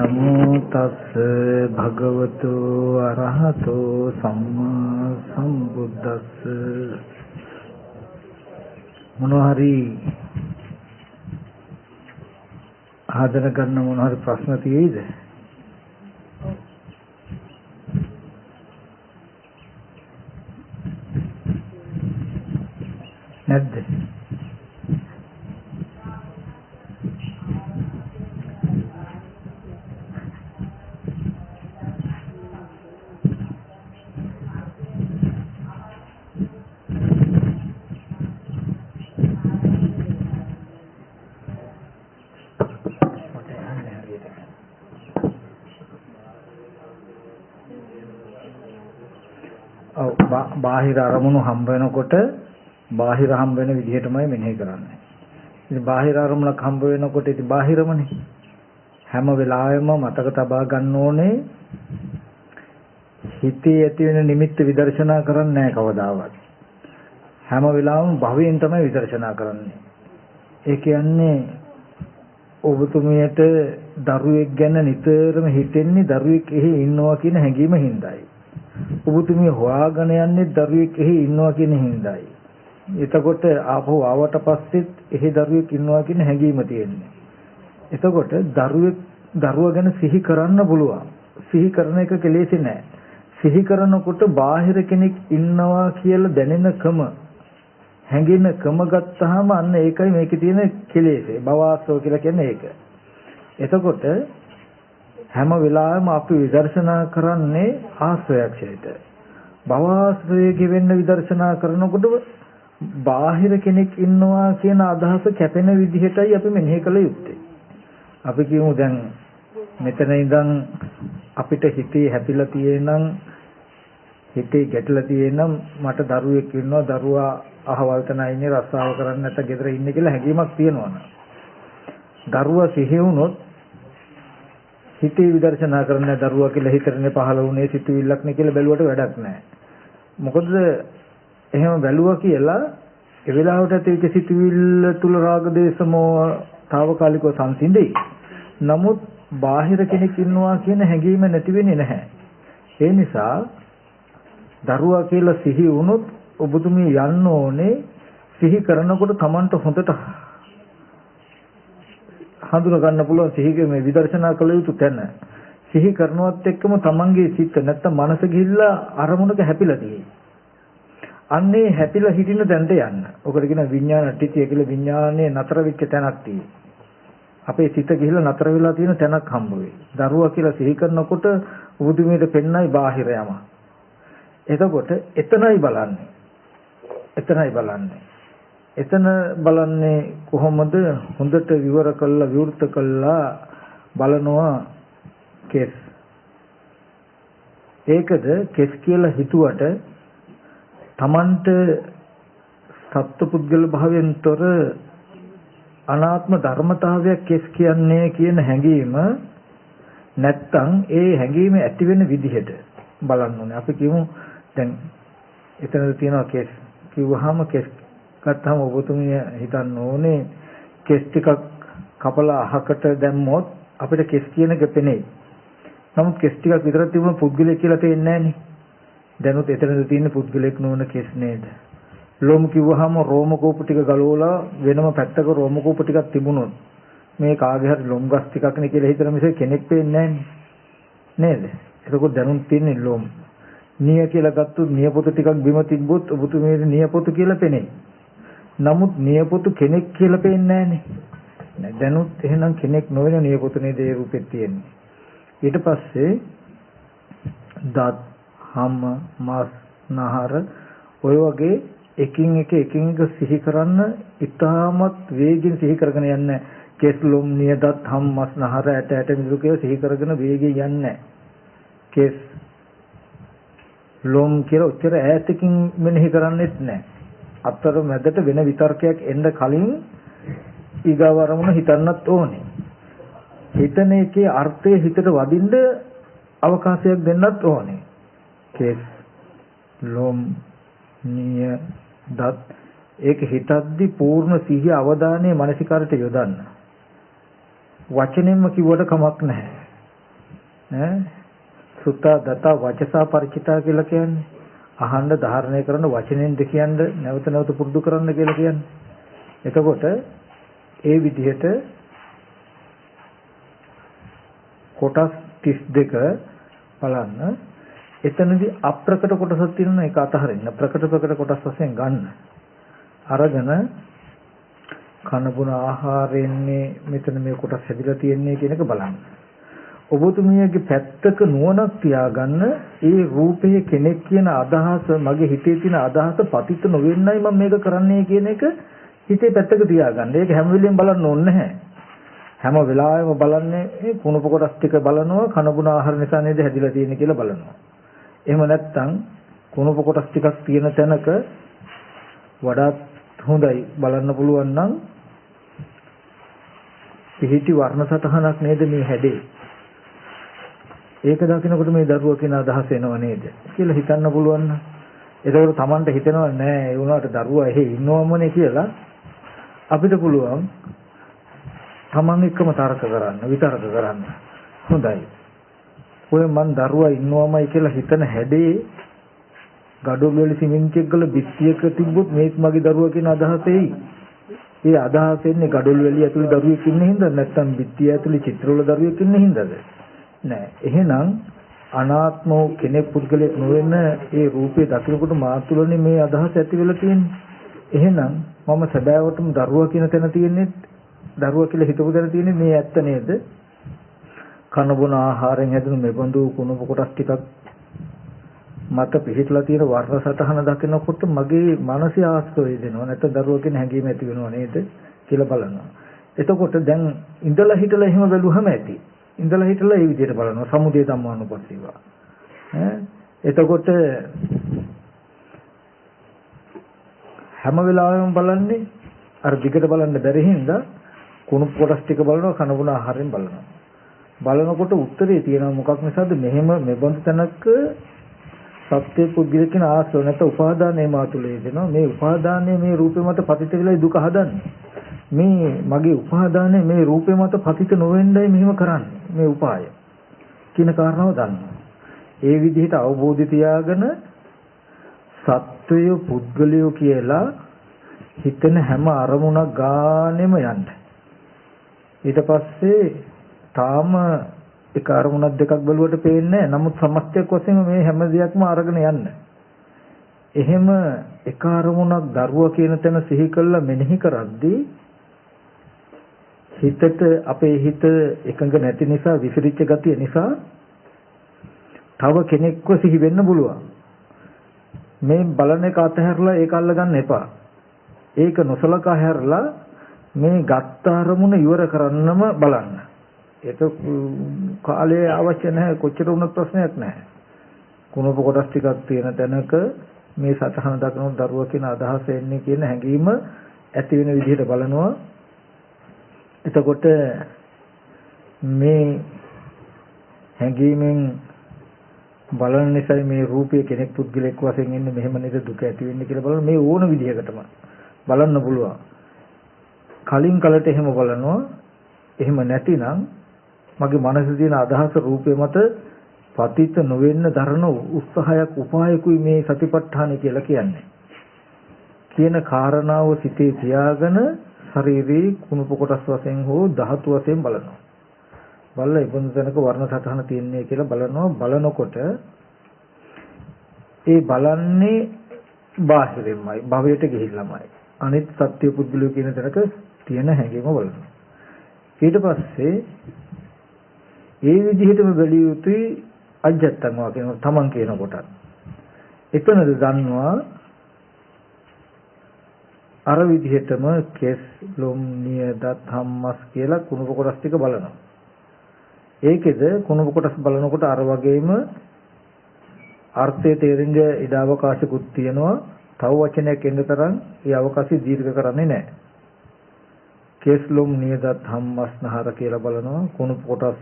නමෝ තස් භගවතු අරහතෝ සම්මා සම්බුද්දස්ස. මොනහරි ආදර කරන මොනහරි ප්‍රශ්න තියෙයිද? නැද්ද? බාහිර අරමුණු හම්බ වෙනකොට බාහිර හම්බ වෙන විදිහටමයි මෙනෙහි කරන්නේ. ඉතින් බාහිර අරමුණක් හම්බ වෙනකොට ඉතින් බාහිරමනේ. හැම වෙලාවෙම මතක තබා ගන්න ඕනේ හිතේ ඇති වෙන නිමිත්ත විදර්ශනා කරන්නේ නැහැ කවදාවත්. හැම වෙලාවෙම භවයෙන් තමයි විදර්ශනා කරන්නේ. ඒ කියන්නේ ඔබතුමියට දරුවෙක් ගැන නිතරම හිතෙන්නේ දරුවෙක් එහි ඉන්නවා කියන හැඟීම හින්දායි. ඔබතුමිය හොයාගෙන යන්නේ දරුවෙක් එහි ඉන්නවා කියන හින්දායි. එතකොට ආපහු ආවට පස්සෙත් එහි දරුවෙක් ඉන්නවා කියන හැඟීම තියෙන්නේ. එතකොට දරුවා ගැන සිහි කරන්න පුළුවන්. සිහි කරන එක කෙලෙසි නෑ. සිහි කරනකොට බාහිර කෙනෙක් ඉන්නවා කියලා දැනෙනකම හැඟෙනකම ගත්තාම අන්න ඒකයි මේකේ තියෙන කෙලෙසේ. භවආශ්‍රව කියලා කියන්නේ ඒක. එතකොට හැම වෙලාවෙම අපි විදර්ශනා කරන්නේ ආශ්‍රයක්ෂයට. භවආශ්‍රය ගෙවෙන්න විදර්ශනා කරනකොට බාහිර කෙනෙක් ඉන්නවා කියන අදහස කැපෙන විදිහටයි අපි මෙනෙහි කළ යුත්තේ. අපි කියමු දැන් මෙතන ඉඳන් අපිට හිතේ හැපිලා තියෙනම් හිතේ ගැටලා තියෙනම් මට දරුවෙක් ඉන්නවා, දරුවා අහවල් තැන ඉන්නේ, රස්සාව කරන්නේ නැත්නම් ගෙදර ඉන්නේ කියලා හැඟීමක් තියෙනවනේ. දරුවා සිහි වුණොත් හිතේ විදර්ශනා කරන්න දරුවා කියලා හිතරනේ පහළ වුණේ සිතුවිල්ලක් නේ කියලා බැලුවට වැඩක් නැහැ. මොකද එහෙම බැලුවා කියලා ඒ වෙලාවට ඇතිවෙච්ච සිතුවිල්ල තුල රාග දේශ මොහ తాවකාලිකව සංසිඳෙයි. නමුත් බාහිර කෙනෙක් ඉන්නවා කියන හැඟීම නැති වෙන්නේ නැහැ. ඒ නිසා දරුවා කියලා සිහි වුණොත් ඔබතුමිය යන්න ඕනේ සිහි කරනකොට Tamanට හොඳට හඳුනා ගන්න පුළුවන් සිහිගේ මේ විදර්ශනා කළ යුතු තැන. සිහි කරනවත් එක්කම තමන්ගේ සිත නැත්තම් මනස ගිහිල්ලා අරමුණක හැපිලා තියෙයි. අන්නේ හැපිලා හිටින තැනට යන්න. ඔකට කියන විඥාන ටිතිය කියලා විඥානයේ නතර වෙච්ච තැනක් තියෙයි. අපේ සිත ගිහිල්ලා නතර වෙලා තියෙන තැනක් හම්බ වෙයි. දරුවා කියලා සිහි කරනකොට උදුමේට පෙන්නයි බාහිර යම. එතකොට එතනයි බලන්නේ. එතන බලන්නේ කොහොමද? හොඳට විවර කළා විවෘත කළා බලනවා කෙස්. ඒකද කෙස් කියලා හිතුවට Tamanට සත්පුද්ගල භාවයෙන් තොර අනාත්ම ධර්මතාවයක් කෙස් කියන්නේ කියන හැඟීම නැත්තම් ඒ හැඟීම ඇති වෙන විදිහට බලන්න ඕනේ. අපි කියමු දැන් එතනද තියෙනවා කෙස් කිව්වහම කෙස් ගත්තම ඔබතුමිය හිතන්න ඕනේ කෙස් ටිකක් කපලා අහකට දැම්මොත් අපිට කෙස් කියන එක පෙනෙයි. නමුත් කෙස් ටිකක් විතර තිබුණ පුද්ගලයෙක් කියලා තේින්නේ නැහනේ. දැනුත් එතනද තියෙන පුද්ගලයෙක් නොවන කෙස් නේද? ලෝම කිව්වහම රෝම කෝප ටික ගලවලා වෙනම පැත්තක රෝම කෝප ටිකක් තිබුණොත් මේ කාගේ හරි ලොම් ගස් ටිකක් නේ කියලා හිතන මිස කෙනෙක් පේන්නේ නැහනේ. නේද? එතකොට දැනුත් තියෙන්නේ ලෝම. නිය කියලා ගත්තොත් නියපොතු ටිකක් බිම තිබ්බොත් ඔබතුමියට නියපොතු කියලා පෙනෙයි. නමුත් නියපොතු කෙනෙක් කියලා පේන්නේ නැහනේ. දැනුත් එහෙනම් කෙනෙක් නොවන නියපොතු නේද ඒ රූපෙත් තියෙන්නේ. ඊට පස්සේ දත්, හම, මස්, නහර ඔය වගේ එකින් එක සිහි කරන්න ඉතාමත් වේගෙන් සිහි කරගෙන යන්නේ. කෙස්, ලොම්, නිය, දත්, හම්, මස්, නහර, ඇට මිදුළු කියලා සිහි කරගෙන වේගෙන් යන්නේ. කෙස්, ලොම් කියලා උච්චර ඈතකින් මෙනෙහි කරන්නේත් නැහැ. අතර මැදට වෙන විතර්කයක් එන්න කලින් ඊගාව අරමුණ හිතන්නත් ඕනේ. හිතන එකේ අර්ථය හිතට වදින්න අවකාශයක් දෙන්නත් ඕනේ. කෙස්, ලොම්, නිය, දත් ඒක හිතද්දි පූර්ණ සිහිය අවධානයේ මානසිකාරයට යොදන්න. වචනෙන්ම කිව්වට කමක් නැහැ. ඈ සුත්තා දතා වචසා පරිචිතා කියලා කියන්නේ අහන්න ධාරණය කරන වචනෙන් ද කියන්නේ නැවත නැවත පුරුදු කරන්න කියලා කියන්නේ. එතකොට ඒ විදිහට කොටස් 32 බලන්න. එතනදී අප්‍රකට කොටසක් තියෙනවා ඒක අතහරින්න. ප්‍රකට කොටස් වශයෙන් ගන්න. අරගෙන කන බොන ආහාරයෙන්නේ මෙතන මේ කොටස් හැදිලා තියෙන්නේ කියන එක බලන්න. ඔබතුමියගේ පැත්තක නුවණක් තියාගන්න ඒ රූපයේ කෙනෙක් කියන අදහස මගේ හිතේ තියෙන අදහස පතිත නොවෙන්නයි මම මේක කරන්නේ කියන එක හිතේ පැත්තක තියාගන්න. ඒක හැම වෙලෙම බලන්න ඕනේ නැහැ. හැම වෙලාවෙම බලන්නේ මේ කුණප කොටස් ටික බලනවා කන බොන ආහාර නිසා නේද හැදිලා තියෙන්නේ කියලා බලනවා. එහෙම නැත්නම් කුණප කොටස් ටිකක් තියෙන තැනක වඩාත් හොඳයි බලන්න පුළුවන් නම් පිහිටි වර්ණ සටහනක් නේද මේ හැදේ. ඒක දකිනකොට මේ දරුවා කියන අදහස එනව නේද කියලා හිතන්න පුළුවන්. ඒකවල Tamanට හිතෙනව නෑ ඒ වුණාට දරුවා එහෙ ඉන්නවමනේ කියලා අපිට පුළුවන් Taman එක්කම තර්ක කරන්න විතර්ක කරන්න. හොඳයි. ඔය මන් දරුවා ඉන්නවමයි කියලා හිතන හැඩේ ගඩොල් වල සිමෙන්ති එක්කල බිත්තියක තිබ්බොත් මේත් මගේ දරුවා කියන අදහස එයි. ඒ අදහස එන්නේ ගඩොල් වල ඇතුලේ දරුවෙක් ඉන්න හින්දා නැත්නම් බිත්තිය ඇතුලේ චිත්‍රවල දරුවෙක් ඉන්න හින්දාද? නෑ. එහෙනම් අනාත්ම කෙනෙක් පුද්ගලෙක් නොවෙන ඒ රූපේ දකිනකොට මා තුළනේ මේ අදහස ඇති වෙලා තියෙන්නේ. එහෙනම් මම සැබෑවටම දරුවා කියන තැන තියෙන්නේ දරුවා කියලා හිතපු තැන තියෙන්නේ මේ ඇත්ත නේද? කන බොන ආහාරයෙන් හැදුණු මේ බඳු කුණප කොටස් ටිකක් මත පිහිටලා තියෙන වර්ණ සටහන දකිනකොට මගේ මානසික ආස්තෝය දෙනවා. නැත්නම් දරුවා කියන හැඟීම ඇති වෙනව නේද කියලා බලනවා. එතකොට දැන් ඉඳලා හිටලා එහෙම බැලුවම ඇති. ඉඳලා හිටලා ඒ විදිහට බලනවා සමුදය ධම්මානුපස්සීවා. එතකොට හැම වෙලාවෙම බලන්නේ අර දිගට බලන්න බැරි හින්දා කුණු කොටස් ටික බලනවා කන බොන ආහාරයෙන් බලනවා. බලනකොට උත්තරේ තියෙනවා මොකක් නිසාද මෙහෙම මෙබඳු තැනක සත්‍ය පුද්ගලික කියන ආශ්‍රව නැත්නම් උපාදානයේ මාතුලේ දෙනවා. මේ උපාදානයේ මේ රූපේ මත පතිත වෙලා දුක හදන්නේ. මේ මගේ උපාදානයේ මේ රූපේ මත පතිත නොවෙන්නයි මෙහෙම කරන්නේ. මේ උපාය කියන කාරණාව දන්නවා. ඒ විදිහට අවබෝධය තියාගෙන සත්වය පුද්ගලයෝ කියලා හිතන හැම අරමුණක් ගානෙම යන්න. ඊට පස්සේ තාම එක අරමුණක් දෙකක් බලුවට පේන්නේ නැහැ. නමුත් සමස්තයක් වශයෙන් මේ හැම දෙයක්ම අරගෙන යන්න. එහෙම එක අරමුණක් දරුවා කියන තැන සිහි කළා මෙනෙහි කරද්දී හිතට අපේ හිත එකඟ නැති නිසා විසිරිච්ච ගතිය නිසා තව කෙනෙක්ව සිහි වෙන්න පුළුවන්. මේ බලන එක අතහැරලා ඒක අල්ලගන්න එපා. ඒක නොසලකා හැරලා මේ ගත්ත අරමුණ ඉවර කරන්නම බලන්න. ඒක කාලය අවශ්‍ය නැහැ කොච්චර වුණත් ප්‍රශ්නයක් නැහැ. කුණප කොටස් ටිකක් තියෙන තැනක මේ සතහන දක්වන දරුවා කියන අදහස එන්නේ කියන හැඟීම ඇති වෙන විදිහට බලනවා. එතකොට මේ හැඟීමෙන් බලන නිසා මේ රූපයේ කෙනෙක් පුද්ගලෙක් වශයෙන් ඉන්නේ මෙහෙම නේද දුක ඇති වෙන්නේ කියලා බලන මේ ඕන විදිහකටම බලන්න පුළුවන්. කලින් කලට එහෙම බලනවා. එහෙම නැතිනම් මගේ මනසේ තියෙන අදහස රූපේ මත පතිත නොවෙන්න දරන උත්සාහයක් උපායකුයි මේ සතිපට්ඨාන කියලා කියන්නේ. කියන කාරණාව සිතේ තියාගෙන ශරීරේ කුණප කොටස් වශයෙන් හෝ ධාතු වශයෙන් බලනවා. බලලා ඉබඳු තැනක වර්ණ සටහන තියෙන්නේ කියලා බලනවා. බලනකොට ඒ බලන්නේ බාහිරින්මයි භවයට ගිහිල්ලාමයි. අනිත් සත්‍ය පුද්ගලයෝ කියන තැනක තියෙන හැඟීම බලනවා. ඊට පස්සේ ඒ විදිහටම බැලිය යුතුයි අජත්තන්වා කියන තමන් කියන කොටත්. එතනද දන්නවා අර විදිහටම කෙස් ලොම් නියදත් හම්මස් කියලා කුණප කොටස් ටික බලනවා. ඒකෙද කුණප කොටස් බලනකොට අර වගේම අර්ථය තේරෙන්න ඉඩ අවකාශකුත් තියෙනවා. තව වචනයක් එන්න තරම් ඒ අවකාශය දීර්ඝ කරන්නේ නැහැ. කෙස් ලොම් නියදත් හම්මස් නහර කියලා බලනවා. කුණප කොටස්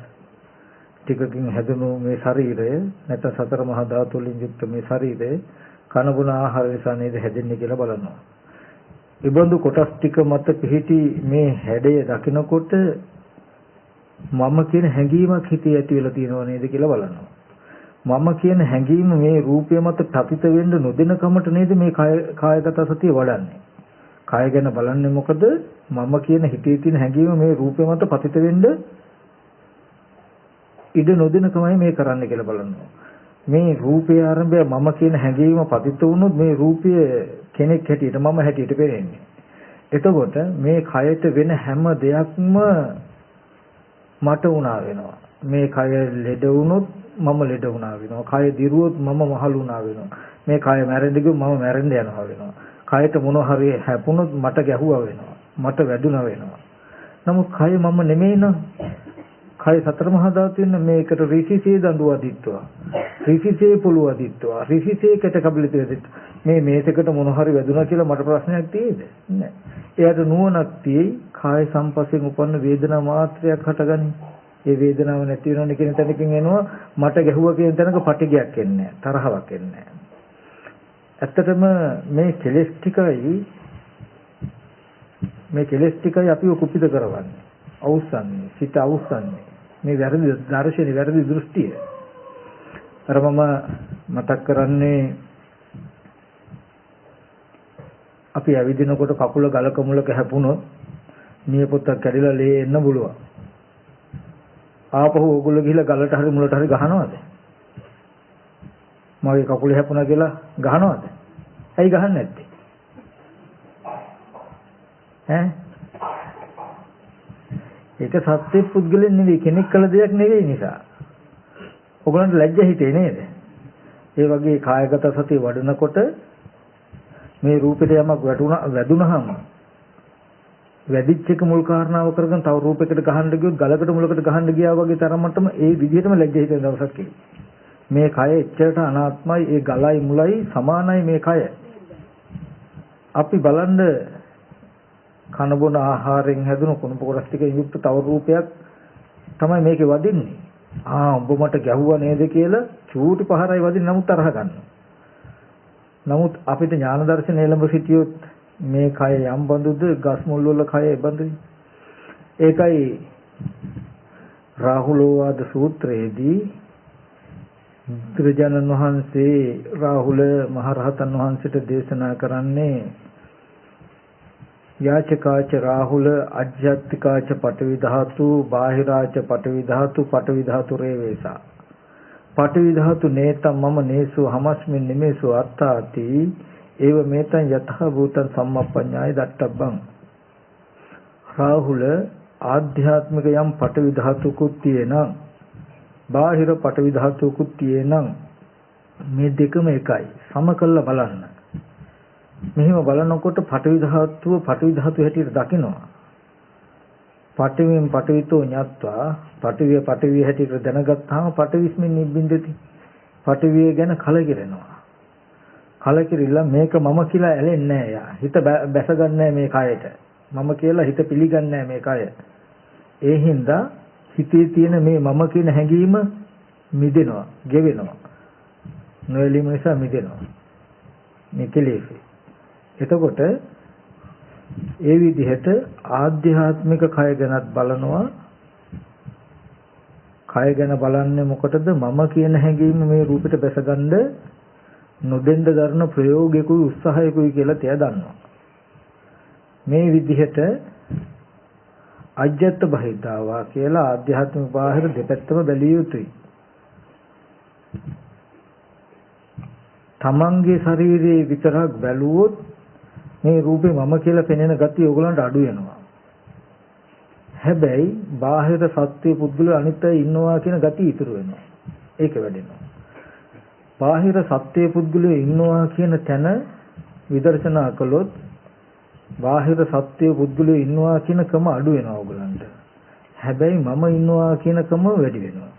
ටිකකින් හැදුණු මේ ශරීරය නැත්නම් සතර මහා ධාතු වලින් යුක්ත මේ ශරීරය කන බොන ආහාර නිසා නේද හැදෙන්නේ කියලා බලනවා. ඉබඳු කොටස් ටික මත පිහිටි මේ හැඩය දකිනකොට මම කියන හැඟීමක් හිතේ ඇති වෙලා තියෙනව නේද කියලා බලනවා. මම කියන හැඟීම මේ රූපය මත තපිත වෙන්න නොදෙන කමට නේද මේ කායගත සතිය වඩන්නේ. කාය ගැන බලන්නේ මොකද? මම කියන හිතේ තියෙන හැඟීම මේ රූපය මත පතිත වෙන්න ඉඩ නොදෙන කමයි මේ කරන්න කියලා බලනවා. මේ රූපයේ ආරම්භය මම කියන හැඟීම පතිත වුණොත් මේ රූපය කෙනෙක් හැටියට මම හැටියට පේන්නේ. එතකොට මේ කයට වෙන හැම දෙයක්ම මට වුණා වෙනවා. මේ කය ලෙඩ වුණොත් මම ලෙඩ වුණා වෙනවා. කය දිරුවොත් මම මහලු වුණා වෙනවා. මේ කය මැරෙන්න ගියොත් මම මැරෙන්න යනවා වෙනවා. කයට මොන හරි හැපුණොත් මට ගැහුවා වෙනවා. මට වැදුනා වෙනවා. නමුත් කය මම නෙමෙයි නං. කය සතර මහා ධාතු වෙන මේකට ඍෂිසේ දඬුව අදිත්වා. ඍෂිසේ පොළොව අදිත්වා. රිසිසේ කට කබලිත වෙද්දී මේ මේසකට මොන හරි වැදුනා කියලා මට ප්‍රශ්නයක් තියෙයිද? නැහැ. එයාට නුවණක් තියෙයි කාය සංපස්යෙන් උපන්න වේදනා මාත්‍රයක් හටගනි. ඒ වේදනාව නැති වෙනවනේ කියන තැනකින් එනවා මට ගැහුවා කියන තැනක පටිගයක් එන්නේ නැහැ. තරහවක් එන්නේ නැහැ. ඇත්තටම මේ කෙලෙස් ටිකයි අපිව කුපිත කරවන්නේ. අවුස්සන්නේ, සිත අවුස්සන්නේ. මේ වැරදි දර්ශනේ වැරදි දෘෂ්ටිය. අර මම මතක් කරන්නේ අපි ඇවිදිනකොට කකුල ගලක මුලක හැපුණොත් නියපොත්තක් කැඩිලා ලේ එන්න පුළුවන්. ආපහු ඕගොල්ලෝ ගිහිල්ලා ගලට හරි මුලට හරි ගහනවද? මගේ කකුල හැපුණා කියලා ගහනවද? ඇයි ගහන්නේ නැත්තේ? ඒක සත්‍ය පුද්ගලෙන් නෙවෙයි කෙනෙක් කළ දෙයක් නෙවෙයි නිසා. ඔයගලන්ට ලැජ්ජ හිතේ නේද? ඒ වගේ කායගත සතිය වඩනකොට මේ රූපෙට යමක් වැදුනහම වැඩිච්ච එක මුල් කාරණාව කරගෙන තව රූපයකට ගහන්න ගියොත් ගලකට මුලකට ගහන්න ගියා වගේ තරමටම ඒ විදිහටම ලැජ්ජ හිතෙන දවසක් එයි. මේ කය එච්චරට අනාත්මයි, ඒ ගලයි මුලයි සමානයි මේ කය. අපි බලන්න කන බොන ආහාරයෙන් හැදුණු කුණප කොටස් ටිකෙන් යුක්ත තව රූපයක් තමයි මේකේ වදින්නේ. උඹ මට ගැහුවා නේද කියලා චූටි පහරයි වදින්න නමුත් තරහ ගන්නවා. නමුත් අපිට ඥාන දර්ශනය ළඹ සිටියොත් මේ කය යම් බඳුද ගස් මුල් වල කය බඳුයි. ඒකයි රාහුලෝවාද සූත්‍රයේදී බුදුරජාණන් වහන්සේ රාහුල මහරහතන් වහන්සේට දේශනා කරන්නේ යාචකාච රාහුල අජ්ජත්තිකාච පඨවි ධාතු බාහිරාච පඨවි ධාතු පඨවි ධාතු රේවේසා පඨවි ධාතු නේතම් මම නේසු හමස්මින් නිමේසු අත්තාති ඒව මේතං යතහ භූතං සම්මප්පඤ්ඤාය දත්තබ්බං රාහුල ආධ්‍යාත්මික යම් පඨවි ධාතුකුත් තියෙනම් බාහිර පඨවි ධාතුකුත් තියෙනම් මේ දෙකම එකයි සම කළා බලන්න. මෙහිම බලනකොට පඨවි ධාතුව පඨවි ධාතු හැටියට දකිනවා. පඨවියෙන් පඨවිතෝ ඤත්වා පඨවිය පඨවිය හැටියට දැනගත්තාම පඨවිස්මින් නිබ්බින්දති. පඨවිය ගැන කලකිරෙනවා. කලකිරිලා මේක මම කියලා ඇලෙන්නේ නැහැ යා. හිත බැසගන්නේ මේ කයට. මම කියලා හිත පිළිගන්නේ මේ කය. ඒ හින්දා හිතේ තියෙන මේ මම කියන හැඟීම මිදෙනවා, ගෙවෙනවා. නොයලීම නිසා මිදෙනවා. මේ කෙලෙස්. එතකොට ඒ විදිහට ආධ්‍යාත්මික කය ගැනත් බලනවා. කය ගැන බලන්නේ මොකටද? මම කියන හැඟීම මේ රූපෙට බැසගන්න නොදෙන්න දරන ප්‍රයෝගිකුයි උත්සාහයකුයි කියලා තියා දන්නවා. මේ විදිහට අජ්ජත් බහිද්ධාවා කියලා ආධ්‍යාත්මික බාහිර දෙපැත්තම බැලිය යුතුයි. තමන්ගේ ශරීරයේ විතරක් බැලුවොත් මේ රූපේ මම කියලා පෙනෙන ගතිය ඕගලන්ට අඩු වෙනවා. හැබැයි බාහිර සත්‍ය පුද්ගල අනිත්‍යය ඉන්නවා කියන ගතිය ඉතුරු වෙනවා. ඒක වැඩෙනවා. බාහිර සත්‍ය පුද්ගලයෝ ඉන්නවා කියන තැන විදර්ශනා කළොත් බාහිර සත්‍ය පුද්ගලයෝ ඉන්නවා කියන කම අඩු වෙනවා ඕගලන්ට. හැබැයි මම ඉන්නවා කියන කම වැඩි වෙනවා.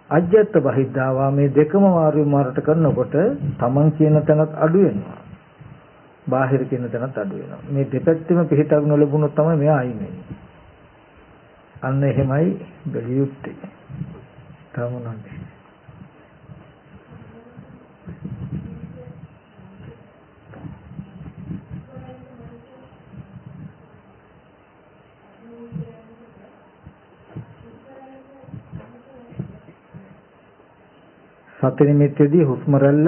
අජ්ජත් බහිද්ධාවා මේ දෙකම මාර්ගයට කරනකොට තමන් කියන තැනත් අඩු වෙනවා. බාහිර කියන තැනත් අඩු වෙනවා. මේ දෙපැත්තෙම පිටක් නොලැබුණොත් තමයි මෙයා අයින් වෙන්නේ. අන්න එහෙමයි බැලිය යුත්තේ. තමනන්නේ සති නිමිත්තේදී හුස්ම රැල්ල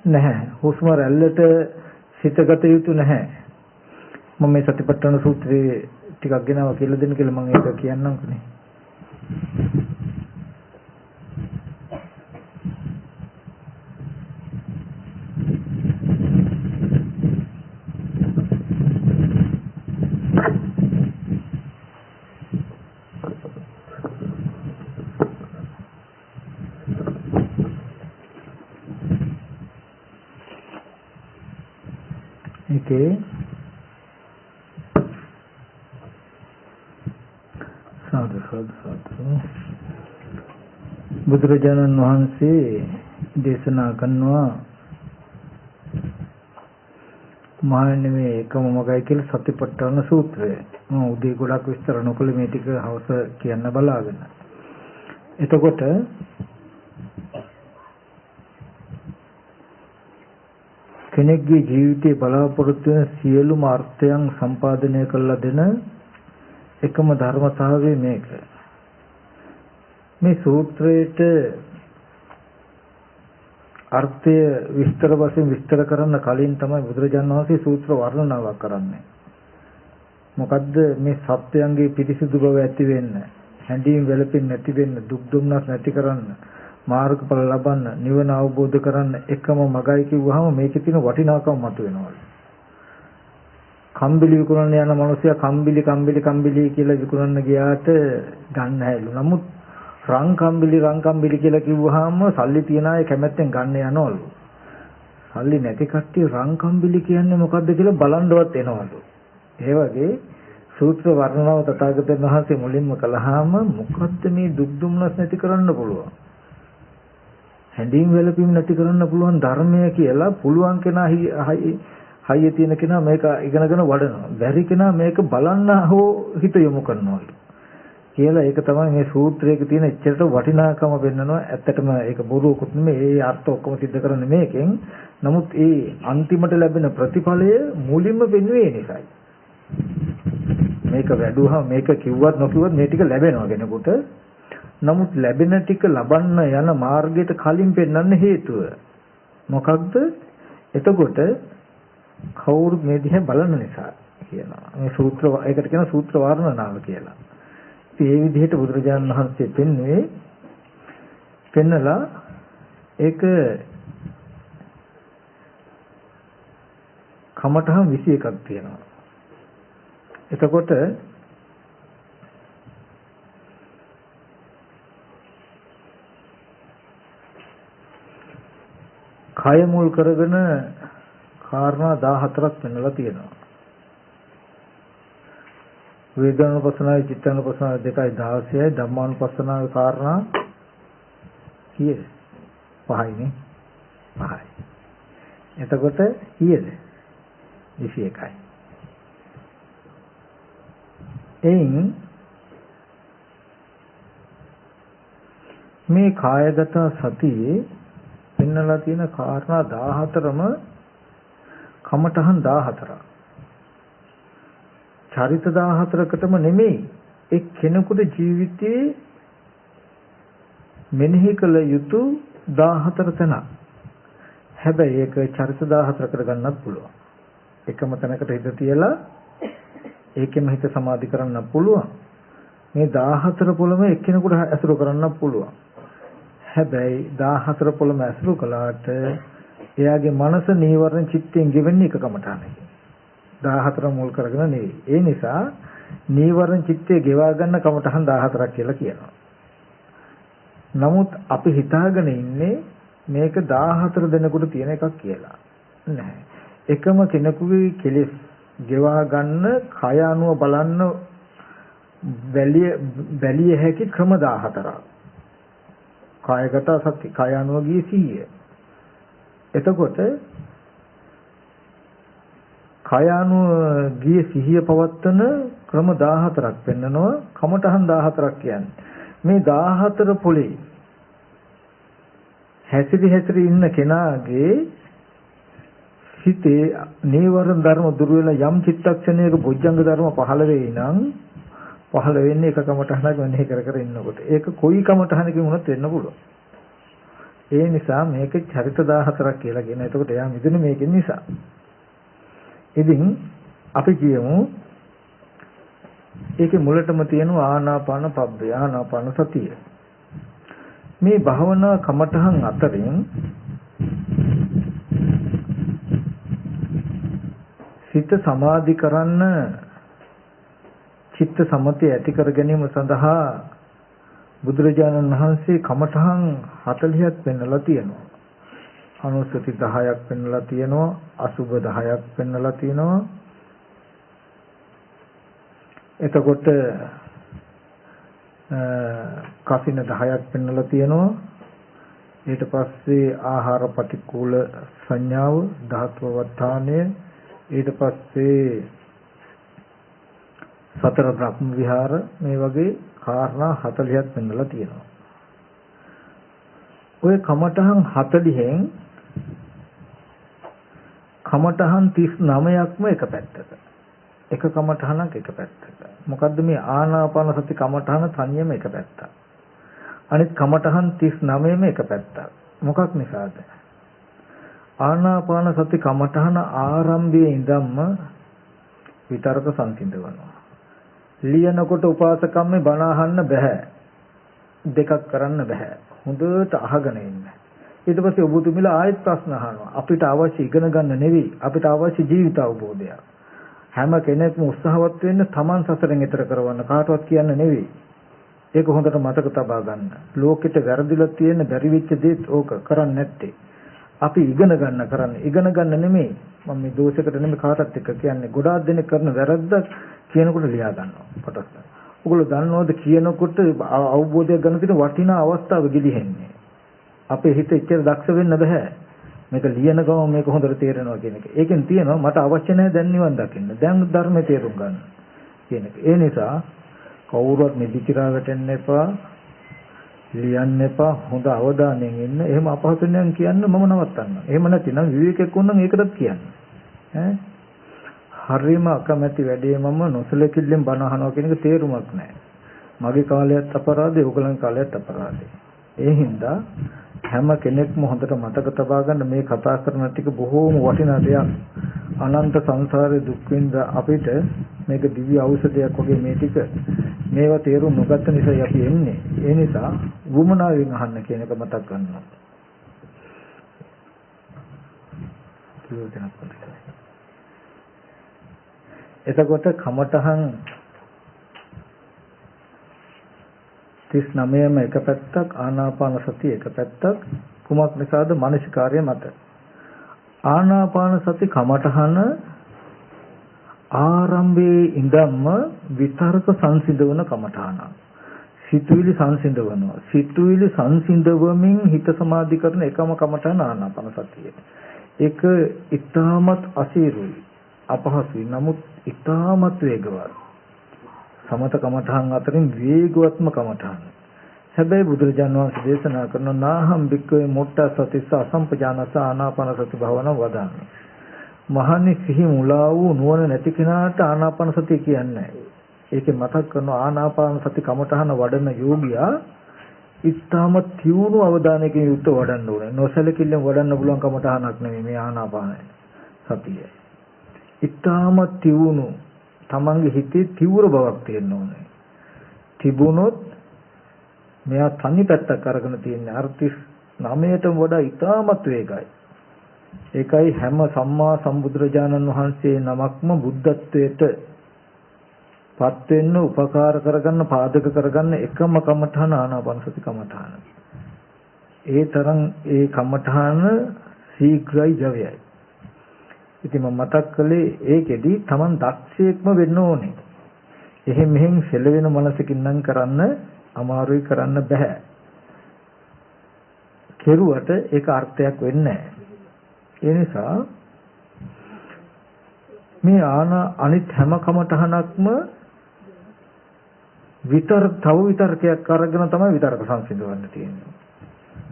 නැහැ. හුස්ම රැල්ලට සිතගත යුතු නැහැ. මම මේ සතිපට්ඨාන සූත්‍රයේ ටිකක් ගෙනාවා කියලා දෙන්න කියලා මම ඒක කියන්නම්කනේ. බුදුරජාණන් වහන්සේ දේශනා කරනවා මහන්නේ මේ එකම මොකයි කියලා සතිපට්ඨාන සූත්‍රය. මම උදේ ගොඩක් විස්තර නොකළ මේ ටික හවස කියන්න බලාගෙන. එතකොට කෙනෙක්ගේ ජීවිතේ බලාපොරොත්තු වෙන සියලුම අර්ථයන් සම්පාදනය කරලා දෙන එකම ධර්මතාවය මේක. මේ සූත්‍රයේට අර්ථය විස්තර වශයෙන් විස්තර කරන්න කලින් තමයි බුදුරජාණන් වහන්සේ සූත්‍ර වර්ණනාවක් කරන්නේ. මොකද්ද මේ සත්‍යයන්ගේ පිරිසිදු බව ඇති වෙන්න, හැඬීම් වැළපෙන්නේ නැති වෙන්න, දුක් දුම්නස් නැති කරන්න, මාර්ගඵල ලබන්න, නිවන අවබෝධ කරන්න එකම මගයි කිව්වහම මේකේ තියෙන වටිනාකම මතුවෙනවා. කම්බිලි විකුණන්න යන මිනිස්සයා කම්බිලි කියලා විකුණන්න ගියාට ගන්න හැලු. නමුත් රං කම්බිලි කියලා කිව්වහම සල්ලි තියන අය කැමැත්තෙන් ගන්න යනවලු. සල්ලි නැති කට්ටිය රං කම්බිලි කියන්නේ මොකද්ද කියලා බලන්නවත් එනවලු. ඒ වගේ සූත්‍ර වර්ණනාව තථාගතයන් වහන්සේ මුලින්ම කළාම මොකද්ද මේ දුක් දුම්නස් නැති කරන්න පුළුවන්, හැඬීම් වැළපීම් නැති කරන්න පුළුවන් ධර්මය කියලා පුළුවන් කෙනා හයිය තියෙන කෙනා මේක ඉගෙනගෙන වඩනවා. බැරි කෙනා මේක බලන්න හෝ හිත යොමු කරනවලු. කියලා ඒක තමයි මේ සූත්‍රයේ තියෙන එච්චරට වටිනාකම වෙන්නනවා. ඇත්තටම ඒක බොරුවකුත් නෙමෙයි. ඒ අර්ථ ඔක්කොම සිද්ධ කරන්නේ මේකෙන්. නමුත් ඒ අන්තිමට ලැබෙන ප්‍රතිඵලය මුලින්ම වෙන්නේ නිසායි. මේක වැඩුවහම මේක කිව්වත් නොකිව්වත් මේ ටික ලැබෙනවා කෙනෙකුට. නමුත් ලැබෙන ටික ලබන්න යන මාර්ගයට කලින් පෙන්වන්න හේතුව මොකක්ද? එතකොට කවුරුත් මේ දිහා බලන නිසා කියනවා. මේ සූත්‍ර ඒකට කියන සූත්‍ර වර්ණනාව කියලා. ඒ විදිහට බුදුරජාණන් වහන්සේ පෙන්නලා ඒක කමඨහම් 21ක් තියෙනවා. එතකොට කය මුල් කරගෙන කාරණා 14ක් පෙන්නලා තියෙනවා. වේදනානුපස්සනාවේ චිත්තානුපස්සනාවේ 2:16යි ධම්මානුපස්සනාවේ කාරණා කීයද? 5යිනේ. 5යි. එතකොට කීයද? 21යි. එයින් මේ කායගත සතියේ පෙන්නලා තියෙන කාරණා 14ම කමඨහන් 14ක්. චරිත 14කටම නෙමෙයි. එක් කෙනෙකුට ජීවිතේ මෙනෙහි කළ යුතු 14 තැනක්. හැබැයි ඒක චරිත 14කට ගන්නත් පුළුවන්. එකම තැනකට හිත තියලා ඒකෙම හිත සමාධි කරන්න පුළුවන්. මේ 14 පොළම එක්කෙනෙකුට ඇසුරු කරන්න පුළුවන්. හැබැයි 14 පොළම ඇසුරු කළාට එයාගේ මනස නීවරණ චිත්තයෙන් ගෙවෙන්නේ එක කමඨානකින්. 14 මුල් කරගෙන නෙවෙයි. ඒ නිසා නීවරණ චිත්තය ගෙවා ගන්න කමඨහන් 14ක් කියලා කියනවා. නමුත් අපි හිතාගෙන ඉන්නේ මේක 14 දෙනෙකුට තියෙන එකක් කියලා. නැහැ. එකම කෙනෙකුගේ කෙලෙස් ගෙවා ගන්න කය අනුව බලන්න බැලිය හැකි ක්‍රම 14ක්. කායගත සති කය අනුව ගිය 100. එතකොට කය අනුව ගිය 100 පවත්තන ක්‍රම 14ක් පෙන්නනවා. කමඨහන් 14ක් කියන්නේ. මේ 14 පොලේ හැසිරි ඉන්න කෙනාගේ හිතේ නීවරණ ධර්ම දුර වෙලා යම් චිත්තක්ෂණයක බොජ්ජංග ධර්ම පහළ වෙයි නම් පහළ වෙන්නේ එක කමටහනක් මෙනෙහි කර කර ඉන්නකොට. ඒක කොයි කමටහනකින් වුණත් වෙන්න පුළුවන්. ඒ නිසා මේක චරිත 14ක් කියලා කියන. එතකොට එයා මිදුනේ මේකෙන් නිසා. ඉතින් අපි කියමු ඒකේ මුලටම තියෙනවා ආනාපාන පබ්බේ ආනාපාන සතිය. මේ භාවනා කමඨහන් අතරින් සිත සමාධි කරන්න චිත්ත සමතය ඇති කර ගැනීම සඳහා බුදුරජාණන් වහන්සේ කමඨහන් 40ක් පෙන්වලා තියෙනවා. අනුස්සති 10ක් පෙන්වලා තියෙනවා, අසුභ 10ක් පෙන්වලා තියෙනවා. එතකොට කසින 10ක් පෙන්වලා තියෙනවා. ඊට පස්සේ ආහාර පටික්කුල සංඥාව, ධාතුව වත්තානය, ඊට පස්සේ සතර බ්‍රහ්ම විහාර, මේ වගේ කාරණා 40ක් පෙන්වලා තියෙනවා. ඔය කමඨහන් 40න් කමඨහන් 39ක්ම එක පැත්තක. එක කමඨහනක් එක පැත්තක. මොකද්ද මේ ආනාපාන සති කමඨහන තනියම එක පැත්තක්. අනිත් කමඨහන් 39ම එක පැත්තක්. මොකක් නිසාද? ආනාපාන සති කමඨහන ආරම්භයේ ඉඳන්ම විතරක සංසිඳවනවා. ලියනකොට උපාසකම්මේ බණ අහන්න බෑ. දෙකක් කරන්න බෑ. හොඳට අහගෙන ඉන්න. ඊට පස්සේ ඔබතුමිලා ආයෙත් ප්‍රශ්න අහනවා. අපිට අවශ්‍ය ඉගෙන ගන්න නෙවෙයි, අපිට අවශ්‍ය ජීවිත අවබෝධයක්. හැම කෙනෙක්ම උත්සාහවත් වෙන්න තමන් සසරෙන් එතර කරවන්න කාටවත් කියන්න නෙවෙයි. ඒක හොඳට මතක තබා ගන්න. ලෝකෙට වැරදිලා තියෙන බැරි වෙච්ච දේත් ඕක කරන්නේ නැත්තේ. අපි ඉගෙන ගන්න කරන්නේ. ඉගෙන ගන්න නෙමෙයි. මම මේ දෝෂයකට නෙමෙයි කාටවත් එක්ක කියන්නේ. ගොඩාක් දෙනෙක් කරන වැරද්ද කියනකොට ලියා ගන්නවා. කොටස්. ඔගොල්ලෝ දන්නවද කියනකොට අවබෝධය ගන්න තියෙන වටිනා අවස්ථාව ගිලිහෙන්නේ. අපේ හිත එච්චර දක්ෂ වෙන්න බෑ. මේක ලියන ගමන් මේක හොඳට තේරෙනවා කියන එක. ඒකෙන් තියෙනවා මට අවශ්‍ය නැහැ දැන් නිවන් දකින්න. දැන් ධර්මයේ තේරුම් ගන්න කියන එක. ඒ නිසා කවුරුවත් මෙදිකිරා වැටෙන්න එපා. ලියන්න එපා. හොඳ අවධානයෙන් ඉන්න. එහෙම අපහසුයෙන් කියන්න මම නවත්තන්න. එහෙම නැතිනම් විවේකයක් වුණනම් ඒකටත් කියන්න. හරිම අකමැති වැඩේ මම නොසලකිල්ලෙන් බණ අහනවා කියන එක තේරුමක් නැහැ. මගේ කාලයත් අපරාධේ, ඔයගලන්ගේ කාලයත් අපරාධේ. ඒ හින්දා හැම කෙනෙක්ම හොඳට මතක තබා ගන්න මේ කතා කරන ටික බොහෝම වටිනා දෙයක්. අනන්ත සංසාරේ දුක් විඳ අපිට මේක දිව්‍ය ඖෂධයක් වගේ මේ ටික මේවා තේරුම් නොගත්ත නිසා අපි එන්නේ. ඒ නිසා වුමනාවෙන් අහන්න කියන එක මතක් ගන්නවා. එතකොට කමඨහන් 39ම එක පැත්තක්, ආනාපාන සතිය එක පැත්තක්. කුමක් නිසාද? මානසිකාර්ය මත. ආනාපාන සති කමඨහන ආරම්භයේ ඉඳන්ම විතරක සංසිඳවන කමඨහන. සිතුවිලි සංසිඳවනවා. සිතුවිලි සංසිඳවමින් හිත සමාධි කරන එකම කමඨහන ආනාපාන සතිය. ඒක ඊටමත් අසීරුයි, අපහසුයි. නමුත් ඊටමත් වේගවත්. සමත කමඨහන් අතරින් වේගවත්ම කමඨහන. හැබැයි බුදුරජාණන් වහන්සේ දේශනා කරන නාහම් භික්ඛවේ මොට්ට සතිස්ස අසම්පජානස ආනාපාන සති භාවනාව වදාන්නේ. මහන්නේ සිහි මුලා වූ නුවණ නැති කෙනාට ආනාපාන සතිය කියන්නේ නැහැ. ඒකේ මතක් කරන ආනාපාන සති කමඨහන වඩන යෝගියා ඊටම තියුණු අවධානයකින් යුක්ත වඩන්න ඕනේ. නොසලකිල්ලෙන් වඩන්න පුළුවන් කමඨහනක් නෙමෙයි මේ ආනාපාන සතිය. ඊටම තියුණු තමන්ගේ හිතේ තීව්‍ර බවක් තියෙන්න ඕනේ. තිබුණොත් මෙයා තනි පැත්තක් අරගෙන තියෙන අර්ථිස් 9ටම වඩා ඉතාමත් වේගයි. ඒකයි හැම සම්මා සම්බුදුරජාණන් වහන්සේ නමක්ම බුද්ධත්වයට පත් වෙන්න උපකාර කරගන්න පාදක කරගන්න එකම කමඨහන ආනාපාන සති කමඨහන. ඒ තරම් ඒ කමඨහන ශීඝ්‍රයි ජවයයි. ඉතින් මම මතක් කළේ ඒකෙදි Taman දක්ෂයෙක්ම වෙන්න ඕනේ. එහෙන් මෙහෙන් සෙලවෙන මනසකින් නම් කරන්න අමාරුයි, කරන්න බෑ. කෙරුවට ඒක අර්ථයක් වෙන්නේ නැහැ. ඒ නිසා මේ අනිත් හැම කමඨහනක්ම තව විතරකයක් අරගෙන තමයි විතරක සංසිඳවන්න තියෙන්නේ.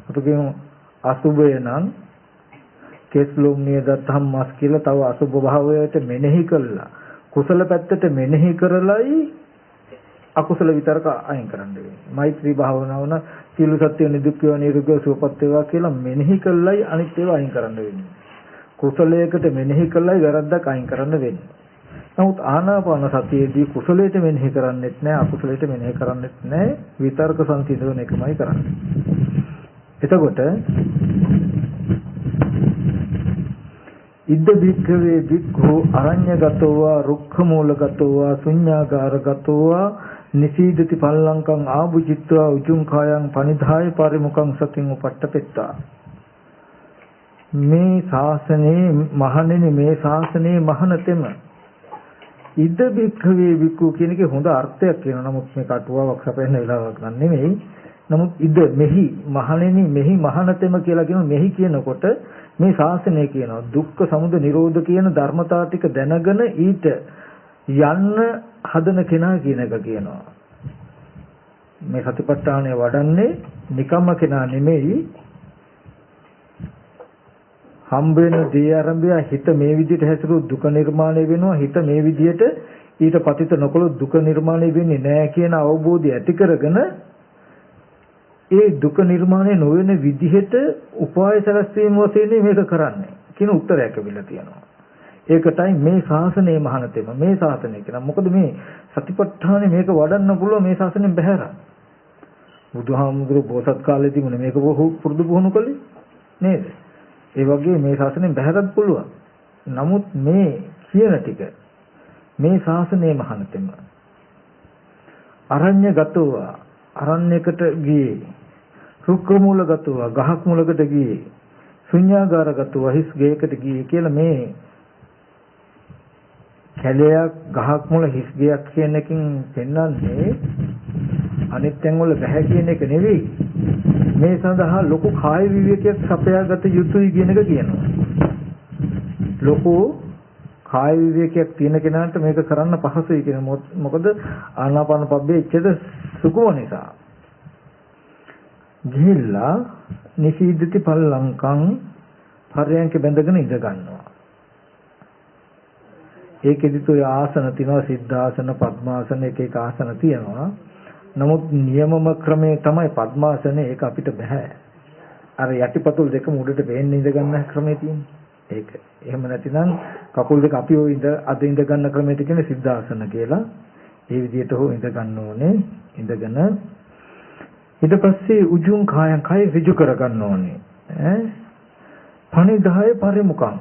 අපි කියමු අසුබය නම් කෙස්ලොම් නියදත් ධම්මස් කියලා තව අසුබ භාවයට මෙනෙහි කළා. කුසල පැත්තට මෙනෙහි කරලයි අකුසල විතරක අයින් කරන්න වෙන්නේ. මෛත්‍රී භාවනාව නම් සීල සත්‍ය නිදුක්ඛය නිරෝගය සුවපත් වේවා කියලා මෙනෙහි කළයි අනිත් ඒවා අයින් කරන්න වෙන්නේ. කුසලයකට මෙනෙහි කළයි වැරද්දක් අයින් කරන්න වෙන්නේ. නමුත් ආනාපාන සතියේදී කුසලයට මෙනෙහි කරන්නෙත් නැහැ අකුසලයට මෙනෙහි කරන්නෙත් නැහැ විතර්ක සංසිඳන එකමයි කරන්නේ. එතකොට ඉද්ද භික්ඛවේ භික්ඛු අරඤ්‍යගතෝවා රුක්ඛමූලගතෝවා ශුඤ්ඤාගාරගතෝවා නිසීදති පල්ලංකං ආභුචිත්වා උජුං කායං පනිධාය පරිමුඛං සතින් උපට්ඨපෙත්තා. මේ ශාසනයේ මහණෙනි මේ ශාසනයේ මහණතෙම ඉද්ද භික්ඛවේ භික්ඛු කියන එකේ හොඳ අර්ථයක් කියනවා. නමුත් මේ කටුවාවක් සපයන වෙලාවක් නන් නෙමෙයි. නමුත් ඉද්ද මෙහි මහණෙනි මෙහි මහණතෙම කියලා කියන මෙහි කියනකොට මේ ශාසනය කියනවා දුක්ඛ සමුදය නිරෝධ කියන ධර්මතාව ටික දැනගෙන ඊට යන්න හදන කෙනා කියන එක කියනවා. මේ සතිපට්ඨානය වඩන්නේ නිකම්ම කෙනා නෙමෙයි. හම්බ වෙන දේ ආරම්භය හිත මේ විදිහට හැසිරුවොත් දුක නිර්මාණය වෙනවා. හිත මේ විදිහට ඊට පතිත නොකළොත් දුක නිර්මාණය වෙන්නේ නැහැ කියන අවබෝධය ඇති කරගෙන ඒ දුක නිර්මාණය නොවන විදිහට උපාය සැලැස්වීම වශයෙන් මේක කරන්නේ කියන උත්තරයක් ලැබිලා තියෙනවා. ඒකටයි මේ ශාසනයේ මහානතෙම මේ ශාසනය කියන. මොකද මේ සතිපට්ඨානේ මේක වඩන්න පුළුවන් මේ ශාසනයෙන් බැහැර. බුදුහාමුදුරුවෝ බෝසත් කාලේදී මොන මේක පුරුදු පුහුණු කළේ නේද? ඒ වගේ මේ ශාසනයෙන් බැහැරත් පුළුවන්. නමුත් මේ කියන ටික මේ ශාසනයේ මහානතෙම අරඤ්‍යගතව අරණ්‍යකට ගියේ රුක්ක මූලගතව ගහක් මූලකට ගියේ ශුන්‍යාගාරගතව හිස් ගේකට ගියේ කියලා මේ කැලයක් ගහක් මුල හිස් ගයක් කියන එකකින් පෙන්වන්නේ අනිත් තැන් වල බෑ කියන එක නෙවෙයි. මේ සඳහා ලොකු කාය විවේකයක් සපයාගත යුතුයි කියන එක කියනවා. ලොකු කාය විවේකයක් තියෙන කෙනාට මේක කරන්න පහසුයි කියන මොකද ආනාපාන පබ්බේ ඉච්ඡද සුකුම නිසා. ගිහිල්ලා නිසීදති පල්ලංකං පරයන්ක බැඳගෙන ඉඳ ගන්නවා. ඒකෙදිත් ඔය ආසන තියෙනවා සිද්ධාසන පద్මාසන එක එක ආසන තියෙනවා. නමුත් නියමම ක්‍රමේ තමයි පద్මාසනේ. ඒක අපිට බෑ. අර යටිපතුල් දෙකම උඩට පේන්න ඉඳ ගන්න ක්‍රමේ තියෙන්නේ. ඒක. එහෙම නැතිනම් කකුල් දෙක අපි ඔය අද ඉඳ ගන්න ක්‍රමයට කියන්නේ සිද්ධාසන කියලා. ඒ විදිහට හෝ ඉඳ ගන්න ඕනේ. ඉඳගෙන ඊට පස්සේ උජුං කායං කය ඍජු කර ගන්න ඕනේ. පනිදාය පරිමුඛං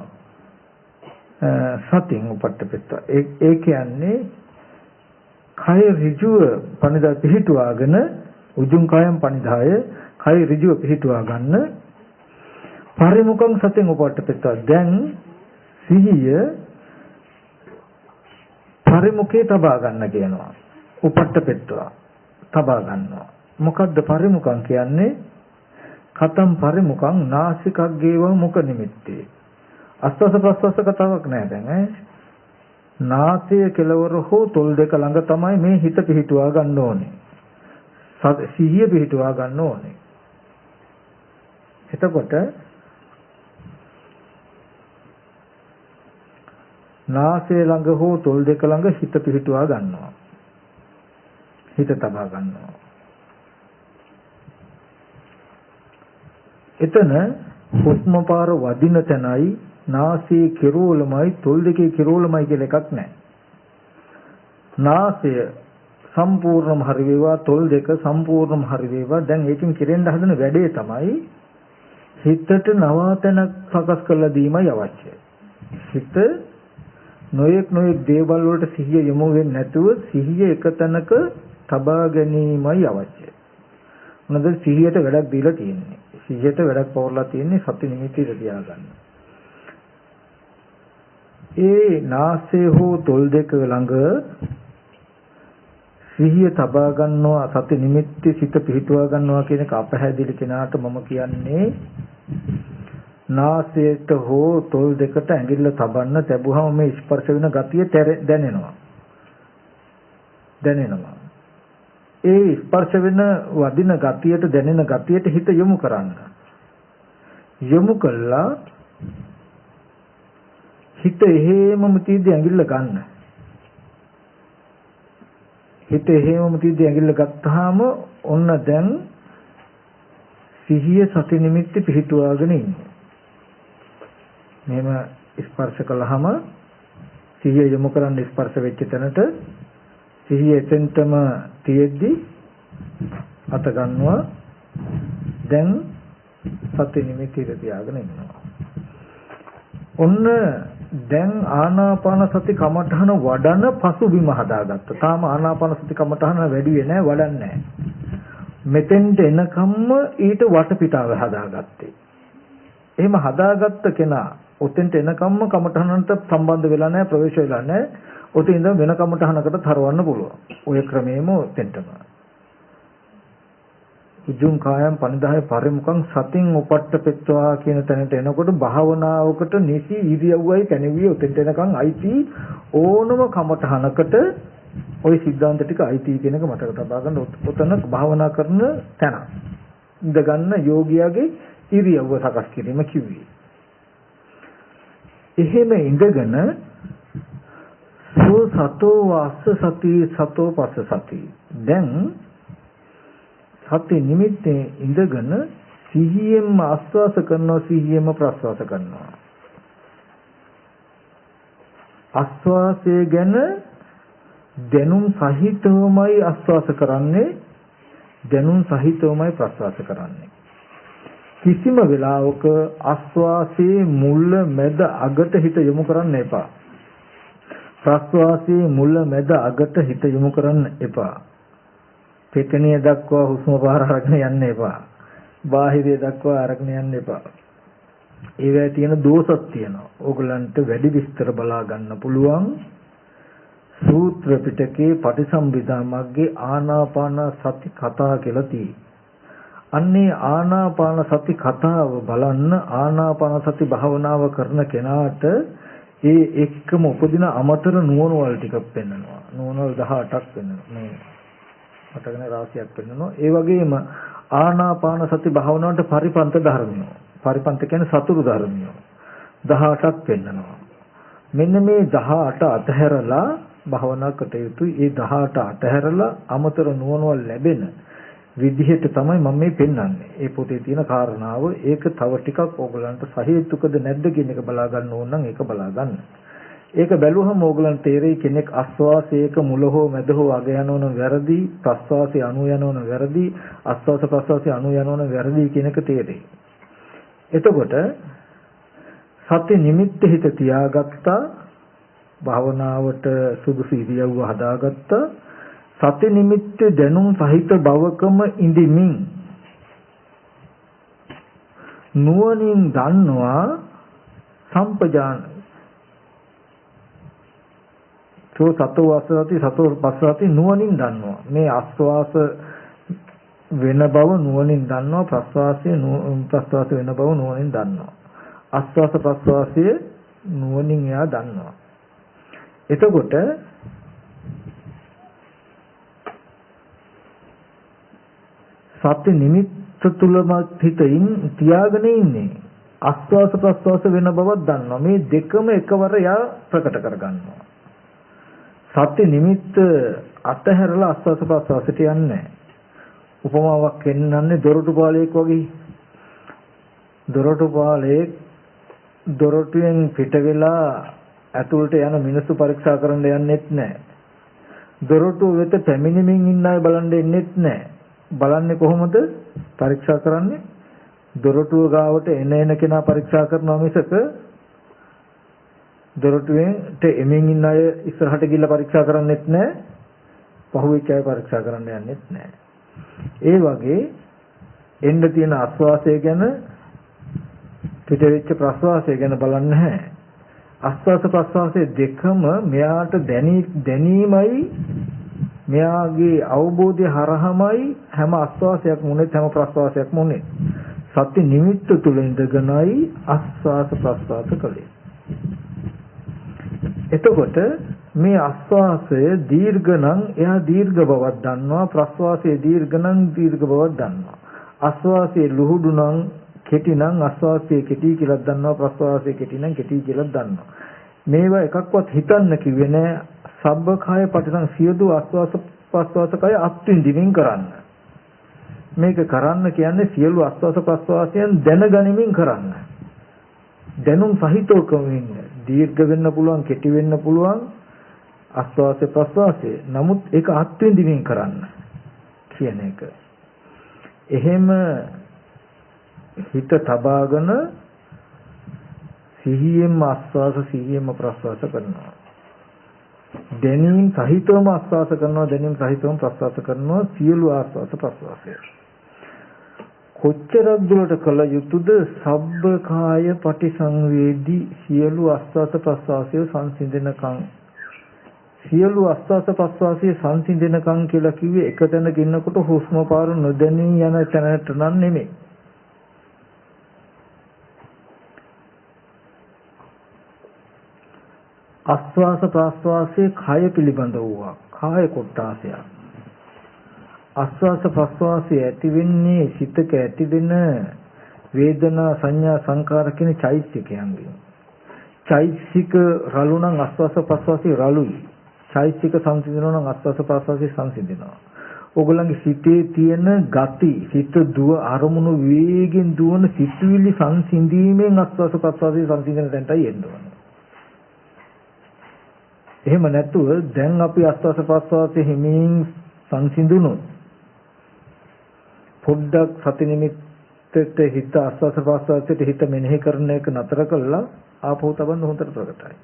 සතින් උපට්ඨපෙත්ත. ඒ කියන්නේ කය ඍජුව පනිදා පිහිටුවාගෙන උජුං කායං පනිදාය කය ඍජුව පිහිටුවා ගන්න පරිමුඛං සතින් උපට්ඨපෙත්ත. දැන් සිහිය පරිමුඛේ තබා ගන්න කියනවා. උපට්ඨපෙත්ත තබා ගන්නවා. මොකද්ද පරිමුඛං කියන්නේ? කතම් පරිමුඛං නාසිකග්ගේව මුඛ නිමිත්තේ. අස්වස ප්‍රස්වස කතාවක් නෑ දැන් නාසය කෙලවර හෝ තොල් දෙක ළඟ තමයි මේ හිත පිහිටුවා ගන්න ඕනේ. සිහිය පිහිටුවා ගන්න ඕනේ. එතකොට නාසය ළඟ හෝ තොල් දෙක ළඟ හිත පිහිටුවා ගන්නවා. හිත තබා ගන්නවා. එතන හුස්ම පාර වදින තැනයි නාසයේ කෙරෝලමයි තොල් දෙකේ කෙරෝලමයි කියලා එකක් නැහැ. නාසය සම්පූර්ණම හරි වේවා තොල් දෙක සම්පූර්ණම හරි වේවා. දැන් ඒකෙන් කෙරෙන්න හදන වැඩේ තමයි හිතට නවාතැනක් සකස් කරලා දීමයි අවශ්‍යයි. හිත නොයෙක් දේවල් වලට සිහිය යොමු වෙන්නේ නැතුව සිහිය එක තැනක තබා ගැනීමයි අවශ්‍යයි. මොනද සිහියට වැඩක් දීලා තියෙන්නේ. සිහියට වැඩක් පවරලා තියෙන්නේ සති නිමිතියට තියාගන්න. ඒ නාසය හෝ තොල් දෙක ළඟ සිහිය තබා ගන්නවා සති නිමිති සිත පිහිටුවා ගන්නවා කියන එක අපහැදිලි කෙනාට මම කියන්නේ නාසයට හෝ තොල් දෙකට ඇඟිල්ල තබන්න තැබුවම මේ ස්පර්ශ වෙන ගතිය දැනෙනවා. ඒ ස්පර්ශ වෙන වදින ගතියට දැනෙන ගතියට හිත යොමු කරන්න. යොමු කළා හිත එහෙමම තියදී ඇඟිල්ල ගන්න. හිත එහෙමම තියදී ඇඟිල්ල ගත්තාම ඔන්න දැන් සිහිය සති නිමිති පිහිටුවාගෙන ඉන්නේ. මෙහෙම ස්පර්ශ කළාම සිහිය යොමු කරන්න ස්පර්ශ වෙච්ච තැනට සිහිය එතෙන්ටම තියෙද්දි අත ගන්නවා. දැන් සති නිමිති තියාගෙන ඉන්නවා. ඔන්න දැන් ආනාපාන සති කමඨහන වඩන පසුබිම හදාගත්තා. තාම ආනාපාන සති කමඨහන වැඩි වෙන්නේ නැහැ, වඩන්නේ නැහැ. මෙතෙන්ට එනකම්ම ඊට වටපිටාව හදාගත්තේ. එහෙම හදාගත්ත කෙනා ඔතෙන්ට එනකම්ම කමඨහනන්ට සම්බන්ධ වෙලා නැහැ, ප්‍රවේශ වෙලා නැහැ. ඔතේ ඉඳන් වෙන කමඨහනකට තරවන්න පුළුවන්. ඔය ක්‍රමයේම ඔතෙන්ටම. උජුං කායම් පනිදාය පරිමුඛං සතින් උපට්ඨපෙත්වා කියන තැනට එනකොට භාවනාවකට නිසි ඉරියව්වයි කැණවිය උතෙන්ට එනකන් අයිති ඕනම කමඨහනකට ওই સિદ્ધාන්ත ටික අයිති කියන එක මතක තබා ගන්න. ඔතන භාවනා කරන තැන ඉඳ ගන්න යෝගියාගේ ඉරියව්ව සකස් කිරීම කිව්වේ. එහෙම ඉඳගෙන සෝ සතෝ වාස්ස සති සතෝ පස්ස සති දැන් සති නිමිත්තේ ඉඳගෙන සිහියෙන්ම ආස්වාස කරනවා, සිහියෙන්ම ප්‍රස්වාස කරනවා. ආස්වාසය ගැන දැනුම් සහිතවමයි ආස්වාස කරන්නේ, දැනුම් සහිතවමයි ප්‍රස්වාස කරන්නේ. කිසිම වෙලාවක ආස්වාසයේ මුල මැද අගට හිත යොමු කරන්න එපා. ප්‍රස්වාසයේ මුල මැද අගට හිත යොමු කරන්න එපා. පෙකණිය දක්වා හුස්ම පහර අරගෙන යන්න එපා. බාහිරය දක්වා අරගෙන යන්න එපා. ඒවැය තියෙන දෝෂක් තියෙනවා. ඕගලන්ට වැඩි විස්තර බලා ගන්න පුළුවන් සූත්‍ර පිටකේ පටිසම්භිදා මග්ගේ ආනාපාන සති කතා කියලා තියෙනවා. අන්නේ ආනාපාන සති කතාව බලන්න ආනාපාන සති භාවනාව කරන කෙනාට ඒ එක්කම උපදින අමතර නුවණවල ටිකක් පෙන්වනවා. නුවණවල 18ක් පෙන්වනවා. මේ අටගෙන රාශියක් පෙන්වනවා. ඒ වගේම ආනාපාන සති භාවනාවට පරිපන්ත ධර්මය. පරිපන්ත කියන්නේ සතුරු ධර්මය. 18ක් පෙන්වනවා. මෙන්න මේ 18 අතහැරලා භාවනා කටයුතු ඒ 18 අතහැරලා අමතර නුවණවල ලැබෙන විදිහට තමයි මම මේ පෙන්වන්නේ. ඒ පොතේ තියෙන කාරණාව ඒක තව ටිකක් ඕගලන්ට සහේතුකද නැද්ද කියන එක බලා ගන්න ඕන නම් ඒක බලා ගන්න. ඒක බැලුවහම ඕගලන්ට තේරෙයි කෙනෙක් ආස්වාසයක මුල හෝ මැද හෝ අග යනවන වැරදි, ප්‍රස්වාසය අනු යනවන වැරදි, ආස්වාස ප්‍රස්වාසය අනු යනවන වැරදි කියන එක තේරෙයි. එතකොට සති නිමිත්ත හිත තියාගත්තා, භාවනාවට සුදුසු ඉරියව්ව හදාගත්තා. සති නිමිත්ත දැනුම් සහිත බවකම ඉඳිමින් නුවණින් දන්නවා සම්පජාන සෝ සතෝ වාසති සතෝ පස්සති නුවණින් දන්නවා. මේ ආස්වාස වෙන බව නුවණින් දන්නවා, ප්‍රස්වාසය වෙන බව නුවණින් දන්නවා. ආස්වාස ප්‍රස්වාසය නුවණින් එයා දන්නවා. එතකොට සත්‍ය නිමිත්ත තුලම හිතින් තියාගෙන ඉන්නේ. ආස්වාස ප්‍රස්වාස වෙන බවක් දන්නවා. මේ දෙකම එකවර යා ප්‍රකට කරගන්නවා. සත්‍ය නිමිත්ත අතහැරලා ආස්වාස ප්‍රස්වාසයට යන්නේ. උපමාවක් පෙන්වන්නේ දොරටු පාලයක් වගේ. දොරටු පාලයක් දොරටුවෙන් පිට වෙලා ඇතුළට යන මිනිස්සු පරීක්ෂා කරන්න යන්නෙත් නැහැ. දොරටුව වෙත පැමිණෙමින් ඉන්න අය බලන්න එන්නෙත් නැහැ. බලන්නේ කොහොමද පරීක්ෂා කරන්නේ? දොරටුව ගාවට එන කෙනා පරීක්ෂා කරනවා මිසක දොරටුවෙන්ට එමින් ඉන්න අය ඉස්සරහට ගිහිල්ලා පරීක්ෂා කරන්නෙත් නැහැ. පහුවෙච්ච අය පරීක්ෂා කරන්න යන්නෙත් නැහැ. ඒ වගේ එන්න තියෙන ආස්වාසය ගැන පිටවෙච්ච ප්‍රස්වාසය ගැන බලන්නේ නැහැ. ආස්වාස ප්‍රස්වාසයේ දෙකම මෙයාට දැනීමයි මෙයාගේ අවබෝධය හරහමයි හැම ආස්වාසයක්ම උනේ හැම ප්‍රස්වාසයක්ම උනේ. සත්‍ය නිමිත්ත තුල ඉඳගෙනයි ආස්වාස ප්‍රස්වාස කළේ. එතකොට මේ ආස්වාසය දීර්ඝ නම් එයා දීර්ඝ බවක් දන්නවා, ප්‍රස්වාසය දීර්ඝ නම් දීර්ඝ බවක් දන්නවා. ආස්වාසය ලුහුඩු නම් කෙටි නම් ආස්වාසය කෙටි කියලා දන්නවා, ප්‍රස්වාසය කෙටි නම් කෙටි කියලා දන්නවා. මේවා එකක්වත් හිතන්න කිව්වේ නෑ. සබ්බකාය පටිසං සියදු ආස්වාස ප්‍රස්වාස කය අත්විඳින්මින් කරන්න. මේක කරන්න කියන්නේ සියලු ආස්වාස ප්‍රස්වාසයන් දැනගනිමින් කරන්න. දැනුම් සහිතව කරමින් දීර්ඝ වෙන්න පුළුවන්, කෙටි වෙන්න පුළුවන් ආස්වාස ප්‍රස්වාසය. නමුත් ඒක අත්විඳින්මින් කරන්න කියන එක. එහෙම හිත තබාගෙන සිහියෙන්ම ආස්වාස සිහියෙන්ම ප්‍රස්වාස කරනවා. දැනීම් සහිතවම ආස්වාස කරනවා, දැනීම් සහිතවම ප්‍රස්වාස කරනවා සියලු ආස්වාස ප්‍රස්වාසය. කොච්චරක් දුරට කළ යුතුද? සබ්බකාය පටිසංවේදී සියලු ආස්වාස ප්‍රස්වාසය සංසිඳනකම්. සියලු ආස්වාස ප්‍රස්වාසය සංසිඳනකම් කියලා කිව්වේ එක තැනක ඉන්නකොට හුස්ම පාර නොදැනී යන තැනට නම් නෙමෙයි. ආස්වාස ප්‍රස්වාසයේ කය පිළිබඳ වූවා. කාය කොටාසය. ආස්වාස ප්‍රස්වාසයේ ඇති වෙන්නේ සිතක ඇතිවෙන වේදනා සංඥා සංකාර කියන චෛතසිකයන්ගෙන්. චෛතසික රළු නම් ආස්වාස ප්‍රස්වාසයේ රළුයි. චෛතසික සංසිඳනවා නම් ආස්වාස ප්‍රස්වාසයේ සංසිඳනවා. ඕගොල්ලන්ගේ සිතේ තියෙන ගති, සිත දුව අරමුණු වේගෙන් දුවන සිතුවිලි සංසිඳීමෙන් ආස්වාස ප්‍රස්වාසයේ සංසිඳන තැනටයි එන්න ඕනේ. එහෙම නැතුව දැන් අපි ආස්වාස ප්‍රස්වාසයේ හිමින් සංසිඳුණොත් පොඩ්ඩක් සති නිමිත්තට හිත ආස්වාස ප්‍රස්වාසයට හිත මෙනෙහි කරන එක නතර කළා ආපහු තබන්න හොඳට ප්‍රකටයි.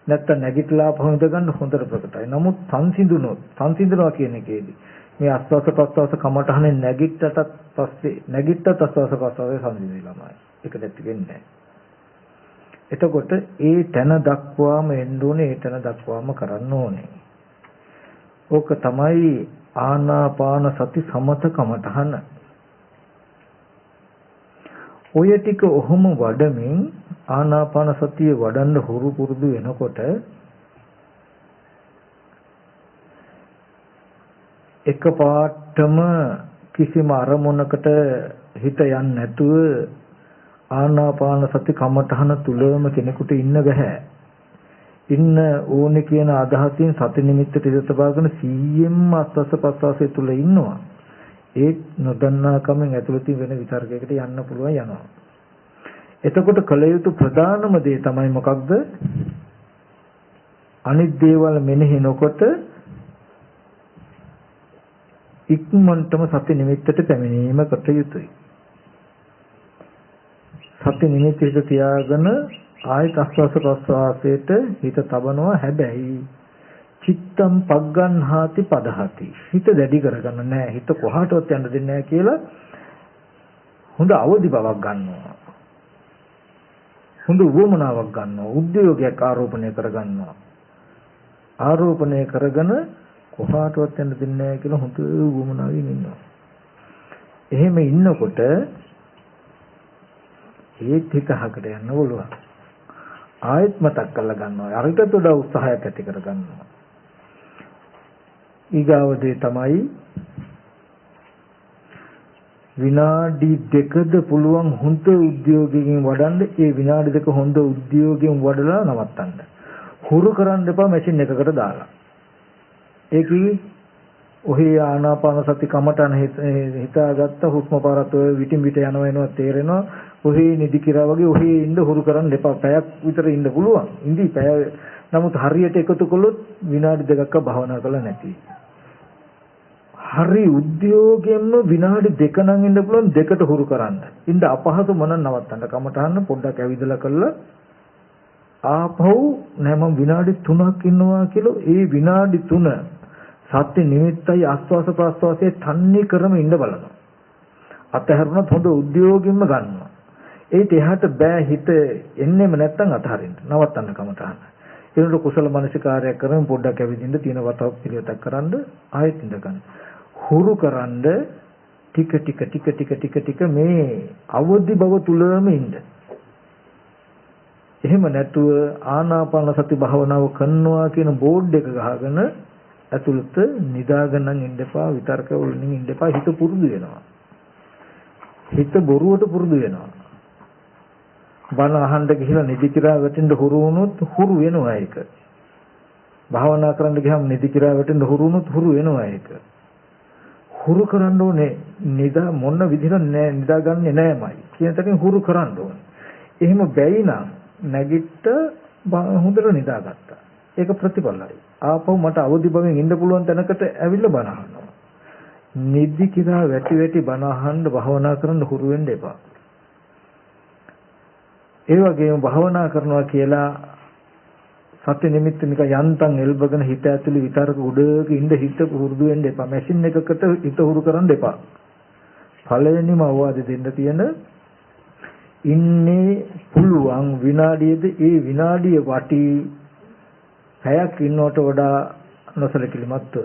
නැත්තම් නැගිටලා ආපහු ඉඳ ගන්න හොඳට ප්‍රකටයි. නමුත් සංසිඳනවා කියන එකේදී මේ ආස්වාස ප්‍රස්වාස කමටහනේ නැගිට්ටත් පස්සේ නැගිට්ටත් ආස්වාස ප්‍රස්වාසයේ සංසිඳිලාමයි. ඒක නැති වෙන්නේ නැහැ. එතකොට ඒ තැන දක්වාම එන්න ඕනේ, ඒ තැන දක්වාම කරන්න ඕනේ. ඕක තමයි ආනාපාන සති සමත කමඨහන. ඔය ටික ඔහොම වඩමින් ආනාපාන සතිය වඩන්න හුරු පුරුදු වෙනකොට එකපාරටම කිසිම අරමුණකට හිත යන්නේ නැතුව ආනාපාන සති කමඨහන තුලම කෙනෙකුට ඉන්න බෑ. ඉන්න ඕනේ කියන අදහසින් සති නිමිත්තට ඉඳ තබාගෙන 100ෙන්ම ආස්වාස ප්‍රස්වාසය තුල ඉන්නවා. ඒ නොදන්නා කමෙන් ඇතුළතින් වෙන විතර්කයකට යන්න පුළුවන් යනවා. එතකොට කල යුතු ප්‍රධානම දේ තමයි මොකක්ද? අනිත් දේවල් මෙනෙහි නොකොට ඉක්මනටම සති නිමිත්තට පැමිණීම කට යුතුයි. සති නිමිත්ත හිත තියාගෙන ආයත ආස්වාස ප්‍රස්වාසයට හිත තබනවා. හැබැයි චිත්තම් පග්ගන්හාති පදහති. හිත දැඩි කරගන්න නෑ. හිත කොහාටවත් යන්න දෙන්නේ නෑ කියලා හොඳ අවදි බවක් ගන්නවා. හොඳ වුමනාවක් ගන්නවා. උද්‍යෝගයක් ආරෝපණය කරගන්නවා. ආරෝපණය කරගෙන කොහාටවත් යන්න දෙන්නේ නෑ කියලා හොඳ වුමනාවෙන් ඉන්නවා. එහෙම ඉන්නකොට ඒත් හිත හකට යන්න ඕලුවා. ආයෙත් මතක් කරලා ගන්නවා. අරිටත් වඩා උත්සාහයක් ඇති කර ගන්නවා. ඊගාවදී තමයි විනාඩි දෙකද පුළුවන් හොඳ උද්‍යෝගයෙන් වඩන්න. ඒ විනාඩි දෙක හොඳ උද්‍යෝගයෙන් වඩලා නවත්තන්න. හුරු කරන්න එපා මැෂින් එකකට දාලා. ඒකී ඔහේ ආනාපාන සති කමටන හිතාගත්ත හුස්ම පාරත් ඔය විටින් විට යනවා එනවා තේරෙනවා. ඔහේ නිදි කිරා වගේ ඔහේ ඉන්න හුරු කරන්න එපා. පැයක් විතර ඉන්න පුළුවන්. ඉඳි පැය. නමුත් හරියට එකතු කළොත් විනාඩි දෙකක් භාවනා කළා නැති. හරි උද්‍යෝගයෙන්ම විනාඩි දෙක නම් ඉන්න පුළුවන්. දෙකට හුරු කරන්න. ඉන්න අපහසු මොන නවත්තන්න. කමටහන්න පොඩ්ඩක් ඇවිදලා කළා. ආපහු නෑ මම විනාඩි 3ක් ඉන්නවා කියලා ඒ විනාඩි 3 සත්‍ය නිමිත්තයි ආස්වාස ප්‍රාස්වාසයේ තන්නේ කරම ඉන්න බලනවා. අතහැරුණත් හොඳ උද්‍යෝගයෙන්ම ගන්නවා. ඒත් එහාට බෑ හිත එන්නෙම නැත්තම් අතහරින්න. නවත්තන්න කමටහන්න. ඒනොට කුසල මනසිකාරයක් කරමින් පොඩ්ඩක් ඇවිදින්න තියෙන වතාව පිළිවෙතක් කරන්න ආයෙත් ඉඳ ගන්න. හුරු කරන්න ටික මේ අවදි බව තුලම ඉන්න. එහෙම නැතුව ආනාපාන සති භාවනාව කරනවා කියන බෝඩ් එක ගහගෙන ඇතුළත නිදාගෙන ඉන්න එපා. විතර්ක වලින් ඉන්න එපා. හිත පුරුදු වෙනවා. හිත බොරුවට පුරුදු වෙනවා. බණ අහන්න ගිහිලා නිදි කිරා වැටෙන්න හුරු වුණොත් හුරු වෙනවා ඒක. භාවනා කරන්න ගියාම නිදි කිරා වැටෙන්න හුරුනොත් හුරු වෙනවා ඒක. හුරු කරන්න ඕනේ නිදා මොන විදිහට නිදාගන්නේ නැමයි කියන තැනින් හුරු කරන්න ඕනේ. එහෙම බැයි නම් නැගිට හොඳට නිදාගත්තා. ඒක ප්‍රතිඵලයි. ආපහු මට අවදි භවෙන් ඉන්න පුළුවන් තැනකට ඇවිල්ලා බණ අහනවා. නිදි කිරා වැටි වැටි බණ අහන්න භාවනා කරන්න හුරු වෙන්න එපා. ඒ වගේම භාවනා කරනවා කියලා සත්‍ය නිමිත්ත නිකන් යන්තම් එල්බගෙන හිත ඇතුලේ විතරක උඩක ඉඳ හිත පුරුදු වෙන්න එපා. මැෂින් එකකට හිත හුරු කරන්න එපා. පළවෙනිම අවවාද දෙන්න තියෙන ඉන්නේ පුළුවන් විනාඩියේද ඒ විනාඩිය වටි පැයක් ඉන්නවට වඩා නොසලකිලිමත්ව.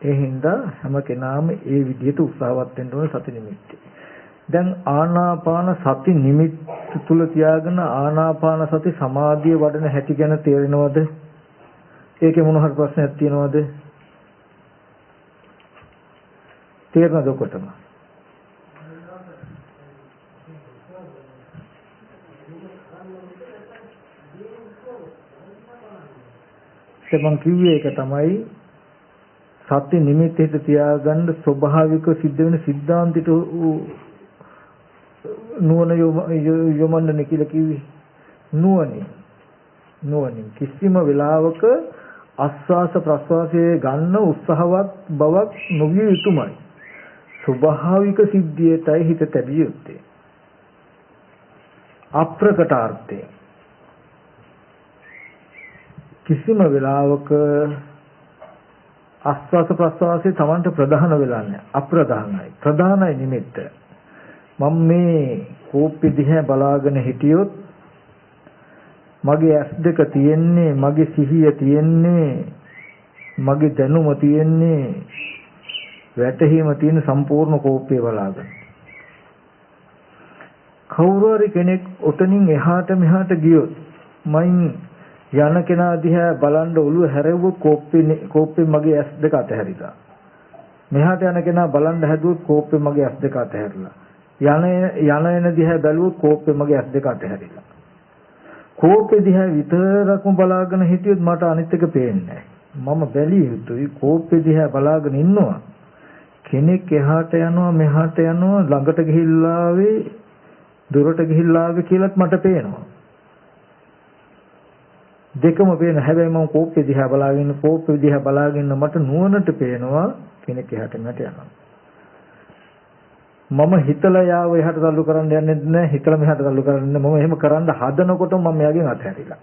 ඒ හින්දා හැම කෙනාම ඒ විදිහට උත්සාහවත් වෙන්න ඕනේ සති නිමිත්තේ. දැන් ආනාපාන සති නිමිත්ත තුල තියාගෙන ආනාපාන සති සමාධිය වඩන හැටි ගැන තේරෙනවද? ඒකේ මොන හරි ප්‍රශ්නයක් තියෙනවද? තේරෙනවද ඔකොටම? මම කිව්වේ ඒක තමයි සත්‍ය නිමිත්තේ තියාගන්න ස්වභාවික සිද්ධ වෙන සිද්ධාන්තිට නුවණ යොමන්න කියලා කිව්වේ. නුවණින් කිසිම වෙලාවක ආස්වාස ප්‍රස්වාසයේ ගන්න උත්සාහවත් බවක් නොවිය යුතුමයි. ස්වභාවික සිද්ධියටයි හිත තැබිය යුත්තේ. අප්‍රකටාර්ථය කිසිම වෙලාවක ආස්වාස ප්‍රස්වාසයේ Tamanට ප්‍රධාන වෙලා නැහැ. අප්‍රධානයි. ප්‍රධානයි නිමිත්ත. මම මේ කෝප්පෙ දිහා බලාගෙන හිටියොත් මගේ ඇස් දෙක තියෙන්නේ, මගේ සිහිය තියෙන්නේ, මගේ දැනුම තියෙන්නේ, වැටහීම තියෙන සම්පූර්ණ කෝප්පේ බලාගෙන. කවුරු හරි කෙනෙක් ඔතනින් එහාට මෙහාට ගියොත් මයින් යන කෙනා දිහා බලන් ඔළුව හැරෙව්වොත් කෝප්පේ මගේ ඇස් දෙක අතහැරිලා. මෙහාට යන කෙනා බලන් හැදුවොත් කෝප්පේ මගේ ඇස් දෙක අතහැරිලා. යන එන දිහා බැලුවොත් කෝප්පේ මගේ ඇස් දෙක අතහැරිලා. කෝප්පේ දිහා විතරක්ම බලාගෙන හිටියොත් මට අනිත් එක පේන්නේ නැහැ. මම බැලිය යුතුයි කෝප්පේ දිහා බලාගෙන ඉන්නවා. කෙනෙක් එහාට යනවා මෙහාට යනවා ළඟට ගිහිල්ලා ආවේ දුරට ගිහිල්ලා ආවේ කියලාත් මට පේනවා. දෙකම පේන හැබැයි මම කෝප්පේ දිහා බලාගෙන මට නුවණට පේනවා කෙනෙක් එහාට මෙහාට යනවා. මම හිතලා යාව එහාට තල්ලු කරන්න යන්නේ නැහැ, හිතලා මෙහාට තල්ලු කරන්නේ මම එහෙම කරන්න හදනකොට මම එයාගෙන් අතහැරිලා.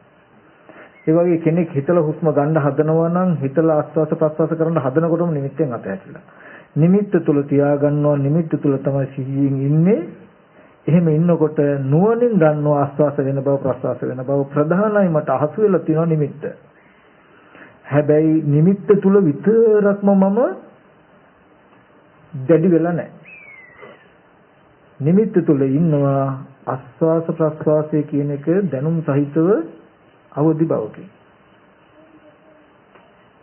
ඒ වගේ කෙනෙක් හිතලා හුස්ම ගන්න හදනවා නම් හිතලා ආස්වාස ප්‍රස්වාස කරන්න හදනකොටම නිමිත්තෙන් අතහැරිලා. නිමිත්ත තුල තියාගන්නවා, නිමිත්ත තුල තමයි සිහියෙන් ඉන්නේ. එහෙම ඉන්නකොට නුවණින් ගන්නවා ආස්වාස වෙන බව ප්‍රස්වාස වෙන බව ප්‍රධානයි මට අහසු වෙලා තියෙනවා නිමිත්ත. හැබැයි නිමිත්ත තුල විතරක්ම මම දැඩි වෙලා නැහැ. නිමිත්ත තුල ඉන්නවා ආස්වාස ප්‍රස්වාසය කියන එක දැනුම් සහිතව අවදි බවකින්.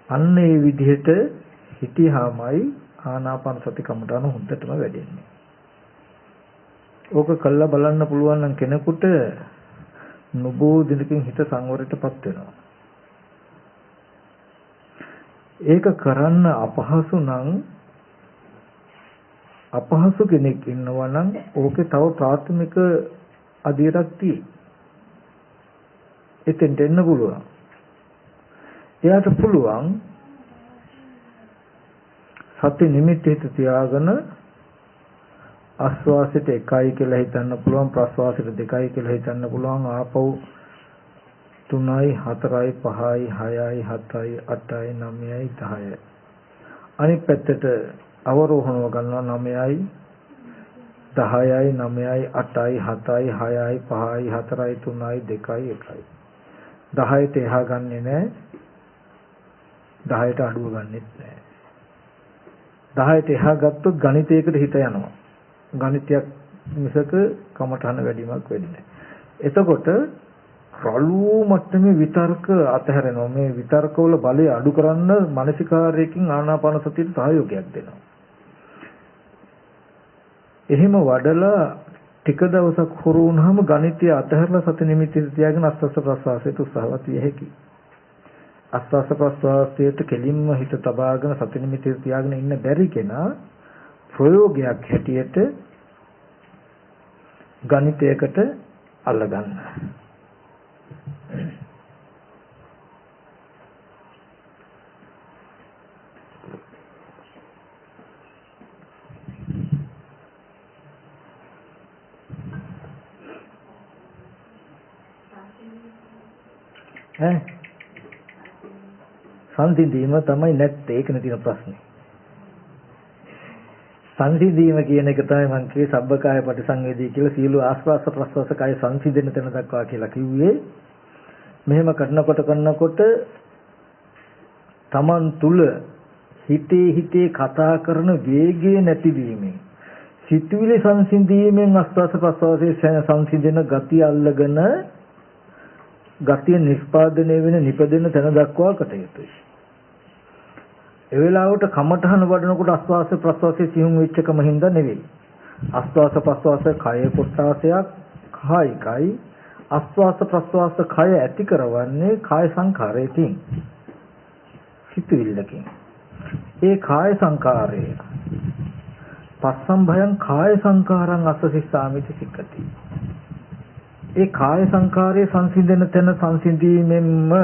අන්න ඒ විදිහට හිටියාමයි ආනාපාන සති කමඨාන හොඳටම වැඩෙන්නේ. ඕක කළා බලන්න පුළුවන් නම් කෙනෙකුට නොබෝ දිනකින් හිත සංවරයටපත් වෙනවා. ඒක කරන්න අපහසු කෙනෙක් ඉන්නවා නම් ඕකේ තව ප්‍රාථමික අධීරක් තියෙයි. එතෙන්ට එන්න පුළුවන්. එයාට පුළුවන් සති නිමිත්තේ තියාගෙන ආස්වාසයට 1යි කියලා හිතන්න පුළුවන්, ප්‍රස්වාසයට 2යි කියලා හිතන්න පුළුවන්, ආපහු 3යි 4යි 5යි 6යි 7යි 8යි 9යි 10යි. අනිත් පැත්තට අවරෝහණව ගන්නවා 9යි 10යි 9යි 8යි 7යි 6යි 5යි 4යි 3යි 2යි 1යි. 10ට එහා ගන්නෙ නැහැ. 10ට අඩුව ගන්නෙත් නැහැ. 10ට එහා ගත්තොත් ගණිතයකට හිත යනවා. ගණිතයක් මිසක කමඨහන වැඩිමක් වෙන්නේ නැහැ. එතකොට රළු මට්ටමේ විතර්ක අතහැරෙනවා. මේ විතර්කවල බලය අඩු කරන්න මානසිකාරයකින් ආනාපාන සතියට සහයෝගයක් දෙනවා. එහෙම වඩලා ටික දවසක් හුරු වුණාම ගණිතය අතහැරලා සති නිමිති තියාගෙන අස්වස්ස ප්‍රසවාසයට උත්සාහවත් විය හැකියි. ආස්වාස ප්‍රස්වාසයට කෙලින්ම හිත තබාගෙන සති නිමිති තියාගෙන ඉන්න බැරි කෙනා ප්‍රයෝගයක් හැටියට ගණිතයකට අල්ලගන්න. සංසිඳීම තමයි නැත්තේ. ඒකනේ තියෙන ප්‍රශ්නේ. සංසිඳීම කියන එක තමයි මම කියේ සබ්බකාය පටිසංවේදී කියලා සීල ආස්වාස ප්‍රස්වාස කාය සංසිඳෙන තැන දක්වා කියලා කිව්වේ. මෙහෙම කරනකොට තමන් තුල හිතේ කතා කරන වේගය නැතිවීමෙන් සිතුවිලි සංසිඳීමෙන් ආස්වාස ප්‍රස්වාසයේ සංසිඳෙන ගතිය අල්ලගෙන ගතිය නිෂ්පාදනය වෙන නිපදෙන තැන දක්වා කටයුතුයි. ඒ වෙලාවට කමඨහන වඩනකොට ආස්වාස ප්‍රස්වාසයේ සිහුම් වෙච්චකම හින්දා නෙවෙයි. ආස්වාස ප්‍රස්වාස කය කොටාසයක් කායිකයි. ආස්වාස ප්‍රස්වාස කය ඇති කරවන්නේ කාය සංඛාරයෙන්. සිතුවිල්ලකින්. ඒ කාය සංඛාරය පස්සම් භයං කාය සංඛාරං අස්සසිස්සාමිති සික්කති. ඒ කාය සංඛාරයේ සංසිඳන තැන සංසිඳීමෙන්ම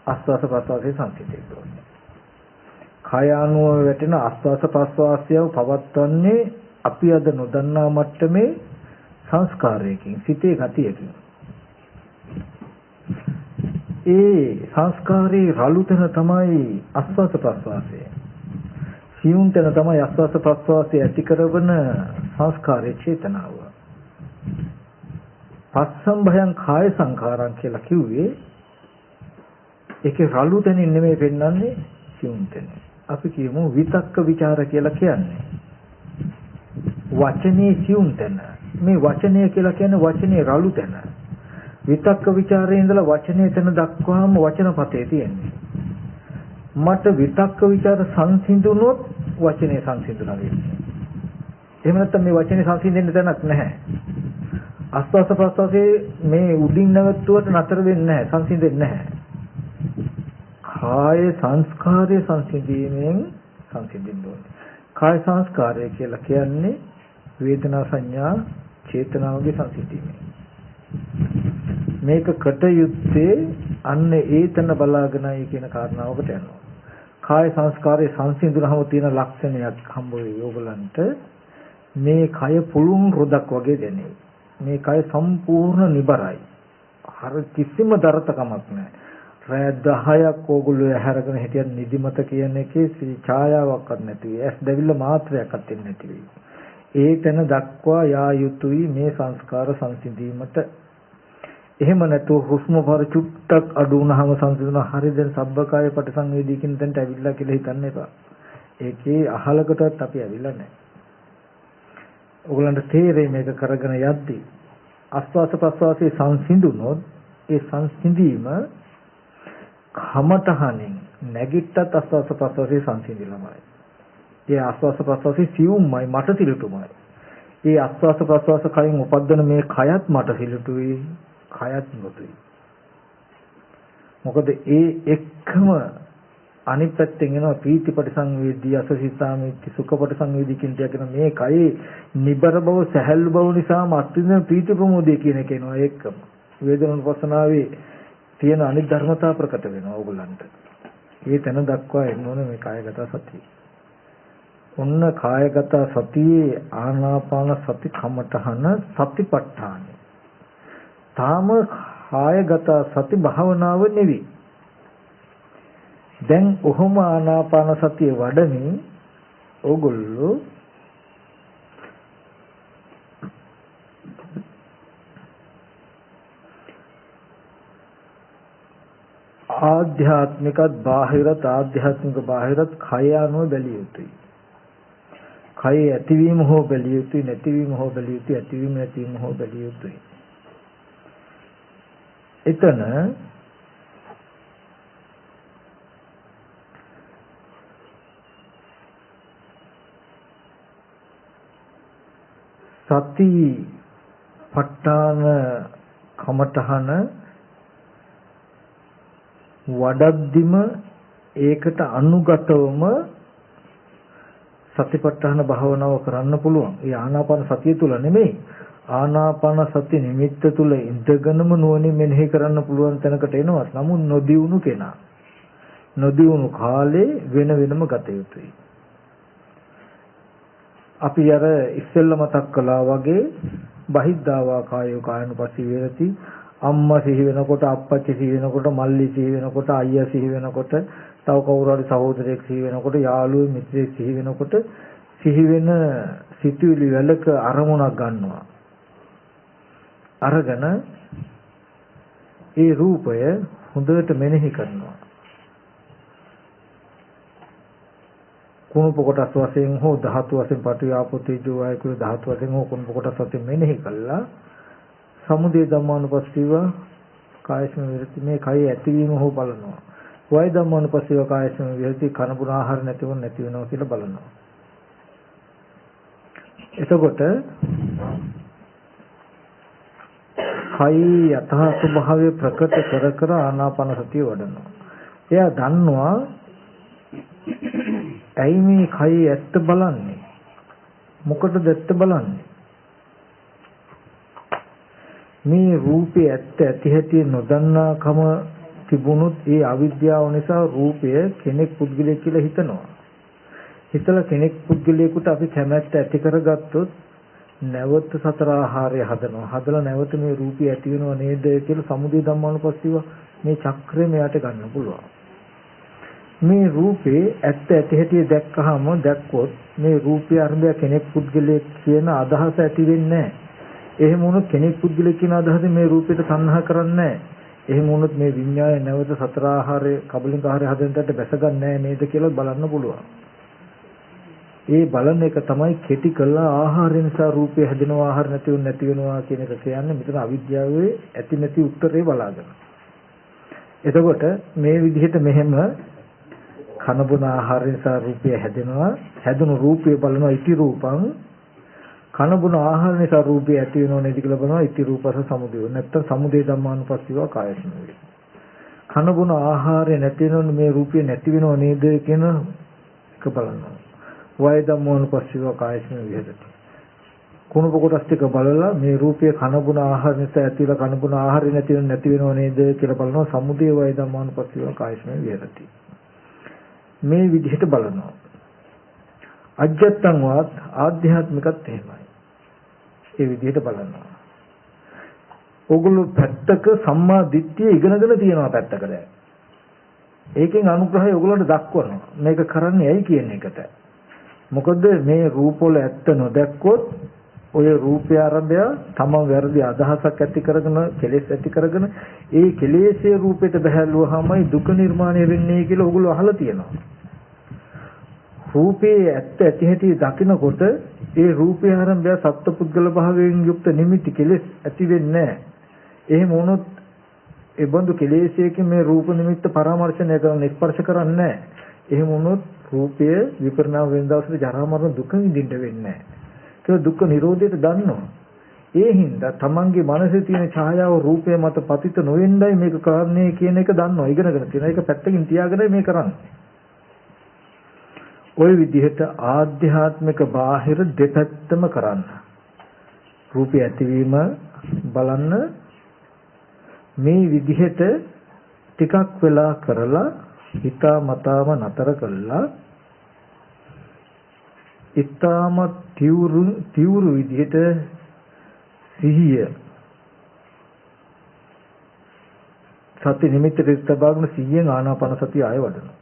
ආස්වාස ප්‍රස්වාසයේ සංසිඳෙන්න ඕනේ. කාය අනුව වැටෙන ආස්වාස ප්‍රස්වාසයව පවත්වන්නේ අපි අද නොදන්නා මට්ටමේ සංස්කාරයකින් සිතේ ගතියකින්. ඒ සංස්කාරේ රළු තැන තමයි ආස්වාස ප්‍රස්වාසය. සියුම් තැන තමයි ආස්වාස ප්‍රස්වාසය ඇති කරන සංස්කාරයේ චේතනාව. පස්සම් භයං කාය සංඛාරං කියලා කිව්වේ ඒකේ රළු තැනින් නෙමෙයි පෙන්වන්නේ සියුම් තැන. අපි කියමු විතක්ක ਵਿਚාර කියලා කියන්නේ වචනේ සියුම් තැන. මේ වචනය කියලා කියන්නේ වචනේ රළු තැන. විතක්ක ਵਿਚාරයේ ඉඳලා වචනේ තැන දක්වාම වචනපතේ තියෙන්නේ. මට විතක්ක ਵਿਚාර සංසිඳුනොත් වචනේ සංසිඳුණා වෙන්නේ. එහෙම නැත්නම් මේ වචනේ සංසිඳෙන්න තැනක් නැහැ. ආස්වාස ප්‍රස්වාසයේ මේ උඩින් නැවතුවට නතර වෙන්නේ නැහැ, සංසිඳෙන්නේ නැහැ. කාය සංස්කාරය සංසිඳීමෙන් සංසිඳෙන්න ඕනේ. කාය සංස්කාරය කියලා කියන්නේ වේදනා සංඥා චේතනාවගේ සංසිඳීම. මේක කටයුත්තේ අන්න ඒතන බලාගෙනයි කියන කාරණාවකට යනවා. කාය සංස්කාරයේ සංසිඳුනහම තියෙන ලක්ෂණයක් හම්බ වෙයි ඕගලන්ට. මේ කය පුළුන් රොදක් වගේ දැනේ. මේ කය සම්පූර්ණ නිබරයි. හර කිසිම දරතකමක් නැහැ. රෑ 10ක් ඕගොල්ලෝ හැරගෙන හිටියත් නිදිමත කියන එකේ ඡායාවක්වත් නැති වෙයි. ඇස් දෙවිල්ල මාත්‍රයක්වත් දෙන්නේ නැති වෙයි. ඒතන දක්වා යා යුතුයි මේ සංස්කාර සංසිඳීමට. එහෙම නැතුව හුස්ම භර චුට්ටක් අඩු වුණාම සංසිඳන හරිය දැන් සබ්බකාය පටිසංවේදී කියන තැනට ඇවිල්ලා කියලා හිතන්න එපා. ඒකේ අහලකටවත් අපි ඇවිල්ලා නැහැ. ඔයගලන්ට තේරෙයි මේක කරගෙන යද්දී ආස්වාස ප්‍රස්වාසයේ සංසිඳුනොත් ඒ සංසිඳීම කමතහණෙන් නැගිට්ටත් ආස්වාස ප්‍රස්වාසයේ සංසිඳිලාමයි. ඒ ආස්වාස ප්‍රස්වාසයේ සියුම්මයි මට තිලුටුමයි. ඒ ආස්වාස ප්‍රස්වාස කයින් උපදින මේ කයත් මට තිලුටුයි, කයත් නොතුයි. මොකද ඒ එක්කම අනිත් පැත්තෙන් එනවා ප්‍රීතිපටි සංවේදී අසසිතාමිති සුඛපටි සංවේදී කියන මේ කයේ නිබර බව සැහැල්ලු බව නිසාම අත්විඳින ප්‍රීති ප්‍රමෝදය කියන එක එනවා ඒකම. වේදනානුපස්සනාවේ තියෙන අනිත් ධර්මතා ප්‍රකට වෙනවා ඕගොල්ලන්ට. ඒ තැන දක්වා එන්න ඕනේ මේ කායගත සතිය. ඔන්න කායගත සතියේ ආනාපාන සති කමඨහන සතිපට්ඨාන. තාම කායගත සති භාවනාව නෙවෙයි. දැන් ඔහොම ආනාපාන සතිය වඩමින් ඕගොල්ලෝ ආධ්‍යාත්මිකත් බාහිරත් ආධ්‍යාත්මික බාහිරත් කය අනුව බැලිය යුතුයි. කය ඇතිවීම හෝ බැලිය යුතුයි, නැතිවීම හෝ බැලිය යුතුයි, ඇතිවීම නැතිවීම හෝ බැලිය යුතුයි. එතන සති ප ဋ ාණ කමඨහන වඩද්දිම ඒකට අනුගතවම සතිපට්ඨාන භාවනාව කරන්න පුළුවන්. ඒ ආනාපාන සතිය තුල නෙමෙයි. ආනාපාන සති නිමිත්ත තුල ඉඳගෙනම නුවණින් මෙනෙහි කරන්න පුළුවන් තැනකට එනවා. නමුත් නොදියුණු කෙනා නොදියුණු කාලේ වෙන වෙනම ගත යුතුයි. අපි අර ඉස්සෙල්ල මතක් කළා වගේ බහිද්ධාවා කායෝ කායනුපස්සී විරති අම්මා සිහි වෙනකොට අප්පච්චි සිහි වෙනකොට මල්ලි සිහි වෙනකොට අයියා සිහි වෙනකොට තව කවුරු හරි සහෝදරයෙක් සිහි වෙනකොට යාළුවෙක් මිත්‍රයෙක් සිහි වෙනකොට සිහි වෙන සිතුවිලි වලක අරමුණක් ගන්නවා අරගෙන ඒ රූපය හොඳට මෙනෙහි කරනවා කුණුප කොටස් වශයෙන් හෝ ධාතු වශයෙන් පඨවි ආපෝ තේජෝ වායු කුල ධාතු වශයෙන් හෝ කුණුප කොටස් වශයෙන් මෙනෙහි කළා සමුදය ධම්මානුපස්සීව කායස්ම විරති මේ කය ඇතිවීම හෝ බලනවා වය ධම්මානුපස්සීව කායස්ම විරති කනබුන ආහාර නැතිව නැති වෙනවා කියලා බලනවා එතකොට කයි යථා ස්වභාවය ප්‍රකට කර කර ආනාපාන සතිය වඩනවා එයා දන්නවා ඇයි මේ කය ඇත්ත බලන්නේ මොකටද ඇත්ත බලන්නේ මේ රූපේ ඇත්ත ඇති හැටි නොදන්නාකම තිබුණොත් ඒ අවිද්‍යාව නිසා රූපය කෙනෙක් පුද්ගලයෙක් කියලා හිතනවා හිතලා කෙනෙක් පුද්ගලයෙකුට අපි කැමැත්ත ඇති කරගත්තොත් නැවත සතර ආහාරය හදනවා හදලා නැවත මේ රූපය ඇති වෙනව නේද කියලා සමුදය ධම්මානුපස්සීව මේ චක්‍රය මෙයාට ගන්න පුළුවන් මේ රූපේ ඇත්ත ඇති හැටි දැක්කහම දැක්කොත් මේ රූපය අරඹය කෙනෙක් පුද්ගලයෙක් කියන අදහස ඇති වෙන්නේ නැහැ. එහෙම වුණොත් කෙනෙක් පුද්ගලයෙක් කියන අදහසෙන් මේ රූපයට තණ්හා කරන්නේ නැහැ. එහෙම වුණොත් මේ විඤ්ඤාණය නැවත සතර ආහාරයේ කබලින් ආහාරය හදන්නට බැසගන්නේ නැහැ නේද කියලා බලන්න පුළුවන්. ඒ බලන එක තමයි කෙටි කළා ආහාරය නිසා රූපය හැදෙනවා ආහාර නැති වෙනවා කියන එක කියන්නේ මෙතන අවිද්‍යාවේ ඇති නැති උත්තරේ බලාගෙන. එතකොට මේ විදිහට මෙහෙම කනබුන ආහාර නිසා රූපය හැදෙනවා හැදුණු රූපය බලනවා ඉති රූපං කනබුන ආහාර නිසා රූපය ඇති වෙනව නේද කියලා බලනවා ඉති රූපස සමුදය නැත්තම් සමුදය ධම්මානුපස්සීව කායස්ම වේ කනබුන ආහාරය නැති වෙනවනේ මේ රූපය නැති වෙනව නේද කියන එක බලනවා වය ධම්මානුපස්සීව කායස්ම විහෙදති කුණුප කොටස් ටික බලලා මේ රූපය කනබුන ආහාර නිසා ඇතිවලා කනබුන ආහාරය නැති වෙනව නේද කියලා බලනවා සමුදය වය ධම්මානුපස්සීව කායස්ම විහෙදති මේ විදිහට බලනවා අජත්තං වාත් ආධ්‍යාත්මිකත් එහෙමයි ඒ විදිහට බලනවා ඕගොල්ලෝ පැත්තක සම්මා දිට්ඨිය ඉගෙනගෙන තියෙනවා පැත්තක දැන් ඒකෙන් අනුග්‍රහය ඕගොල්ලන්ට දක්වනවා මේක කරන්නේ ඇයි කියන එකට මොකද මේ රූපවල ඇත්ත නොදැක්කොත් ඔය රූපය ආරම්භය තමන් වැරදි අදහසක් ඇති කරගෙන කෙලෙස් ඇති කරගෙන ඒ කෙලෙස්යේ රූපයට බහැලුවාමයි දුක නිර්මාණය වෙන්නේ කියලා ඕගොල්ලෝ අහලා තියෙනවා රූපේ ඇත්ත ඇති හැටි දකිනකොට ඒ රූපේ ආරම්භය සත්පුද්ගල භාවයෙන් යුක්ත නිමිති කෙලෙස් ඇති වෙන්නේ නැහැ. එහෙම වුණොත් ඒ බඳු කෙලෙස්යකින් මේ රූප නිමිත්ත පරාමර්ශනය කරන ස්පර්ශ කරන්නේ නැහැ. එහෙම වුණොත් රූපය විපරිණාම වෙන දවසට ජරා මරණ දුක විඳින්න වෙන්නේ නැහැ. ඒක දුක්ඛ නිරෝධයට දන්නවා. ඒ හින්දා තමන්ගේ මනසේ තියෙන ඡායාව රූපය මත පතිත නොවෙන්නයි මේක කරන්නේ කියන එක දන්නවා. ඉගෙනගෙන තියෙන එක පැත්තකින් තියාගෙන මේ කරන්නේ. ওই විදිහට ආධ්‍යාත්මික බාහිර දෙපැත්තම කරන්න. රූපය ඇතිවීම බලන්න මේ විදිහට ටිකක් වෙලා කරලා හිතා මතාම නතර කළා. ඊටම තිවුරු විදිහට සිහිය සති නිමිත්තට තබාගෙන සිහියෙන් ආනාපාන සතිය ආය වඩනවා.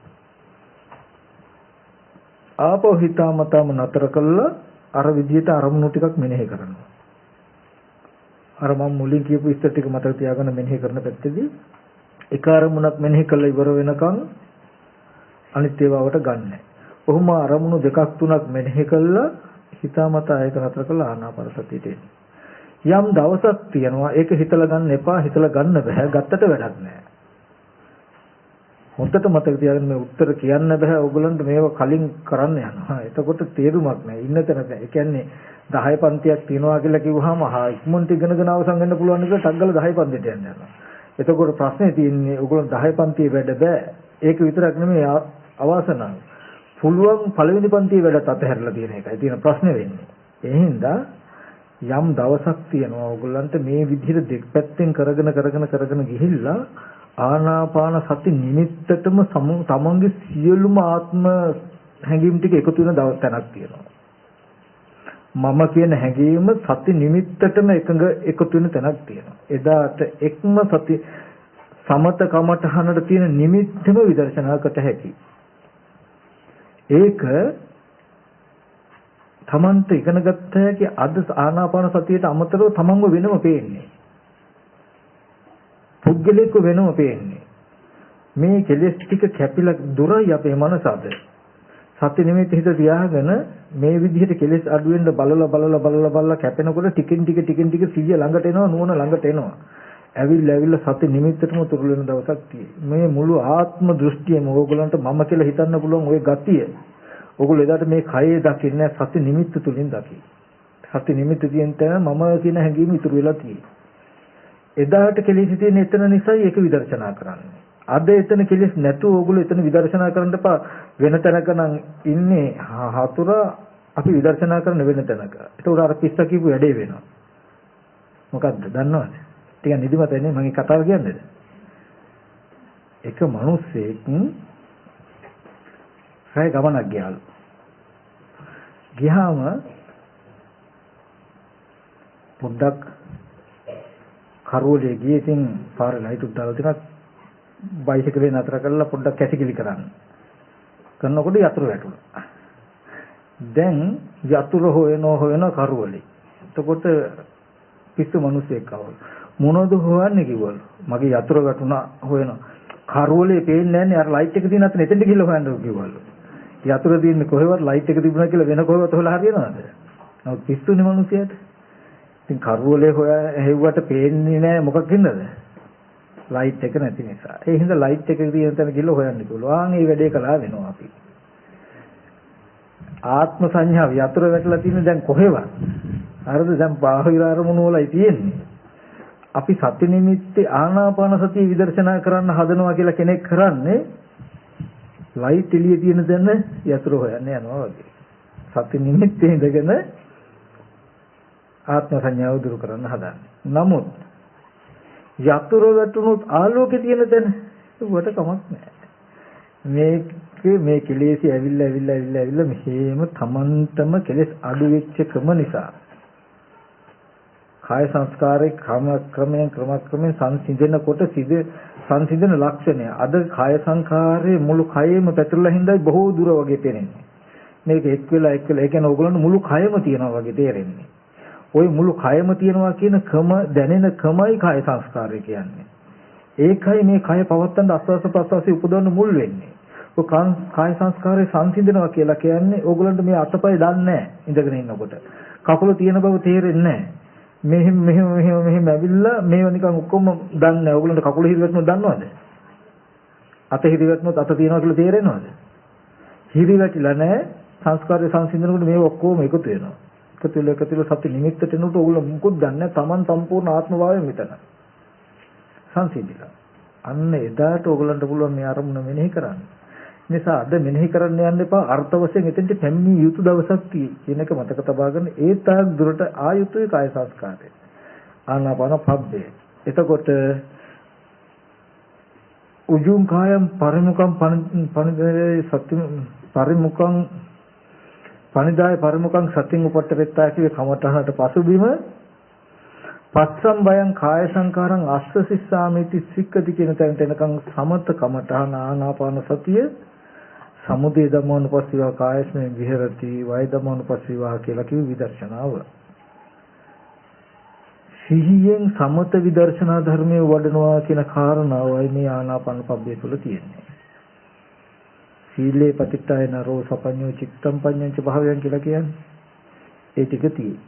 ආපහු හිතාමතාම නතර කළා අර විදිහට අරමුණු ටිකක් මෙනෙහි කරනවා. අර මම මුලින් කියපු ඉස්තර ටික මතක තියාගෙන මෙනෙහි කරන පැත්තේදී එක අරමුණක් මෙනෙහි කළා ඉවර වෙනකන් අනිත් ඒවාවට ගන්න. ඔහොම අරමුණු දෙකක් තුනක් මෙනෙහි කළා හිතාමතා ඒක නතර කළා ආනාපාන සතියට එන්නේ. යම් දවසක් තියෙනවා ඒක හිතලා ගන්න එපා හිතලා ගන්න බෑ ගත්තට වැඩක් නෑ. හොඳට මතක තියාගන්න මේ උත්තර කියන්න බෑ ඕගොල්ලන්ට මේව කලින් කරන්න යනවා. එතකොට තේරුමක් නෑ. ඉන්න තැන නෑ. ඒ කියන්නේ 10 පන්තියක් තියනවා කියලා කිව්වහම ඉක්මනට ඉගෙනගෙන අවසන් වෙන්න පුළුවන් එක ටග්ගල 10 පන්තියට යන්න යනවා. එතකොට ප්‍රශ්නේ තියෙන්නේ ඔයගොල්ලෝ 10 පන්තියේ වැඩ බෑ. ඒක විතරක් නෙමෙයි අවාසනාව. පුළුවන් පළවෙනි පන්තියේ වැඩත් අතහැරලා තියෙන එකයි තියෙන ප්‍රශ්නේ වෙන්නේ. ඒ හින්දා යම් දවසක් තියෙනවා ඔයගොල්ලන්ට මේ විදිහට දෙපැත්තෙන් කරගෙන ගිහිල්ලා ආනාපාන සති නිමිත්තටම තමන්ගේ සියලුම ආත්ම හැඟීම් ටික එකතු වෙන දවස් තැනක් තියෙනවා. මම කියන හැඟීම සති නිමිත්තටම එකතු වෙන තැනක් තියෙනවා. එදාට එක්ම සති සමත කමඨහනට තියෙන නිමිත්තම විදර්ශනාකට හැකි. ඒක තමන්ට ඉගෙන ගත්ත හැකි අද ආනාපාන සතියට අමතරව තමන්ව වෙනම පේන්නේ. පුද්ගලික වෙනම පේන්නේ. මේ කෙලෙස් ටික කැපිලා දුරයි අපේ මනස අද. සති නිමිති හිත තියාගෙන මේ විදිහට කෙලෙස් අඩු වෙන්න බලලා කැපෙනකොට ටිකින් ටික සිහිය ළඟට එනවා නුවණ ළඟට එනවා. ඇවිල්ලා සති නිමිත්තටම තුරුල වෙන දවසක් තියෙයි. මේ මුළු ආත්ම දෘෂ්ටියම ඕගොල්ලන්ට මම කියලා හිතන්න පුළුවන් ওই ගතිය. ඕගොල්ලෝ එදාට මේ කයේ දකින්නේ සති නිමිත්ත තුලින් දකි. සති නිමිත්ත කියන තැන මම කියන හැඟීම ඉතුරු වෙලා තියෙයි. එදාට කෙලෙස් තියෙන එතන නිසායි ඒක විදර්ශනා කරන්නේ. අද එතන කෙලෙස් නැතුව ඕගොල්ලෝ එතන විදර්ශනා කරන්න එපා. වෙන තැනක නම් ඉන්නේ හතුර අපි විදර්ශනා කරන වෙන තැනක. ඒක උඩ අර පිස්ස කියපු වැඩේ වෙනවා. මොකද්ද දන්නවද? ටිකක් නිදිමත එන්නේ මගේ කතාව කියන්නේද? එක මිනිස්සෙක් රැය ගමනක් ගියාලු. ගියාම පොඩ්ඩක් කරවලේ ගියේ ඉතින් පාරේ ලයිට් උඩ දාලා ටිකක් බයිසිකලේ නතර කරලා පොඩ්ඩක් කැසිකිලි කරනකොට යතුරු වැටුණා. දැන් යතුරු හොයන කරවලේ. එතකොට පිස්සු මිනිස්සෙක් ආවලු. මොනවද හොයන්නේ කිව්වලු. මගේ යතුරු වැටුණා හොයන. කරවලේ පේන්නේ නැහැ නේ අර ලයිට් එක තියෙන අතන එතෙන්ට ගිහලා හොයන්න කිව්වලු. යතුරු තියෙන්නේ කොහෙවත් ලයිට් එක තිබුණා කියලා වෙන කොහෙවත් හොයලා හරියනවද? නමුත් පිස්සුනේ මිනිහයාට. ඉතින් කරවලේ හෙව්වට පේන්නේ නැහැ මොකක් හින්දාද? ලයිට් එක නැති නිසා. ඒ හින්දා ලයිට් එක තියෙන තැන ගිහලා හොයන්න කිව්වලු. ආන් මේ වැඩේ කළා වෙනවා අපි. ආත්ම සංඥාව යතුරු වැටලා තියෙන දැන් කොහෙවත්. හරිද? දැන් බාහිර අරමුණු වලයි තියෙන්නේ. අපි සති නිමිත්තේ ආනාපාන සතිය විදර්ශනා කරන්න හදනවා කියලා කෙනෙක් කරන්නේ ලයිට් එළිය තියෙන තැන යතුරු හොයන්න යනවා වගේ. සති නිමිත්තේ ඉඳගෙන ආත්ම සංඥාව දුරු කරන්න හදන්නේ. නමුත් යතුරු වැටුනොත් ආලෝකේ තියෙන තැන උවට කමක් නැහැ. මේ කෙලෙස් ඇවිල්ලා මෙහෙම තමන්ටම කෙලෙස් අඩු වෙච්ච ක්‍රම නිසා කාය සංස්කාරේ ක්‍රමයෙන් සංසිඳනකොට සංසිඳන ලක්ෂණය. අද කාය සංස්කාරයේ මුළු කයෙම පැතිරලා හින්දායි බොහෝ දුර වගේ පේන්නේ. මේක එක් වෙලා ඒ කියන්නේ ඕගොල්ලන්ට මුළු කයම තියෙනවා වගේ තේරෙන්නේ. ওই මුළු කයම තියෙනවා කියන ක්‍රම දැනෙන ක්‍රමයි කාය සංස්කාරය කියන්නේ. ඒකයි මේ කය පවත්තන අස්වාස ප්‍රස්වාසයේ උපදවන්න මුල් වෙන්නේ. ඔය කාය සංස්කාරයේ සංසිඳනවා කියලා කියන්නේ ඕගොල්ලන්ට මේ අතපය දන්නේ නැහැ ඉඳගෙන ඉන්නකොට. කකුල තියෙන බව තේරෙන්නේ නැහැ. මෙහෙම ඇවිල්ලා මේව නිකන් ඔක්කොම දන්නේ නැහැ. ඕගොල්ලන්ට කකුල හිරිවැටුනොත් දන්නවද? අත හිරිවැටුනොත් අත තියනවා කියලා තේරෙනවද? හිරිවැටිලා නැහැ. සංස්කාරයේ සංසිඳනකොට මේව ඔක්කොම එකතු වෙනවා. එකතු වෙලා සති නිමිත්තට එනකොට ඕගොල්ලෝ මුකුත් දන්නේ නැහැ. Taman සම්පූර්ණ ආත්මභාවය මෙතන. සංසිඳිලා. අන්න එදාට ඕගොල්ලන්ට පුළුවන් මේ අරමුණ මෙනෙහි කරන්න. නිසා අද මෙනෙහි කරන්න යන්න එපා. අර්ථ වශයෙන් එතෙන්ට පැමිණිය යුතු දවසක් කියන එක මතක තබා ගන්න. ඒ තාක් දුරට ආයුතුයි කාය සංස්කාරය. ආනාපාන පබ්බේ. එතකොට උජුං කායම් පරිමුඛම් පනිදාය සත්‍ය පරිමුඛම් පනිදාය පරිමුඛම් සතින් උපට්ඨපෙත්තා කියේ කමඨහනට පසුබිම පස්සම් බයං කාය සංකාරං අස්ස සිස්සාමිති සික්කති කියන තැනට එනකන් සමත කමඨහන ආනාපාන සතිය සමුදය ධම්මෝනුපස්සීවා කායස්මේ විහෙරති වය ධම්මෝනුපස්සීවා කියලා කිව් විදර්ශනාව. සිහියෙන් සමත විදර්ශනා ධර්මයේ වඩනවා කියන කාරණාවයි මේ ආනාපාන පබ්බේ තුල තියෙන්නේ. සීලේ පතිත්තය නරෝ සපඤ්ඤෝ චිත්තම් පඤ්ඤංච භාවයන් කියලා කියන්නේ. ඒ ටික තියෙයි.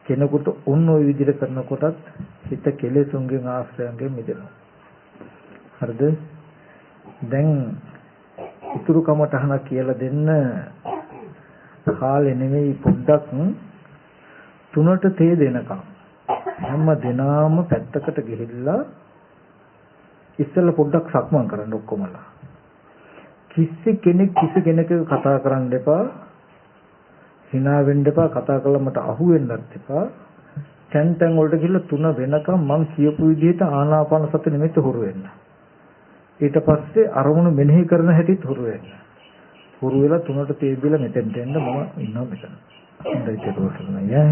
කෙනෙකුට ඔන්න ඔය විදිහට කරනකොටත් හිත කෙලෙසුන්ගෙන් ආශ්‍රයන්ගෙන් මිදෙනවා. හරිද? දැන් ඉතුරු කමටහන කියලා දෙන්න කාලේ නෙමෙයි පොඩ්ඩක් 3ට තේ දෙනකම් හැම දිනම පැත්තකට ගිහිල්ලා ඉස්සෙල්ලා පොඩ්ඩක් සක්මන් කරන්න ඔක්කොමලා. කිසි කෙනෙක් කතා කරන්න එපා. hina වෙන්න එපා. කතා කළා මට අහු වෙන්නත් එපා. තැන් වලට ගිහලා 3 වෙනකම් මම කියපු විදිහට ආනාපාන සති නිමිත්ත හුරු වෙන්න. ඊට පස්සේ අරමුණු මෙනෙහි කරන හැටිත් හුරු වෙන්න. හුරු වෙලා 3ට තේබිලා මෙතෙන්ට එන්න මම ඉන්නවා මෙතන. හොඳයි ඒක නෑ.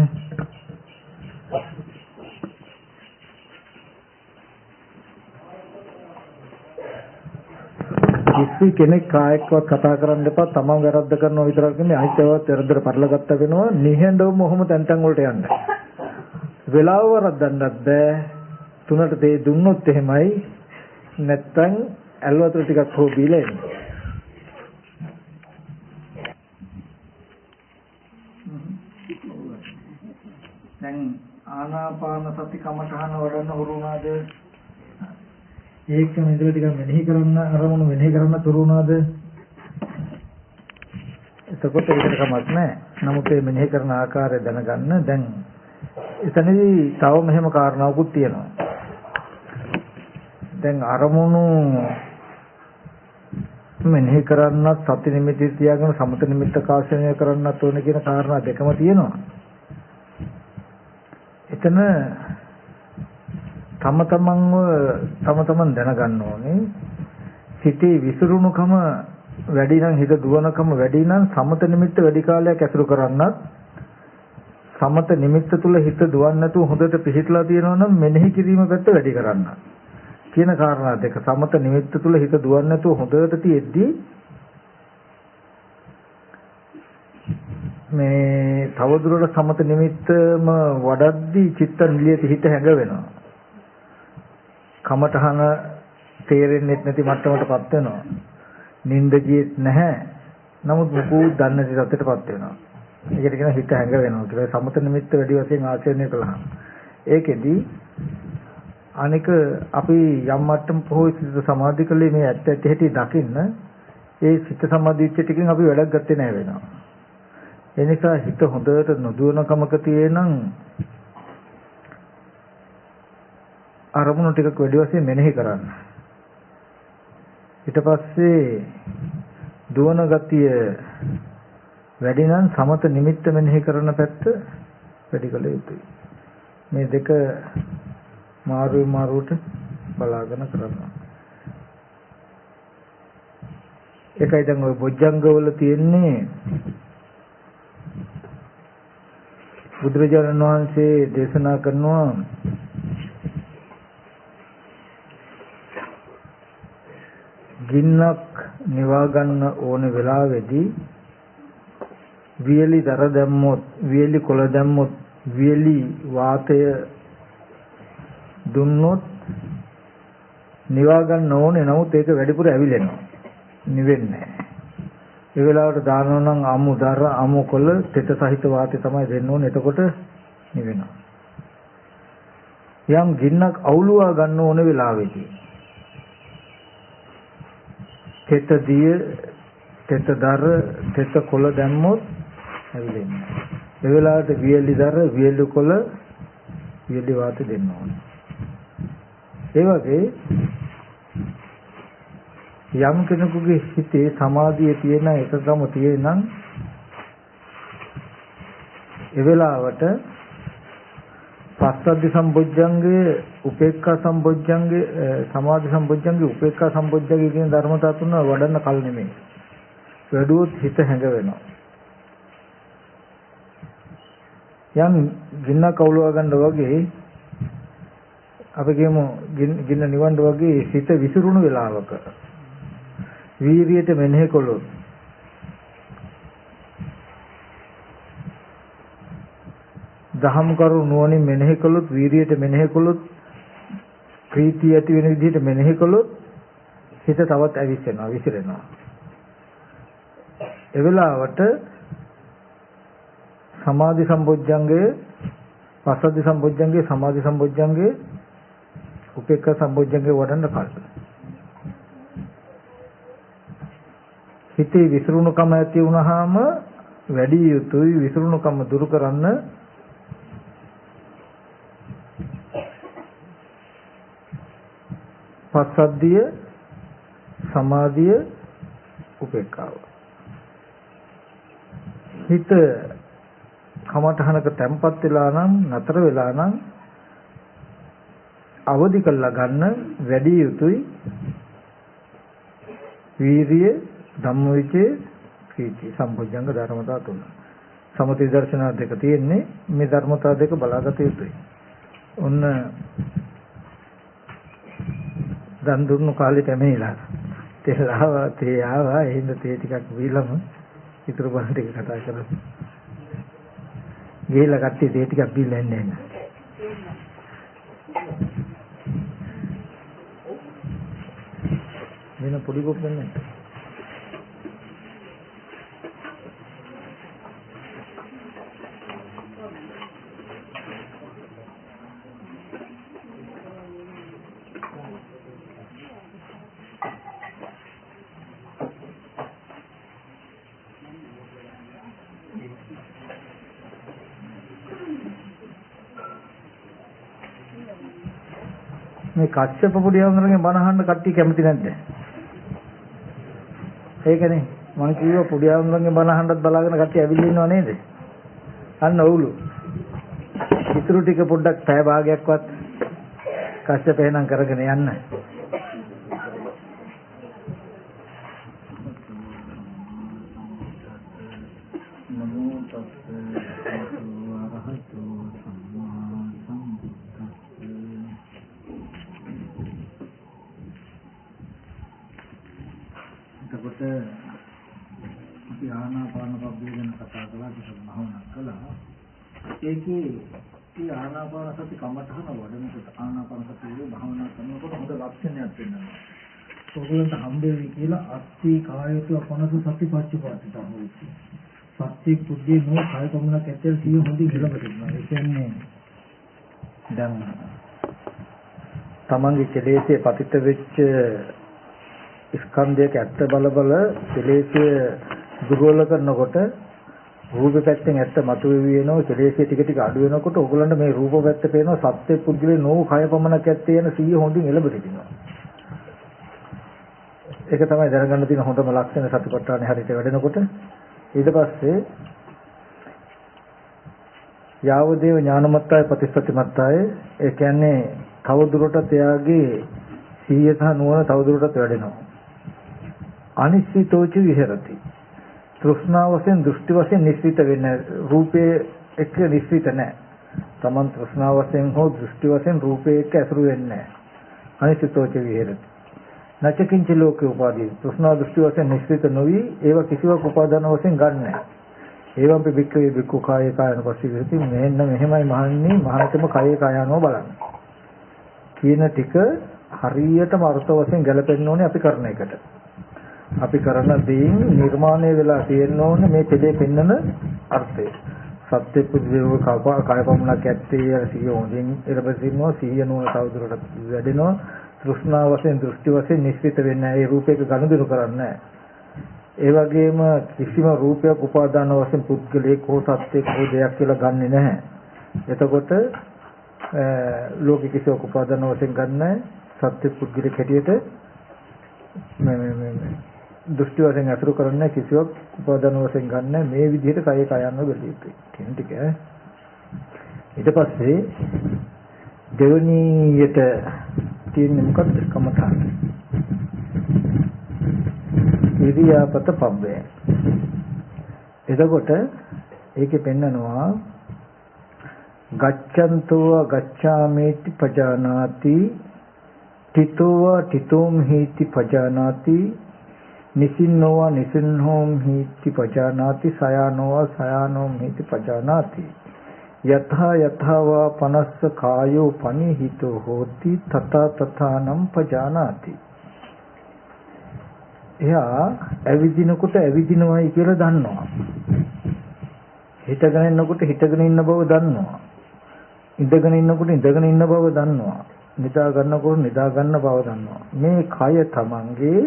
කිසි කෙනෙක් කායකවත් කතා කරන්න එපා. තමන් වැරද්ද කරනවා විතරක් නෙමෙයි අනිත් ඒවාත් වැරද්දට පටලගත්ත වෙනවා. නිහඬවම ඔහොම තැන් වලට යන්න. වෙලාව වරද්දන්නත් බෑ. 3ට තේ දුන්නොත් එහෙමයි. නැත්තම් ඇල්වතර ටිකක් හො බීලා එන්න. දැන් ආනාපාන සති කමඨහන වඩන්න හුරුුණාද? ඒක මෙතන ටිකක් මෙනෙහි කරන්න අරමුණු මෙනෙහි කරන්න තුරුුණාද? එතකොට ඒකට කමක් නැහැ. නමුත් මේ මෙනෙහි කරන ආකාරය දැනගන්න. දැන් එතනදී තව මෙහෙම කාරණාවකුත් තියෙනවා. දැන් අරමුණු මෙනෙහි කරන්නත් සති නිමිති තියාගෙන සමත නිමිත්ත කාශනය කරන්නත් ඕන කියන කාරණා දෙකම තියෙනවා. එතන තම තමන් දැනගන්න ඕනේ සිතේ විසිරුණුකම වැඩි නම් හිත දුවනකම වැඩි නම් සමත නිමිත්ත වැඩි කාලයක් ඇසුරු කරන්නත් සමත නිමිත්ත තුල හිත දුවන්නේ නැතුව හොඳට පිහිටලා තියෙනවා නම් මෙනෙහි කිරීම පැත්ත වැඩි කරන්න කියන කාරණා දෙක. සමත නිමිත්ත තුල හිත දුවන්නේ නැතුව හොඳට තියෙද්දි මේ තවදුරටත් සමත නිමිත්තම වඩද්දී චිත්ත නිලියට හිත හැඟ වෙනවා. කමඨහන තේරෙන්නේ නැති මට්ටමටපත් වෙනවා. නිින්ද ගියෙත් නැහැ. නමුත් මොකුත් දන්නේ නැති තත්ත්වයටපත් වෙනවා. ඒකට කියන හිත හැඟ වෙනවා කියලා. සමත නිමිත්ත වැඩි වශයෙන් ආචරණය කළා. ඒකෙදි අනික අපි යම් මට්ටමක හෝ සිත සමාධි කළේ මේ ඇත්ත ඇති හැටි දකින්න ඒ සිත සමාධිච්ච ටිකෙන් අපි වැඩක් ගත්තේ නැහැ වෙනවා. ඒ නිසා හිත හොඳට නොදුවන කමක තියෙනං අරමුණු ටිකක් වැඩි වශයෙන් මෙනෙහි කරන්න. ඊට පස්සේ දුවන ගතිය වැඩි නම් සමත නිමිත්ත මෙනෙහි කරන පැත්ත වැඩි කළ යුතුයි. මේ දෙක මාරුවට බලාගෙන කරනවා. ඒකයි දැන් ওই බොජ්ජංගවල තියෙන්නේ බුදුරජාණන් වහන්සේ දේශනා කරනවා ගින්නක් නිවා ගන්න ඕන වෙලාවේදී වියලි දර දැම්මොත් වියලි කොළ දැම්මොත් වියලි වාතය දුන්නොත් නිවා ගන්න ඕනේ. නමුත් ඒක වැඩිපුර ඇවිලෙනවා. නිවෙන්නේ නැහැ. ඒ වෙලාවට දානවා නම් අමු දර අමු කොළ තෙත සහිත වාතය තමයි දෙන්න ඕනේ. එතකොට නිවෙනවා. යම් ගින්නක් අවුලුවා ගන්න ඕන වෙලාවේදී තෙත දිය තෙත දර තෙත කොළ දැම්මොත් ඇවිලෙන්නේ. ඒ වෙලාවට වියලි දර වියලි කොළ වියලි වාතය දෙන්න ඕනේ. ඒ වගේ යම් කෙනෙකුගේ හිතේ සමාධිය තියෙන එකකම තියෙනනම් ඒ වෙලාවට පස්සද්ධි සම්බොජ්ජංගේ උපේක්ඛා සම්බොජ්ජංගේ සමාධි සම්බොජ්ජංගේ උපේක්ඛා සම්බොජ්ජංගේ කියන ධර්මතා තුන වඩන්න කල නෙමෙයි. වැඩුවොත් හිත හැඟ වෙනවා. යම් ගින්න කවුලව ගන්න වගේ අපි කියමු ගින්න නිවන්න වගේ හිත විසිරුණු වෙලාවක වීරියට මෙනෙහි කළොත් දහම් කරු නුවණින් මෙනෙහි කළොත් වීරියට මෙනෙහි කළොත් ප්‍රීතිය ඇති වෙන විදිහට මෙනෙහි කළොත් හිත තවත් ඇවිස්සෙනවා විසිරෙනවා. ඒ වෙලාවට සමාධි සම්බොජ්ජංගයේ පස්සද්ධි සම්බොජ්ජංගයේ සමාධි සම්බොජ්ජංගයේ උපේක්ඛා සම්බොජ්ජංගයේ වඩන්න කලින් හිතේ විසිරුණුකම ඇති වුණාම වැඩි යුතුයි විසිරුණුකම දුරු කරන්න පස්සද්ධිය, සමාධිය, උපේක්ඛාව. හිත කමඨහනක තැම්පත් වෙලා නම් නතර වෙලා නම් අවදි කරලා ගන්න වැඩි යුතුයි වීරිය, ධම්මවිචේ, ප්‍රීති, සම්පෝඥංග ධර්මතා තුන. සමථ දර්ශන දෙක තියෙන්නේ මේ ධර්මතා දෙක බලාගත යුතුයි. ඔන්න දන් දුන්නු කාලේ පැමිණිලා තෙල් ආවා, තේ ආවා, එහෙනම් තේ ටිකක් බීලම ඉතුරු බණ ටික කතා කරමු. ගිහලා කට්ටිය තේ ටිකක් බීලා එන්නේ නැහැ. වෙන පොඩි කොප් ගන්න. මේ කච්චප පොඩි වුණරගෙන් බණ අහන්න කට්ටිය කැමති නැද්ද? ඒකනේ මම කිව්වා පොඩි වුණරගෙන් බණ අහන්නත් බලාගෙන කට්ටිය ඇවිල්ලා ඉන්නව නේද? අන්න ඔවුලු. ඉතුරු ටික පොඩ්ඩක් පැය භාගයක්වත් කච්චප එහෙනම් කරගෙන යන්න. එතකොට අපි ආනාපාන පබ්බේ ගැන කතා කළා, කිසිම භාවනා කළා. ඒකේ මේ ආනාපාන සති කමඨහන වඩනකොට ආනාපාන සතියේ භාවනා කරනකොට හොඳ ලක්ෂණයක් වෙනවා. ඔයගොල්ලන්ට හම්බෙන්නේ කියලා අත්ති කායතු අපනස සතිපත්තිපත්තිත හොයි. සත්‍ය කුද්ධිය නෝ කාය කමනක් ඇත්තල් සිය හොඳින් ඉලබෙනවා. ඒ කියන්නේ දැන් තමන්ගේ කෙලෙසේ පතිත වෙච්ච ස්කන්ධයක ඇත්ත බල කෙලෙසේ දුර්වල කරනකොට රූප පැත්තෙන් ඇත්ත මතුවෙවි වෙනවා. කෙලෙසේ ටික ටික අඩු වෙනකොට ඕගොල්ලන්ට මේ රූප පැත්ත පේනවා. සත්‍ය පුද්ගලේ නෝ කය පමණක් ඇත්තේ යන සිය හොඳින් එළබෙනවා. ඒක තමයි දැනගන්න තියෙන හොඳම ලක්ෂණ සතිපට්ඨානේ හරියට වැඩෙනකොට. ඊට පස්සේ යාවදේව ඥානමත්තාය ප්‍රතිපත්තිමත්තාය, ඒ කියන්නේ තව දුරටත් එයාගේ සිහිය සහ නුවණ තව දුරටත් වැඩෙනවා. අනිශ්චිතෝච විහෙරති. තෘෂ්ණාව වශයෙන් දෘෂ්ටි වශයෙන් නිශ්චිත වෙන්නේ රූපේ එක්ක නිශ්චිත නැහැ. තමන් තෘෂ්ණාව වශයෙන් හෝ දෘෂ්ටි වශයෙන් රූපේ එක්ක ඇසුරු වෙන්නේ නැහැ. අනිශ්චිතෝච විහෙරති. නැචකින්ච ලෝකේ උපාදී. තෘෂ්ණාව දෘෂ්ටි වශයෙන් නිශ්චිත නොවි ඒව කිසිවක් උපාදාන වශයෙන් ගන්න නැහැ. ඒවම් පිබික්කේ බික්කු කායේ කායන පස්සේ විරති. මෙන්න මෙහෙමයි මහන්නේ මහානතම කායේ කායano බලන්න. කියන ටික හරියටම අර්ථ වශයෙන් ගැලපෙන්න ඕනේ අපි කරන එකට. අපි කරන දේෙන් නිර්මාණය වෙලා තියෙන්න ඕනේ මේ දෙලේ පෙන්වන අර්ථය. සත්‍ය පුද්ගලව කාය පමණක් ඇත්තේ සිහිය හොඳින් ඉරපසින්නවා. සිහිය නුවණ තවදුරටත් වැඩෙනවා. තෘෂ්ණා වශයෙන් දෘෂ්ටි වශයෙන් නිශ්චිත වෙන්නේ ඒ රූපයක ගනුදෙනු කරන්නේ. ඒ වගේම කිසිම රූපයක් උපාදාන වශයෙන් පුද්ගලයෙක් හෝ සත්‍යයක් හෝ දෙයක් කියලා ගන්නෙ නැහැ. එතකොට ලෝක කිසිවක් උපාදාන වශයෙන් ගන්නෑ. සත්‍ය පුද්ගලික හැටියට දෘෂ්ටි වශයෙන් අසුරු කරන්නේ කිසිවක් උපාදාන වශයෙන් ගන්නෑ. මේ විදිහට කය කයano බැලිය යුතුයි කියන ටික. ඊට පස්සේ දෙවනියට තියෙන්නේ මොකක්ද? කමඨාන. ඉරියාපත පබ්බේ. එතකොට ඒකේ පෙන්නනවා ගච්ඡන්තෝ ගච්ඡාමේති පජානාති තිතෝ තිතෝම් හේති පජානාති නිසින්නෝ නිසින්හෝම් හේති පජානාති සයානෝ සයානෝම් හේති පජානාති යථා යථාවා පනස්ස කායෝ පනිහිතෝ හෝති තථා තථානම් පජානාති. එයා ඇවිදිනකොට ඇවිදිනවයි කියලා දන්නවා. හිටගෙන ඉන්නකොට හිටගෙන ඉන්න බව දන්නවා. ඉඳගෙන ඉන්නකොට ඉඳගෙන ඉන්න බව දන්නවා. නිදා ගන්නකොට නිදා ගන්න බව දන්නවා. මේ කය තමන්ගේ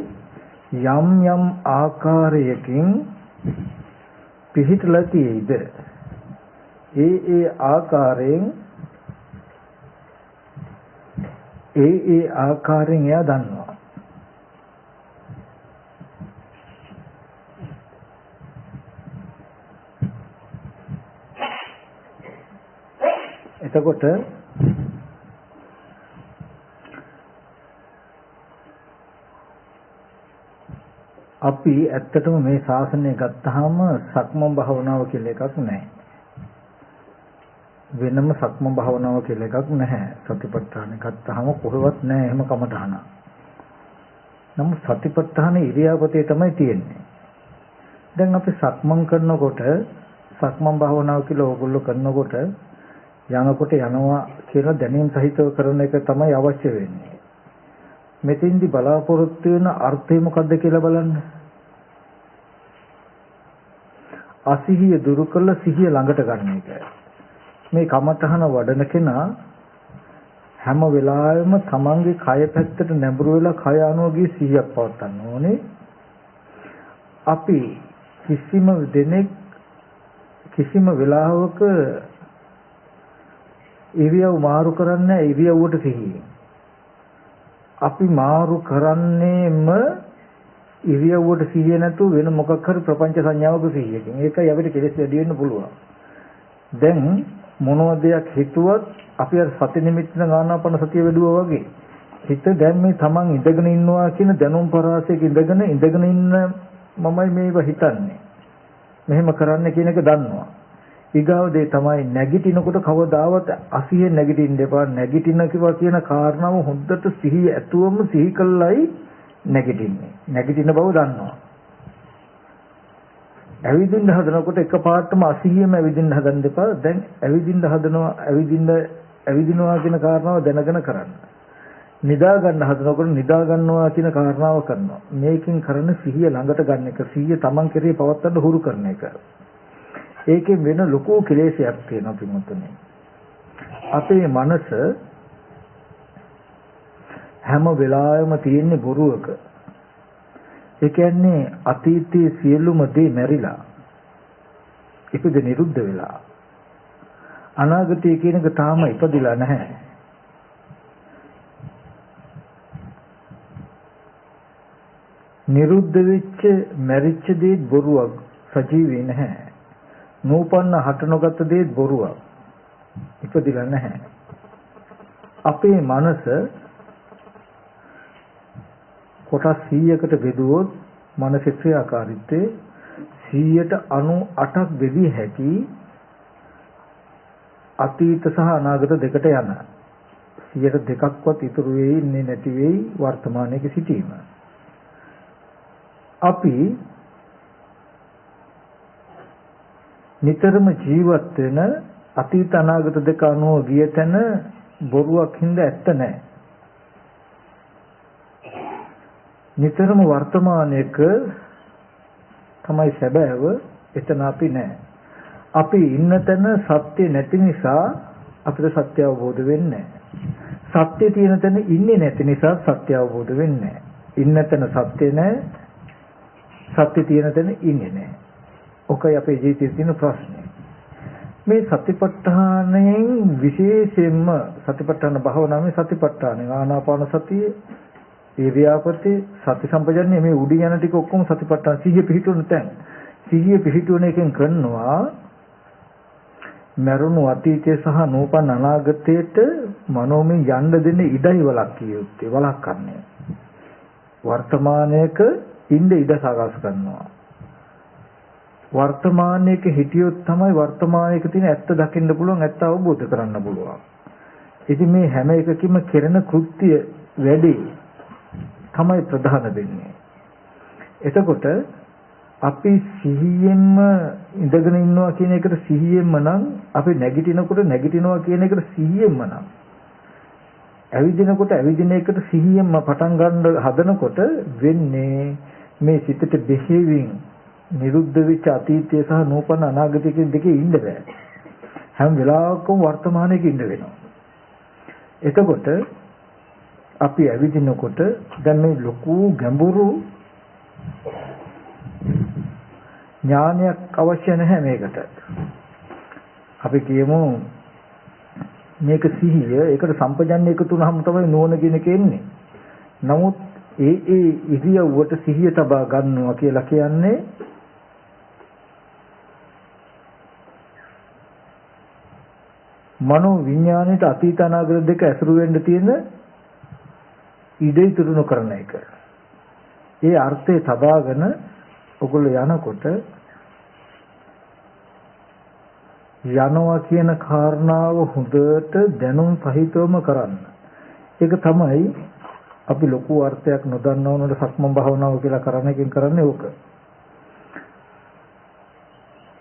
යම් යම් ආකාරයකින් පිහිටලා තියෙයිද ඒ ආකාරයෙන් ඒ ආකාරයෙන් එයා දන්නවා. එතකොට අපි ඇත්තටම මේ ශාසනය ගත්තාම සක්මන් භාවනාව කියලා එකක් නැහැ. වෙනම සක්මන් භාවනාව කියලා එකක් නැහැ. සතිපට්ඨාන ගත්තාම කොහෙවත් නැහැ එහෙම කමටහන. නමුත් සතිපට්ඨාන ඉරියාපතේ තමයි තියෙන්නේ. දැන් අපි සක්මන් කරනකොට සක්මන් භාවනාව කියලා ඕගොල්ලෝ කරනකොට යනකොට යනවා කියලා දැනීම සහිතව කරන එක තමයි අවශ්‍ය වෙන්නේ. මෙතෙන්දි බලාපොරොත්තු වෙන අර්ථය මොකද්ද කියලා බලන්න. අසිහිය දුරු කළ සිහිය ළඟට ගන්න එක. මේ කමඨහන වඩන කෙනා හැම වෙලාවෙම තමන්ගේ කය පැත්තට නැඹුරු වෙලා කය අනුවගේ සිහියක් පවත්වන්න ඕනේ. අපි කිසිම දෙනෙක් කිසිම වෙලාවක ඉරියව් මාරු කරන්නේ ඉරියව්වට සිහියෙන්. අපි මාරු කරන්නේම ඉරියව්වට සිහිය නැතුව වෙන මොකක් හරි ප්‍රපංච සංඥාවක සිහියකින්. ඒකයි අපිට කෙලෙස් වැඩි වෙන්න පුළුවන්. දැන් මොනවා දෙයක් හිතුවත් අපි අර සති නිමිත්ත ආනාපාන සතිය වැඩුවා වගේ හිත දැන් මේ තමන් ඉඳගෙන ඉන්නවා කියන දැනුම් පරාසයක ඉඳගෙන ඉන්න මමයි මේව හිතන්නේ. මෙහෙම කරන්න කියන එක දන්නවා. ඊගාව දේ තමයි නැගිටිනකොට කවදාවත් අසිහිය නැගිටින්න එපා. නැගිටින කිවා කියන කාරණාව හොඳට සිහිය ඇතුවම සිහි කළයි නැගිටින්නේ. නැගිටින බව දන්නවා. ඇවිදින්න හදනකොට එකපාරටම අසිහියම ඇවිදින්න හදන්න එපා. දැන් ඇවිදින්න හදනවා ඇවිදිනවා කියන කාරණාව දැනගෙන කරන්න. නිදා ගන්න හදනකොට නිදා ගන්නවා කියන කාරණාව කරනවා. මේකෙන් කරන්නේ සිහිය ළඟට ගන්න එක. සිහිය Taman කෙරේ පවත්වන්න හුරු කරන එක. ඒකෙන් වෙන ලොකු කෙලෙසයක් තියෙනවා පිටුතුනේ. අපේ මනස හැම වෙලාවෙම තියෙන්නේ බොරුවක. ඒ කියන්නේ අතීතයේ සියලුම දේ මැරිලා ඉපද නිරුද්ධ වෙලා. අනාගතය කියන එක තාම ඉපදිලා නැහැ. නිරුද්ධ වෙච්ච මැරිච්ච දේ බොරුවක්, සජීවී නැහැ. නූපන්න හට නොගත් දේ බොරුවක්, ඉපදිලා නැහැ. අපේ මනස කොටස් 100කට බෙදුවොත් මනසේ ක්‍රියාකාරීත්වය 98ක් බෙදිය හැකි අතීත සහ අනාගත දෙකට යන 102ක්වත් ඉතුරු වෙයි ඉන්නේ නැති වෙයි වර්තමානයේ සිටීම. අපි නිතරම ජීවත් වෙන අතීත අනාගත දෙක අනුව ගිය තැන බොරුවක් හින්දා ඇත්ත නැහැ. නිතරම වර්තමානයේක තමයි සැබෑව. එතන අපි නැහැ. අපි ඉන්න තැන සත්‍ය නැති නිසා අපිට සත්‍ය අවබෝධ වෙන්නේ නැහැ. සත්‍ය තියෙන තැන ඉන්නේ නැති නිසා සත්‍ය අවබෝධ වෙන්නේ නැහැ. ඉන්න තැන සත්‍ය නැහැ. සත්‍ය තියෙන තැන ඉන්නේ නැහැ. ඔකයි අපේ ජීවිතයේ තියෙන ප්‍රශ්නේ. මේ සතිපට්ඨානයෙන් විශේෂයෙන්ම සතිපට්ඨාන භාවනාවේ සතිපට්ඨාන ආනාපාන සතිය ඉරියාපතේ සති සම්පජන්‍ය මේ උඩින් යන ටික ඔක්කොම සතිපට්ඨාන සිහිය පිහිටුන තැන්. සිහිය පිහිටුන එකෙන් කරනවා මරුණු අතීතය සහ නූපන් අනාගතයට මනෝමය යන්න දෙන ඉඩයි වළක්විය යුත්තේ. වළක්වන්නේ වර්තමානයේක ඉන්න ඉඩ සකස් කරනවා. වර්තමානයේක හිටියොත් තමයි වර්තමානයේක තියෙන ඇත්ත දකින්න පුළුවන්, ඇත්ත අවබෝධ කරන්න පුළුවන්. ඉතින් මේ හැම එකකින්ම කෙරෙන කෘත්‍ය වැඩි තමයි ප්‍රධාන වෙන්නේ. එතකොට අපි සිහියෙන්ම ඉඳගෙන ඉන්නවා කියන එකට සිහියෙන්ම නම් අපි නැගිටිනවා කියන එකට සිහියෙන්ම නම් ඇවිදිනකොට ඇවිදින එකට සිහියෙන්ම පටන් ගන්න හදනකොට වෙන්නේ මේ සිතට බෙහෙවින් නිරුද්ධ වෙච්ච අතීතය සහ නූපන්න අනාගතය කියන දෙකේ ඉන්න බෑ. හැම වෙලාවකම වර්තමානයේ ඉන්න වෙනවා. එතකොට අපි ඇවිදිනකොට දැන් මේ ලොකු ගැඹුරු ඥානයක් අවශ්‍ය නැහැ මේකට. අපි කියමු මේක සිහිය ඒකට සම්පජන්‍ය එකතු වුනහම තමයි නුවණ කියන එක එන්නේ. නමුත් ඒ ඉරියව්වට සිහිය තබා ගන්නවා කියලා කියන්නේ මනෝ විඥාණයට අතීත අනාගත දෙක ඇසුරු වෙන්න තියෙන ඉඩ ඉතුරු නොකරන එක. ඒ අර්ථය තබාගෙන ඔගොල්ලෝ යනකොට යනවා කියන කාරණාව හොඳට දැනුම් සහිතවම කරන්න. ඒක තමයි අපි ලොකු අර්ථයක් නොදන්නවනට සක්මන් භාවනාව කියලා කරන එකෙන් කරන්නේ ඕක.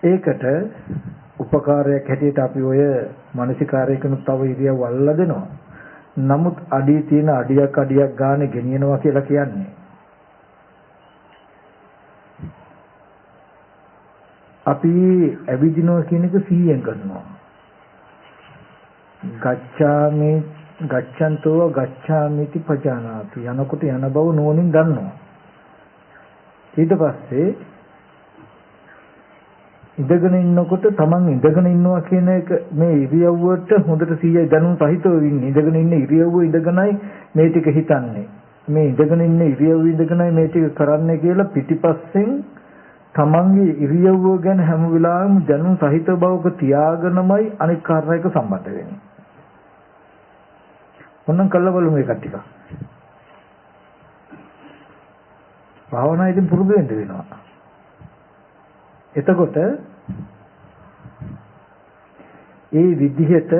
ඒකට උපකාරයක් හැටියට අපි ඔය මානසිකාරයකනුත් තව ඉරියව් අල්ලලා දෙනවා. නමුත් අඩිය තියෙන අඩියක් ගානේ ගෙනියනවා කියලා කියන්නේ අපි ඇවිදිනවා කියන එක 100ෙන් කරනවා. ගච්ඡන්තෝ ගච්ඡාමිති පජානාති යනකොට යන බව නුවණින් දන්නවා. ඊට පස්සේ ඉඳගෙන ඉන්නකොට තමන් ඉඳගෙන ඉන්නවා කියන එක මේ ඉරියව්වට හොඳට 100යි දැනුම් සහිතව ඉන්නේ. ඉඳගෙන ඉන්න ඉරියව්ව ඉඳගෙනයි මේ ටික හිතන්නේ. මේ ඉඳගෙන ඉන්න ඉරියව්ව ඉඳගෙනයි මේ ටික කරන්නේ කියලා පිටිපස්සෙන් තමන්ගේ ඉරියව්ව ගැන හැම වෙලාවෙම දැනුම් සහිත බවක තියාගෙනමයි අනික් කාර්යයක සම්බන්ධ වෙන්නේ. මොනනම් කළා බලමු මේක ටික. භාවනාවේදී පුරුදු වෙන්න වෙනවා. එතකොට ඒ විදිහට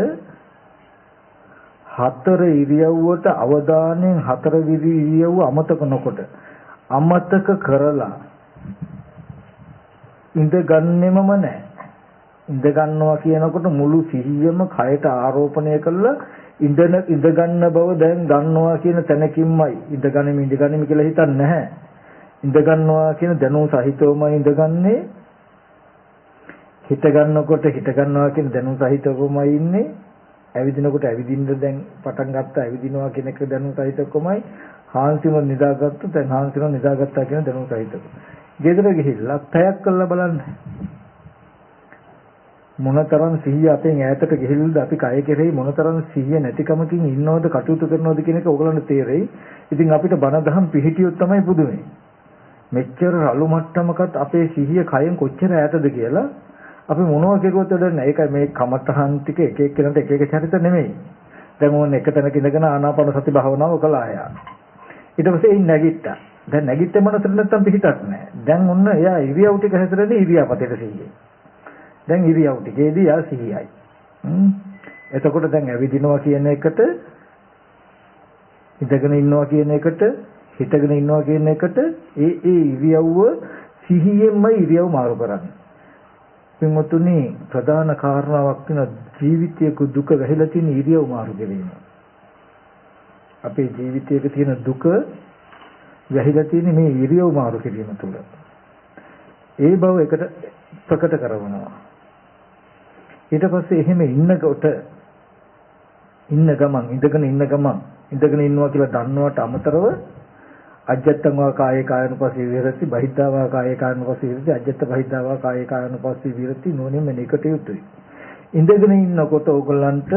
හතර ඉරියව්වට අවධානයෙන් හතර ඉරියව්ව අමතක නොකොට අමතක කරලා ඉඳ ගන්නෙමම නැහැ. ඉඳ ගන්නවා කියනකොට මුළු සිහියම කයට ආරෝපණය කළා ඉඳ ගන්න බව දැන් ගන්නවා කියන තැනකින්මයි ඉඳ ගනිමි කියලා හිතන්නේ නැහැ. ඉඳ ගන්නවා කියන දැනුම සහිතවමයි ඉඳගන්නේ. හිත ගන්නකොට හිත ගන්නවා කියන දැනුම සහිතවමයි ඉන්නේ. ඇවිදිනකොට ඇවිදින්න දැන් පටන් ගත්තා ඇවිදිනවා කියන එක දැනුම සහිතවමයි. හාන්සිම නිදාගත්ත දැන් හාන්සිම නිදාගත්තා කියන දැනුම සහිතව. ගෙදර ගිහිල්ලා පැයක් කරලා බලන්න. මොනතරම් සිහිය අපෙන් ඈතට ගිහිල්ලාද අපි කය කෙරෙහි මොනතරම් සිහිය නැතිකමකින් ඉන්නවද කටයුතු කරනවද කියන එක ඕගලන්ට තේරෙයි. ඉතින් අපිට බණ දහම් පිළිහිටියොත් තමයි පුදුමයි. මෙච්චර රළු මට්ටමකට අපේ සිහිය කයෙන් කොච්චර ඈතද කියලා අපි මොනවා කෙරුවත් වැඩක් නැහැ. ඒකයි මේ කමතහන් ටික එක එක්කෙනාට එක එක චරිත නෙමෙයි. දැන් ඕන එක තැනක ඉඳගෙන ආනාපාන සති භාවනාව කළා යා. ඊට පස්සේ නැගිට්ටා. දැන් නැගිට මනසට නැත්තම් පිහිටක් නැහැ. දැන් ඔන්න එයා ඉරියව් ටික හැතරේ ඉරියාපතේට සිහියයි. දැන් ඉරියව් ටිකේදී යා සිහියයි. එතකොට දැන් ඇවිදිනවා කියන එකට ඉඳගෙන ඉන්නවා කියන එකට හිටගෙන ඉන්නවා කියන එකට ඒ ඉරියව්ව සිහියෙන්මයි ඉරියව් මාරු කරන්නේ. පින්වතුනි ප්‍රධාන කාරණාවක් වෙන ජීවිතයක දුක වැහිලා තියෙන ඉරියව් මාරු කිරීම. අපේ ජීවිතයක තියෙන දුක වැහිලා තියෙන මේ ඉරියව් මාරු කිරීම තුළ. ඒ බව එකට ප්‍රකට කරනවා. ඊට පස්සේ එහෙම ඉන්නකොට ඉඳගෙන ඉන්නවා කියලා දන්නවට අමතරව අජත්තං වා කායේ කායනුපස්සී විරති බහිද්ධා වා කායේ කායනුපස්සී විරති අජත්ත බහිද්ධා වා කායේ කායනුපස්සී විරති නොනේ මෙනිකට යුතුයි. ඉඳගෙන ඉන්නකොට ඕගොල්ලන්ට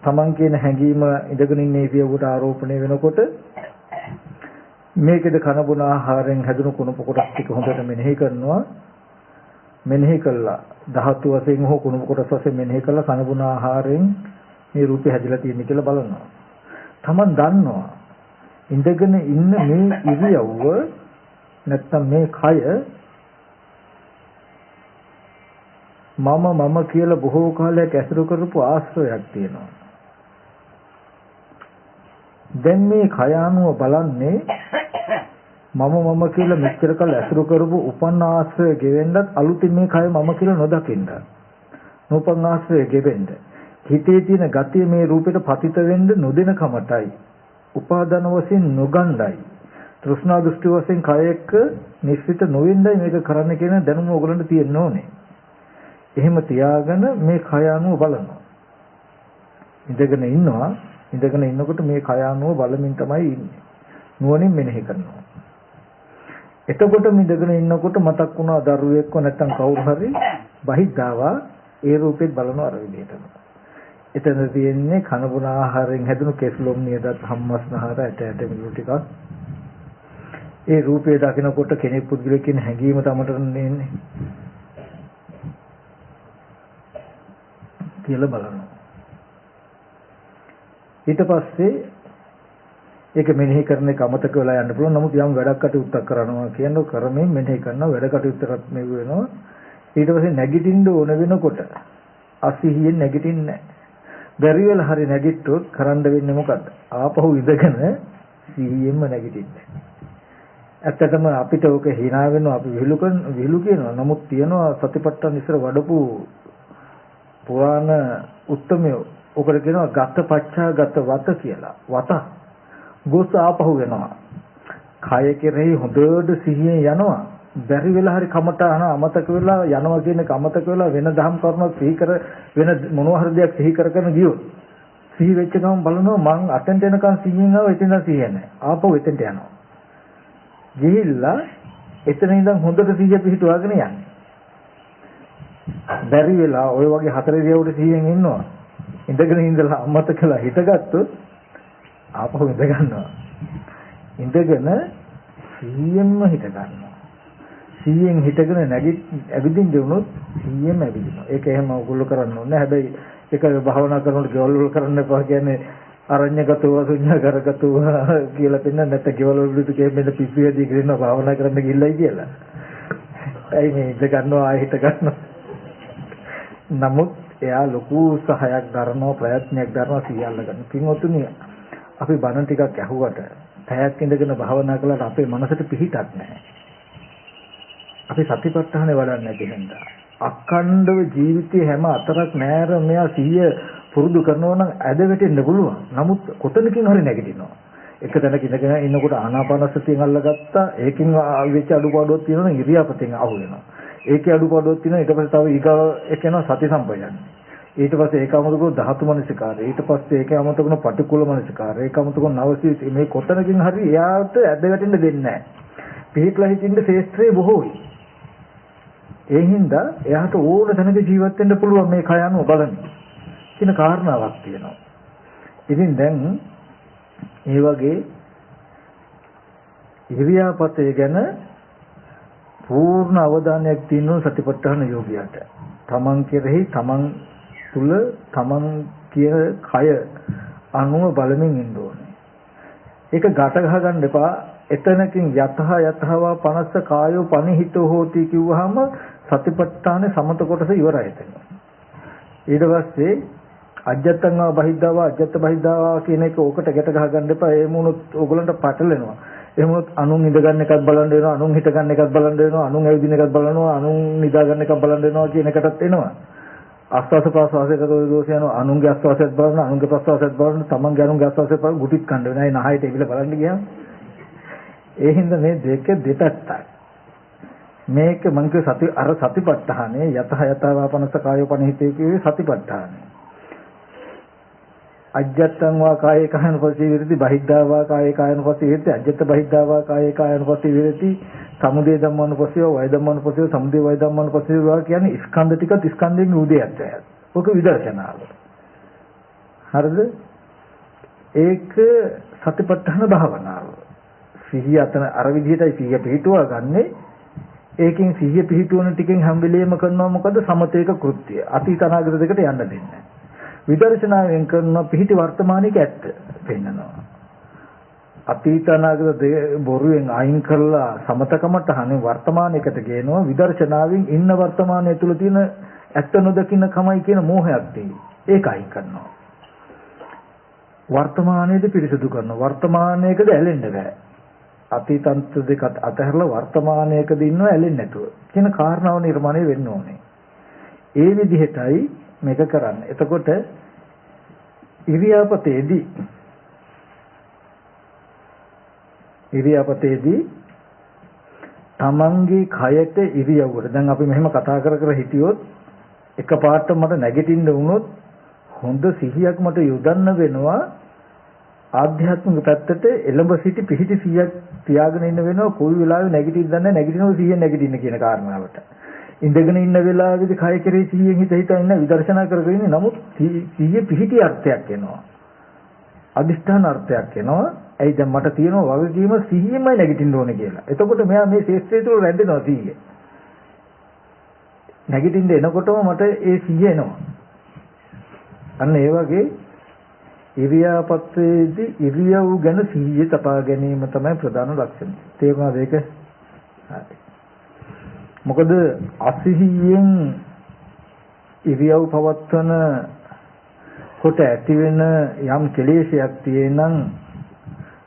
තමන් කියන හැඟීම ඉඳගෙන ඉන්න ඉරියව්වට ආරෝපණය වෙනකොට මේකද කන බොන ආහාරයෙන් හැදුණු කුණප කොටස් ටික හොඳට මෙනෙහි කරනවා. මෙනෙහි කළා ධාතු වශයෙන් හෝ කුණප කොටස් වශයෙන් මෙනෙහි කළා කන බොන ආහාරයෙන් මේ රූපේ හැදිලා තියෙන කියලා බලනවා. තමන් දන්නවා ඉඳගෙන ඉන්න මේ ඉරියව්ව නැත්තම් මේ කය මම කියලා බොහෝ කාලයක් ඇසුරු කරපු ආශ්‍රයයක් තියෙනවා. දැන් මේ කය අනුව බලන්නේ මම කියලා මෙච්චර කල් ඇසුරු කරපු උපන් ආශ්‍රය ගෙවෙන්නත් අලුතින් මේ කය මම කියලා නොදකින්න. නූපන් ආශ්‍රය ගෙවෙන්න. හිතේ තියෙන ගතිය මේ රූපෙට පතිත වෙන්න නොදෙන කමටයි. උපාදාන වශයෙන් නොගණ්ඩයි. තෘෂ්ණා දෘෂ්ටි වශයෙන් කය එක්ක නිශ්චිත නොවෙන්නයි මේක කරන්න කියන දැනුම ඕගලන්ට තියෙන්න ඕනේ. එහෙම තියාගෙන මේ කය අනුව බලනවා. ඉඳගෙන ඉන්නකොට මේ කය අනුව බලමින් තමයි ඉන්නේ. නුවණින් මෙනෙහි කරනවා. එතකොට ඉඳගෙන ඉන්නකොට මතක් වුණා දරුවෙක්ව නැත්තම් කවුරු හරි බහිද්දාවා ඒ රූපෙත් බලනවා අර විදිහටම. එතන තියෙන්නේ කන බොන ආහාරයෙන් හැදුණු කෙස්ලොම් නියදත් හම්මස්නහර ඇට මිලු ටිකක්. ඒ රූපය දකිනකොට කෙනෙක් පුද්ගලෙක් කියන හැඟීම තමට එන්නේ කියලා බලනවා. ඊට පස්සේ ඒක මෙනෙහි කරන එක අමතක වෙලා යන්න පුළුවන්. නමුත් යම් වැඩක් කටයුත්තක් කරනවා කියන කරමින් මෙනෙහි කරනවා වැඩ කටයුත්තක් නෙවෙයි වෙනවා. ඊට පස්සේ නැගිටින්න ඕන වෙනකොට අසිහියෙන් නැගිටින්නේ නැහැ. බැරි වෙලා හරි නැගිට්ටොත් කරන්න වෙන්නේ මොකද්ද? ආපහු ඉඳගෙන සිහියෙන්ම නැගිටින්න. ඇත්තටම අපිට ඕක hina වෙනවා අපි විහිළු කියනවා. නමුත් තියනවා සතිපට්ඨාන ඉස්සර වඩපු පුරාණ උත්තමයෝ ඔකට කියනවා ගත පච්චාගත වත කියලා. වත ගොස් ආපහු වෙනවා. කය කෙරෙහි හොඳට සිහියෙන් යනවා. බැරි වෙලා හරි කමටහන අමතක වෙලා යනවා කියන එක අමතක වෙලා වෙන දහම් කරුණක් සිහි කර වෙන මොනවා හරි දෙයක් සිහි කරගෙන ගියොත් සිහි වෙච්ච ගමන් බලනවා මං අතෙන්ට එනකන් සිහියෙන් ආව එතන සිහිය නැහැ. ආපහු එතෙන්ට යනවා. ගිහිල්ලා එතන ඉඳන් හොඳට සිහිය පිහිටුවාගෙන යන්නේ. බැරි වෙලා ওই වගේ හතර ඉරියව්වට සිහියෙන් ඉන්නවා. ඉඳගෙන ඉඳලා අමතකලා හිටගත්තොත් ආපහු ඉඳ ගන්නවා. ඉඳගෙන සිහියෙන්ම හිට ගන්නවා. සිහියෙන් හිටගෙන ඇවිදින්න දුනොත් සිහියෙන්ම ඇවිදිනවා. ඒක එහෙම ඔයගොල්ලෝ කරන්න ඕනේ. හැබැයි ඒක භාවනා කරනකොට ගෙවල් වල කරන්න එපා කියන්නේ අරඤ්‍යගතව ශුඤ්ඤාකාරගතව කියලා පෙන්නන්න නැත්නම් ගෙවල් වලට කියන්නේ පිස්සුවේදී කියනවා භාවනා කරන්න ගිල්ලයි කියලා. ඇයි මේ ඉඳ ගන්නවා ආයෙ හිට ගන්නවා. නමුත් එයා ලොකු උත්සාහයක් දරනවා ප්‍රයත්නයක් දරනවා සියල්ල ගන්න. පින්වතුනි අපි බණ ටිකක් ඇහුවට පැයක් ඉඳගෙන භාවනා කළාට අපේ මනසට පිහිටක් නැහැ. අපි සතිපට්ඨානෙ වඩන්නේ නැති හින්දා අඛණ්ඩව ජීවිතේ හැම අතරක් නෑර මෙයා සිහිය පුරුදු කරනවා නම් ඇද වැටෙන්න පුළුවන්. නමුත් කොතනකින් හරි නැගිටිනවා. එක තැනක ඉඳගෙන ඉන්නකොට ආනාපානසතියෙන් අල්ලගත්තා. ඒකෙන් වෙච්ච අඩුපාඩුවක් තියෙනවා නම් ඉරියාපතෙන් අහු වෙනවා. ඒකේ අඩුපාඩුවක් තියෙනවා ඊට පස්සේ තව ඊගාව එකනවා සති සම්පජාන්නේ. ඊට පස්සේ ඒක අමතකව ධාතු මනසිකාරය. ඊට පස්සේ ඒක අමතකව පටිකුල මනසිකාරය. ඒක අමතකව නවසීත මේ කොතනකින් හරි එයාට ඇද වැටෙන්න දෙන්නේ නැහැ. පිළිట్లా හිතින්ද ශේස්ත්‍රයේ බොහෝයි. ඒ හින්දා එයාට ඕන තැනක ජීවත් වෙන්න පුළුවන් මේ කය අනුව බලන්න කියන කාරණාවක් තියෙනවා. ඉතින් දැන් ඒ වගේ ඉරියාපතේ ගැන පූර්ණ අවධානයක් තියෙනවා සතිපට්ඨාන යෝගියාට. තමන් කෙරෙහි තමන් තුල තමන් කියන කය අනුව බලමින් ඉන්න ඕනේ. ඒක ගැට ගහ ගන්න එපා. එතනකින් යතහවා පනස්ස කායෝ පනිහිතෝ හෝති කිව්වහම සතිපට්ඨානේ සමත කොටස ඉවරයි එතන. ඊට පස්සේ අජත්තංවා බහිද්ධාවා අජත්ත බහිද්ධාවා කියන එක ඕකට ගැට ගහ ගන්න එපා. ඒ මොනොත් ඕගලන්ට පටලෙනවා. එහෙම වුණොත් අනුන් ඉඳ ගන්න එකක් බලන්න වෙනවා, අනුන් හිට ගන්න එකක් බලන්න වෙනවා, අනුන් ඇවිදින එකක් බලනවා, අනුන් නිදා ගන්න එකක් බලන්න වෙනවා කියන එකටත් එනවා. ආස්වාස ප්‍රාස්වාසයක දෝෂ යනවා, අනුන්ගේ ආස්වාසයත් බලන්න, අනුන්ගේ ප්‍රාස්වාසයත් බලන්න, තමන්ගේ අනුන්ගේ ආස්වාසයත් බලන්න ගුටිත් කන්න වෙනවා. ඒ නහයට එවිල බලන්න ගියාම ඒ හින්දා මේ දෙක දෙපැත්තක්. මේක මං කිය සති අර සතිපට්ඨානේ යතහවාපනස කායෝ පනිහිතේ කියේ සතිපට්ඨානේ. අජ්ජත්තං වා කායේ කායනුපස්සී විරති බහිද්ධා කායේ කායනුපස්සී විරති අජ්ජත්ත බහිද්ධා කායේ කායනුපස්සී විරති සමුදය ධම්මානුපස්සී වය ධම්මානුපස්සී සමුදය වය ධම්මානුපස්සී වා කියන්නේ ස්කන්ධ ටිකත් ස්කන්ධයෙන් උදේයත්ය. ඔක විදර්ශනාව. හරිද? ඒක සතිපට්ඨාන භාවනාව. සිහිය අතන අර විදිහටයි සිහිය පිහිටුවා ගන්නෙ. ඒකෙන් සිහිය පිහිටුවන ටිකෙන් හැම වෙලෙම කරනවා මොකද සමතේක කෘත්‍ය. අතීත අනාගත දෙකට යන්න දෙන්නේ නැහැ. විදර්ශනාවෙන් කරන පිහිටි වර්තමානික ඇත්ත පෙන්නනවා. අතීත අනාගත බොරුවෙන් අයින් කරලා සමතකමට හනේ වර්තමානයකට ගේනවා. විදර්ශනාවෙන් ඉන්න වර්තමානය තුල තියෙන ඇත්ත නොදකින්න කමයි කියන මෝහයක් තියෙනවා. ඒක අයින් කරනවා. වර්තමානයේදී පිරිසුදු කරනවා. වර්තමානයේකද ඇලෙන්න බෑ. අතීතන්ත දෙක අතහැරලා වර්තමානයේකදී ඉන්නව ඇලෙන්නේ නැතුව කියන කාරණාව නිර්මාණය වෙන්න ඕනේ. ඒ විදිහටයි මේක කරන්නේ. එතකොට ඉරියාපතේදී තමන්ගේ කයට ඉරියව්වට දැන් අපි මෙහෙම කතා කර හිටියොත් එකපාරට මට නැගිටින්න වුණොත් හොඳ සිහියක් මට යොදන්න වෙනවා. ආධ්‍යාත්මික පැත්තට එළඹ සිටි පිහිටි 100ක් තියාගෙන ඉන්න වෙනවා. කොයි වෙලාවෙ නැගිටින්න දන්නේ නැගිටිනවා 100 නැගිටින්න කියන කාරණාවට. ඉඳගෙන ඉන්න වෙලාවේදී කය කෙරේ සිහියෙන් හිත ඉන්න විදර්ශනා කරගෙන ඉන්නේ. නමුත් සිහිය පිහිටි අර්ථයක් එනවා. අදිෂ්ඨාන අර්ථයක් එනවා. ඇයි දැන් මට තියෙනවා වගකීම සිහියෙන්මයි නැගිටින්න ඕනේ කියලා. එතකොට මෙයා මේ ශේෂ්ත්‍රය තුල රැඳෙනවා සිහිය. නැගිටින්න එනකොටම මට ඒ සිහිය එනවා. අන්න ඒ වගේ ඉරියාපත්තේදී ඉරියව් ගැන සිහිය තබා ගැනීම තමයි ප්‍රධාන ලක්ෂණය. තේරුණාද ඒක? හරි. මොකද අසිහියෙන් ඉරියව් පවත්වන කොට ඇති වෙන යම් කෙලෙසයක් තියෙනනම්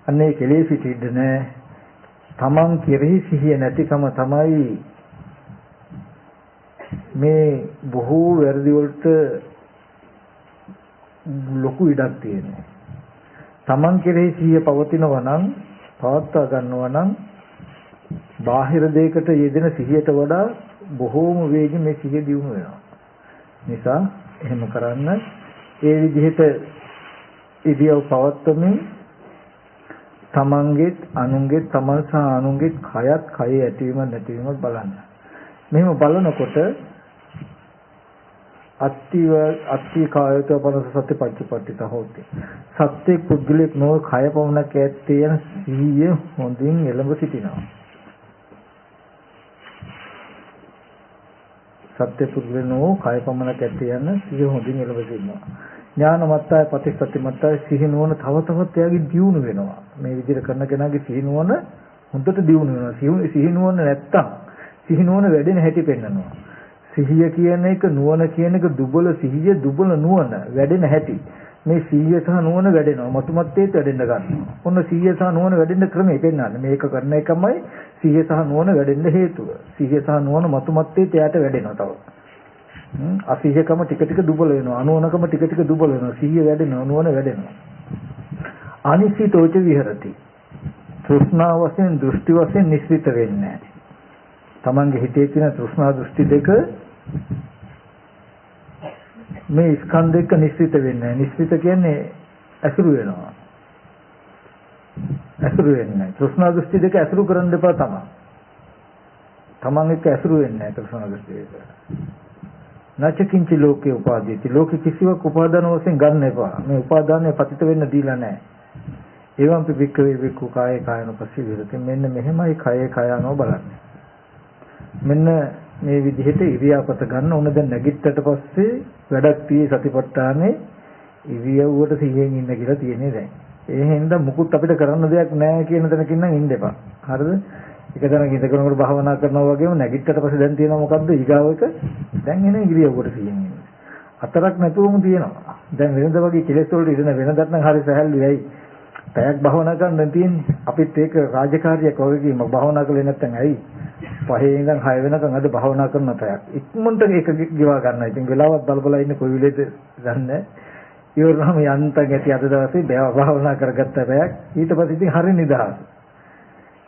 අන්නේ කෙලෙසි තියදන තමන් කෙරෙහි සිහිය නැතිකම තමයි මේ බොහෝ වැරදි වලට ලොකු ඉඩක් තියෙනවා. තමන් කෙරෙහි සිහිය පවතිනවා නම් පවත්වා ගන්නවා නම් බාහිර දෙයකට යෙදෙන සිහියට වඩා බොහෝම වේගින් මේ සිහිය දියුණු වෙනවා. නිසා එහෙම කරන්න ඒ විදිහට ඉදියව පවත්වමින් තමන්ගේ අනුන්ගේ තමන් සහ අනුන්ගේ කයත් කයේ ඇතිවීම නැතිවීම බලන්න. මෙහෙම බලනකොට අත්ති කායත බලස සත්‍ය පච්චපට්ඨිත හොති. සත්‍ය පුද්ගලික නෝ කය පවණක් ඇත්තේ යන සිහිය හොඳින් එළඹ සිටිනවා. සත්‍ය පුද්ගලනෝ කය පමණක් ඇත්තේ යන සිහිය හොඳින් එළඹ සිටිනවා. ඥානමත්තාය ප්‍රතිසත්‍යමත්තාය සිහි නුවණ තව තවත් එයාගේ දියුණු වෙනවා. මේ විදිහට කරන කෙනාගේ සිහි නුවණ හොඳට දියුණු වෙනවා. සිහි නුවණ නැත්තම් සිහි නුවණ වැඩෙන හැටි පෙන්වනවා. සිහිය කියන එක නුවණ කියන එක දුබල සිහිය දුබල නුවණ වැඩෙන හැටි. මේ සිහිය සහ නුවණ වැඩෙනවා. මතුමත්තේත් වැඩෙන්න ගන්නවා. ඔන්න සිහිය සහ නුවණ වැඩෙන්න ක්‍රමය පෙන්වන්නේ. මේක කරන එකමයි සිහිය සහ නුවණ වැඩෙන්න හේතුව. සිහිය සහ නුවණ මතුමත්තේත් එයාට වැඩෙනවා තව. අසිහියකම ටික ටික දුබල වෙනවා. අනුවණකම ටික ටික දුබල වෙනවා. සිහිය වැඩෙනවා, නුවණ වැඩෙනවා. අනිසිතෝච විහෙරති. තෘෂ්ණා වශයෙන් දෘෂ්ටි වශයෙන් නිස්සිත වෙන්නේ නැහැ. තමන්ගේ හිතේ තියෙන තෘෂ්ණා දෘෂ්ටි දෙක මේ ස්කන්ධ එක්ක නිස්සිත වෙන්නේ නැහැ. නිස්සිත කියන්නේ ඇසුරු වෙනවා. ඇසුරු වෙන්නේ නැහැ. තෘෂ්ණා දෘෂ්ටි දෙක ඇසුරු කරන්න එපා තමයි. තමන් එක්ක ඇසුරු වෙන්නේ නැහැ තෘෂ්ණා දෘෂ්ටි දෙක. නැචකින්ච ලෝකේ උපාදීති. ලෝකෙ කිසිවක් උපාදාන වශයෙන් ගන්න එපා. මේ උපාදානය පතිත වෙන්න දීලා නැහැ. ඒවම් පිවික්කවේ වික්ඛු කායේ කායනපස්සී විරති. මෙන්න මෙහෙමයි කයේ කයano බලන්නේ. මෙන්න මේ විදිහට ඉරියාපත ගන්න ඕන. දැන් නැගිට්ටට පස්සේ වැඩක් tie සතිපට්ඨානේ ඉරියව්වට සිහියෙන් ඉන්න කියලා තියෙන්නේ දැන්. ඒ හින්දා මුකුත් අපිට කරන්න දෙයක් නැහැ කියන තැනකින් නම් ඉන්න එපා. හරිද? එක තැනක ඉඳගෙනකොට භාවනා කරනවා වගේම නැගිට්ටට පස්සේ දැන් තියෙනවා මොකද්ද? ඊගාව එක දැන් එන ඉරියව්වට සිහියෙන් ඉන්න. අතරක් නැතුවම තියෙනවා. දැන් වෙනද වගේ කෙලෙස් වලට ඉඳන වෙනදත් නම් හරි සහැල්ලුයි. පැයක් භාවනා කරන්න තියෙන්නේ. අපිත් ඒක රාජකාරියක් වගේ කීමක්. භාවනා කළේ නැත්නම් ඇයි? 5 ඉඳන් 6 වෙනකන් අද භාවනා කරන පැයක්. ඉක්මනට ඒක ගෙවා ගන්න. ඉතින් වෙලාවත් බලබලා ඉන්න කොයි වෙලේද දන්නේ. ඉවරනම යන්තම් ඇති අද දවසේ භාවනා කරගත්ත පැයක්. ඊට පස්සේ ඉතින් හරි නිදහස්.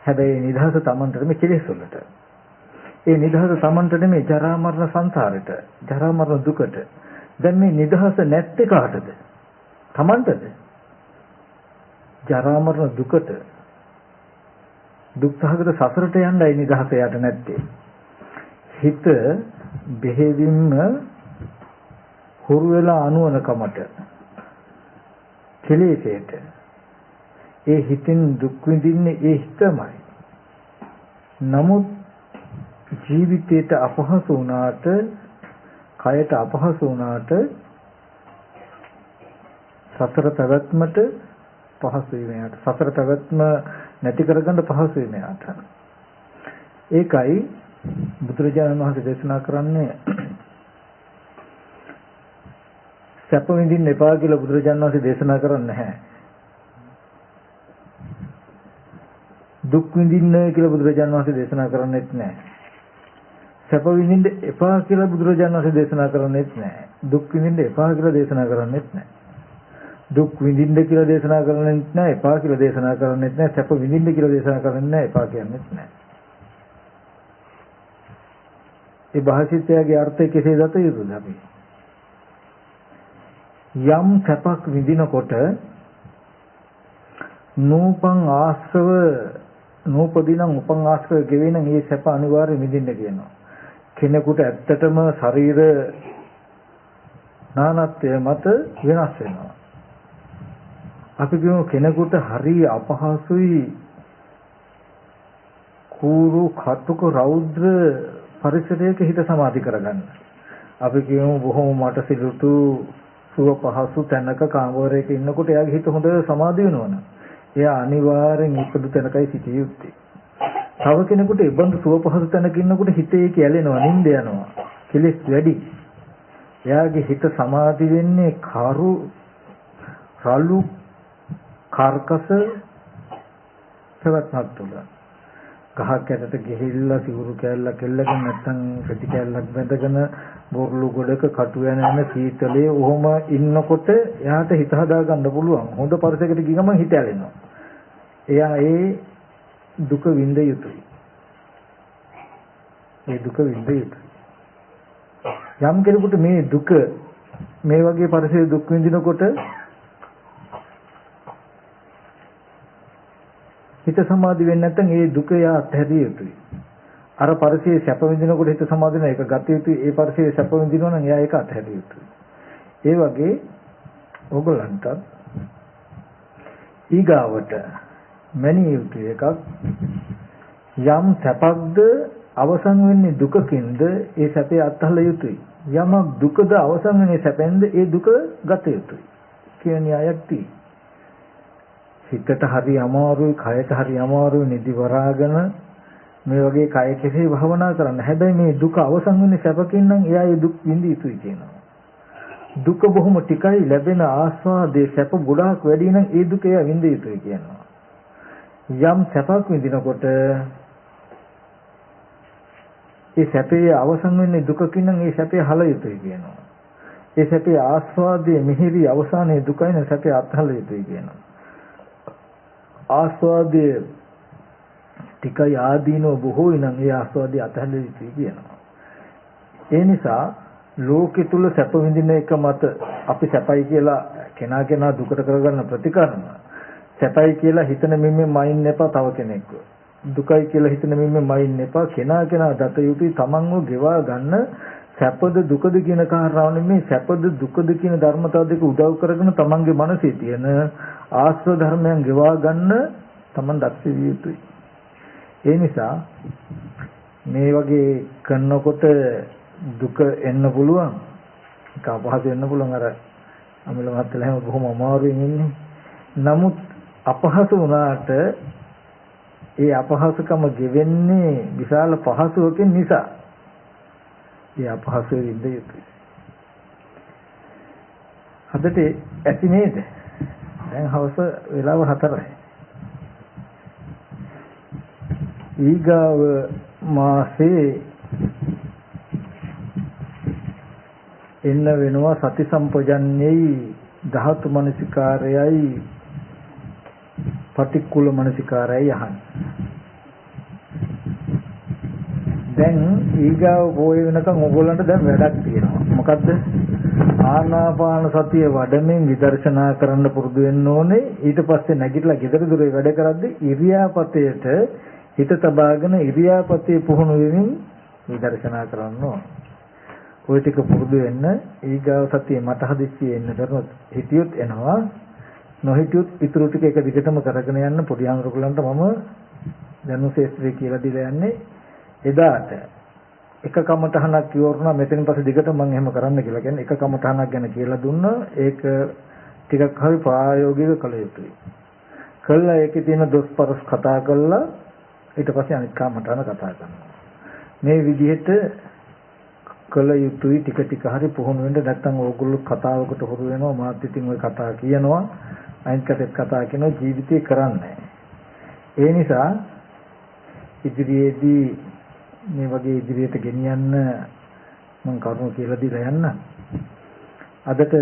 හැබැයි නිදහස Tamanට මේ කෙලෙස් වලට. ඒ නිදහස Tamanට නෙමෙයි ජරා මරණ සංසාරෙට. ජරා මරණ දුකට. දැන් මේ නිදහස නැත්තේ කාටද? Tamanටද? ජරා මරණ දුකට. දුක්ඛගත සසරට යන්නයි නිදහස යට නැත්තේ. හිත බෙහෙවින්ම හුරු වෙලා අනුවන කමට කෙලෙසේට ඒ හිතෙන් දුක් විඳින්නේ ඒ හිතමයි. නමුත් ජීවිතයට අපහසු වුණාට, කයට අපහසු වුණාට සතර පැවැත්මට පහසු වෙනවට. සතර පැවැත්ම නැති කරගන්න පහසු වෙනවට. ඒකයි බුදුරජාණන් වහන්සේ දේශනා කරන්නේ සැප විඳින්න එපා කියලා බුදුරජාණන් වහන්සේ දේශනා කරන්නේ නැහැ. දුක් විඳින්න කියලා බුදුරජාණන් වහන්සේ දේශනා කරන්නේත් නැහැ. සැප විඳින්න එපා කියලා බුදුරජාණන් වහන්සේ දේශනා කරන්නේත් නැහැ. දුක් විඳින්න එපා කියලා දේශනා කරන්නේත් නැහැ. දුක් විඳින්න කියලා දේශනා කරන්නේත් නැහැ. එපා කියලා දේශනා කරන්නේත් නැහැ. සැප විඳින්න කියලා දේශනා කරන්නේ නැහැ. එපා කියන්නේත් නැහැ. ඒ භාෂිතයගේ අර්ථය කෙසේ දත යුතුද අපි? යම් සැපක් විඳිනකොට නූපං ආශ්‍රව නූපදිනම් උපං ආශ්‍රව ගෙවෙන මේ සැප අනිවාර්යයෙන් විඳින්න කියනවා. කෙනෙකුට ඇත්තටම ශරීර නානත්වය මත වෙනස් වෙනවා. අපි කියමු කෙනෙකුට හරිය අපහසුයි කූරු කටුක රෞද්‍ර පරිසරයක හිත සමාධි කරගන්න. අපි කියමු බොහොම මට සිලුතු සුව පහසු තැනක කාමරයක ඉන්නකොට එයාගේ හිත හොඳ සමාධි වෙනවනේ. එයා අනිවාර්යෙන් ඉපදු තැනකයි සිටිය යුත්තේ. තව කෙනෙකුට ඉබඳු සුව පහසු තැනක ඉන්නකොට හිතේ කැලෙනවා, නිින්ද යනවා, කෙලෙස් වැඩි. එයාගේ හිත සමාධි වෙන්නේ කරු රළු කාර්කස පැවැත්මක් තුළ. ගහක් යටට ගිහිල්ලා සිවුරු කෑල්ලක් එල්ලගෙන නැත්නම් පැටි කෑල්ලක් බැඳගෙන බොරළු ගොඩක කටු යන සීතලේ ඔහොම ඉන්නකොට එයාට හිත හදා ගන්න පුළුවන්. හොඳ පරිසරයකට ගිය ගමන් හිත ඇලෙනවා. එයා ඒ දුක විඳ යුතුයි. ඒ දුක විඳ යුතුයි. යම් කෙනෙකුට මේ දුක මේ වගේ පරිසරයේ දුක් විඳිනකොට හිත සමාධි වෙන්නේ නැත්නම් ඒ දුක යා අත්හැරිය යුතුයි. අර පරිසරයේ සැප විඳිනකොට හිත සමාධි වෙන එක ගත යුතුයි. ඒ පරිසරයේ සැප විඳිනවා නම් එයා ඒක අත්හැරිය යුතුයි. ඒ වගේ ඕගොල්ලන්ට ඊගාවට මැනිය යුතු එකක් යම් සැපක්ද අවසන් වෙන්නේ දුකකින්ද ඒ සැපේ අත්හල යුතුයි. යමක් දුකද අවසන් වෙන්නේ සැපෙන්ද ඒ දුක ගත යුතුයි කියන න්‍යායක් තියෙනවා. හිතට හරි අමාරුයි, කයට හරි අමාරුයි නිදි වරාගෙන මේ වගේ කය කෙසේ භවනා කරන්න. හැබැයි මේ දුක අවසන් වෙන්නේ සැපකින් නම් එයා ඒ දුක් විඳ යුතුයි කියනවා. දුක බොහොම ටිකයි ලැබෙන ආස්වාදයේ සැප ගොඩාක් වැඩි නම් ඒ දුක එයා විඳ යුතුයි කියනවා. යම් සැපක් විඳිනකොට ඒ සැපේ අවසන් වෙන්නේ දුකකින් නම් ඒ සැපේ හල යුතුයි කියනවා. ඒ සැපේ ආස්වාදයේ මිහිරි අවසානයේ දුකයි නම් සැපේ අත්හල යුතුයි කියනවා. ආස්වාදයේ ටිකයි ආදීනෝ බොහෝයි නම් ඒ ආස්වාදයේ අත්හල යුතුයි කියනවා. ඒ නිසා ලෝකෙ තුල සැප විඳින එක මත අපි සැපයි කියලා කෙනා දුකට කරගන්න ප්‍රතිකරණ සැපයි කියලා හිතන මෙම්මෙ මයින් එපා තව කෙනෙක්ව. දුකයි කියලා හිතන මෙම්මෙ මයින් එපා කෙනා දත යුතුයි තමන්ව ගෙවා ගන්න. සැපද දුකද කියන කාරණාව නෙමෙයි, සැපද දුකද කියන ධර්මතාව දෙක උදව් කරගෙන තමන්ගේ මනසේ තියෙන ආශ්‍රව ධර්මයන් ගෙවා ගන්න තමන් දක්ෂ විය යුතුයි. ඒ නිසා මේ වගේ කරනකොට දුක එන්න පුළුවන්, ඒක අපහසු වෙන්න පුළුවන්. අර අමිල මහත්තයලා හැම බොහොම අමාරුවෙන් ඉන්නේ. නමුත් අපහසු වුණාට ඒ අපහසුකම ගෙවෙන්නේ විශාල පහසුවකින් නිසා. ඒ අපහසුවෙ ඉඳ යුතුයි. හදට ඇති නේද? දැන් හවස වෙලාව 4යි. ඊගාව මාසේ එන්න වෙනවා සති සම්පජන්‍යයි ධාතු මනසිකාරයයි පටික්කුල මනසිකාරයයි යහන්. දැන් ඊගාව බොය වෙනකන් ඕගොල්ලන්ට දැන් වැඩක් තියෙනවා. මොකද්ද? ආනාපාන සතිය වඩමින් විදර්ශනා කරන්න පුරුදු වෙන්න ඕනේ. ඊට පස්සේ නැගිටලා ගෙදර දොරේ වැඩ කරද්දී ඉරියාපතේට හිත තබාගෙන ඉරියාපතේ පුහුණු වෙමින් විදර්ශනා කරන්න ඕනේ. ඔය ටික පුරුදු වෙන්න ඊගාව සතිය මට හදිස්සියේ එන්න කරනොත් හිතියොත් එනවා. නොහිතියොත් ඊටු ටික එක දිගටම කරගෙන යන්න පොඩි අංගුලන්ට මම දැනුම් ශාස්ත්‍රය කියලා දීලා යන්නේ. එදාට එක කමටහනක් කියවරුණා මෙතනින් පස්සේ දිගට මම එහෙම කරන්න කියලා කියන්නේ එක කමටහනක් ගැන කියලා දුන්නා. ඒක ටිකක් හරි ප්‍රායෝගික කළ යුතුයි. කළා ඒකේ තියෙන දොස්පරස් කතා කළා ඊට පස්සේ අනිත් කමටහන කතා කරනවා. මේ විදිහට කළ යුතුයි. ටික හරි පුහුණු වෙන්න. නැත්නම් ඕගොල්ලෝ කතාවකට හුරු වෙනවා. මාත් ඉතින් ওই කතා කියනවා. අනිත් කතා කියනවා ජීවිතේ කරන්නේ. ඒ නිසා ඉදිරියේදී මේ වගේ ඉදිරියට ගෙනියන්න මම කරුණු කියලා දීලා යන්න. අදට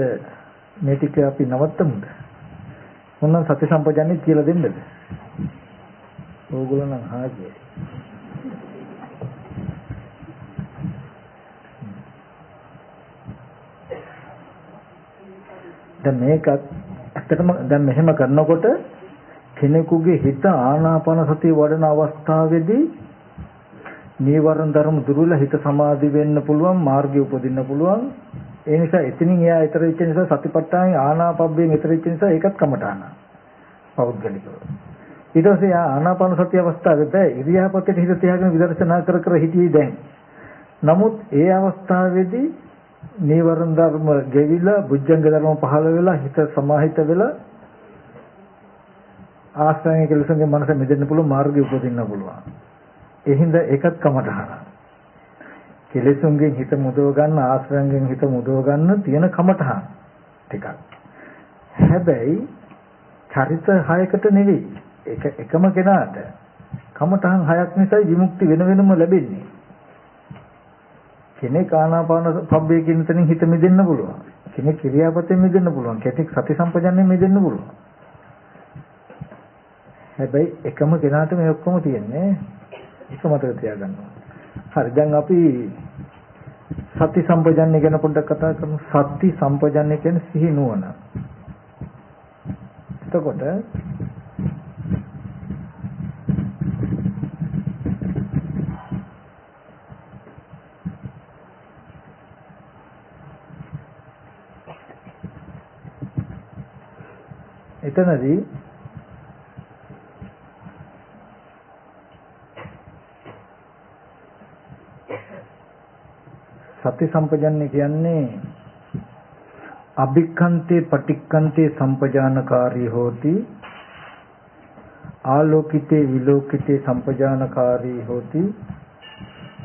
මේ ටික අපි නවත්තමුද? මොනවා සත්‍ය සම්පජන්‍ය කියලා දෙන්නද? ඕගොල්ලෝ නම් හාගේ. දැන් මේක ඇත්තටම දැන් මෙහෙම කරනකොට කෙනෙකුගේ හිත ආනාපාන සතිය වඩන අවස්ථාවේදී නීවරණ ධර්ම දුර්වල හිත සමාධි වෙන්න පුළුවන් මාර්ගය උපදින්න පුළුවන්. ඒ නිසා එතනින් එයා ඊතර වෙච්ච නිසා සතිපට්ඨාන ආනාපබ්බයෙන් ඊතර වෙච්ච නිසා ඒකත් කමඨාන. පෞද්ගලිකව. ඊට පස්සේ ආනාපාන සති අවස්ථාවේ ඉරියාපතේ හිත තියාගෙන විදර්ශනා කර කර හිටියේ දැන්. නමුත් ඒ අවස්ථාවේදී නීවරණ ධර්ම ගෙවිලා බුද්ධංග ධර්ම පහළ වෙලා හිත සමාහිත වෙලා ආශ්‍රය කෙලෙසුන්ගේ මනස මෙදෙන්න පුළුවන් මාර්ගය උපදින්න පුළුවන්. ඒ හින්දා ඒකත් කමඨහන. කෙලෙසුන්ගෙන් හිත මුදව ගන්න ආශ්‍රයෙන් හිත මුදව ගන්න තියෙන කමඨහන ටිකක්. හැබැයි චරිත 6කට නෙවෙයි. එකම කෙනාට කමඨහන් 6ක් නිසා විමුක්ති වෙන වෙනම ලැබෙන්නේ. කෙනෙක් ආනාපාන සබ්බේ කියන තැනින් හිත මිදෙන්න පුළුවන්. කෙනෙක් ක්‍රියාපතෙන් මිදෙන්න පුළුවන්. කෙනෙක් සති සම්පජන්යෙන් මිදෙන්න පුළුවන්. හැබැයි එකම කෙනාට මේ ඔක්කොම තියෙන්නේ. ඒක මතක තියාගන්න ඕනේ. හරි දැන් අපි සති සම්පජන්‍ය ගැන පොඩ්ඩක් කතා කරමු. සති සම්පජන්‍ය කියන්නේ සිහි නුවණ. එතකොට එතනදී සති සම්පජන්‍ය කියන්නේ අභික්ඛන්තේ පටික්ඛන්තේ සම්පජානකාරී හෝති ආලෝකිතේ විලෝකිතේ සම්පජානකාරී හෝති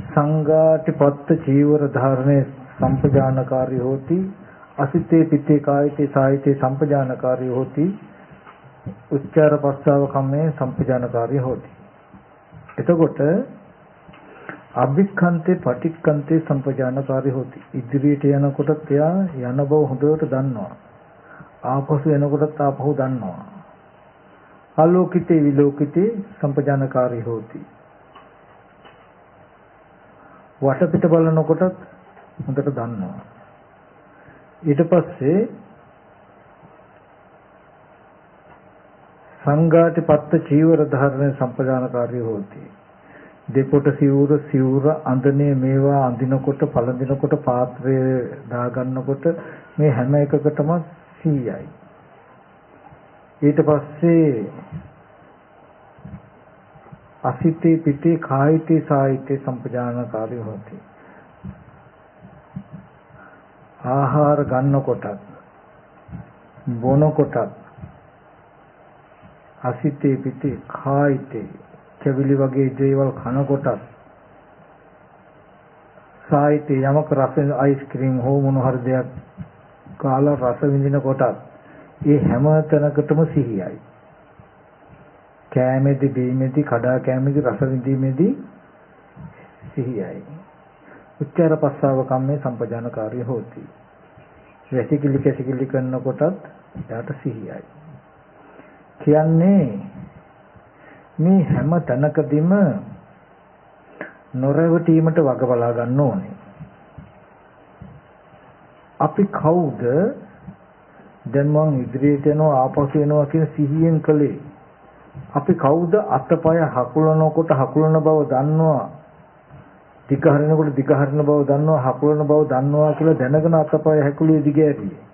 සංඝාටිපත්ත චීවර ධාරණේ සම්පජානකාරී හෝති අසිතේ පිත්තේ කායිතේ සායිතේ සම්පජානකාරී හෝති උච්චාර පස්සාව කම්මේ සම්පජානකාරී හෝති. එතකොට අභික්ඛන්තේ පටික්ඛන්තේ සම්පජානකාරී හෝති. ඉදිරියට යනකොට එයා යන බව හොඳට දන්නවා. ආපසු එනකොටත් ආපහු දන්නවා. ආලෝකිතේ විලෝකිතේ සම්පජානකාරී හෝති. වටපිට බලනකොටත් හොඳට දන්නවා. ඊට පස්සේ සංඝාටිපත්ත චීවර ධාරණ සම්පජානකාරී හෝති. දෙපොට සිවුර අඳනේ මේවා අඳිනකොට පළඳිනකොට පාත්‍රය දාගන්නකොට මේ හැම එකකටම 100යි. ඊට පස්සේ අසිතේ පිටේ කායිතේ සායිතේ සම්පජානකාරී හොති. ආහාර ගන්නකොටත් බොනකොටත් අසිතේ පිටේ කායිතේ කැවිලි වගේ දේවල් කනකොටත් සායිතේ යමක රස අයිස්ක්‍රීම් හෝ මොන හරි දෙයක් කාලා රස විඳිනකොටත් ඒ හැම තැනකටම සිහියයි. කෑමේදී බීමේදී කඩා කෑමේදී රස විඳීමේදී සිහියයි. උච්චාර පස්සාව කම්මේ සම්පජානකාරී හෝති. වැසිකිලි කැසිකිලි කරනකොටත් එයාට සිහියයි. කියන්නේ මේ හැම තැනකදීම නොරවටීමට වග බලා ගන්න ඕනේ. අපි කවුද දැන් මං ඉදිරියට යනවා ආපසු එනවා කියන සිහියෙන් කලේ? අපි කවුද අතපය හකුලනකොට හකුලන බව දන්නවා, දිග හරිනකොට දිග හරින බව දන්නවා, හකුලන බව දන්නවා කියලා දැනගෙන අතපය හැකුලේ දිගෑරියේ?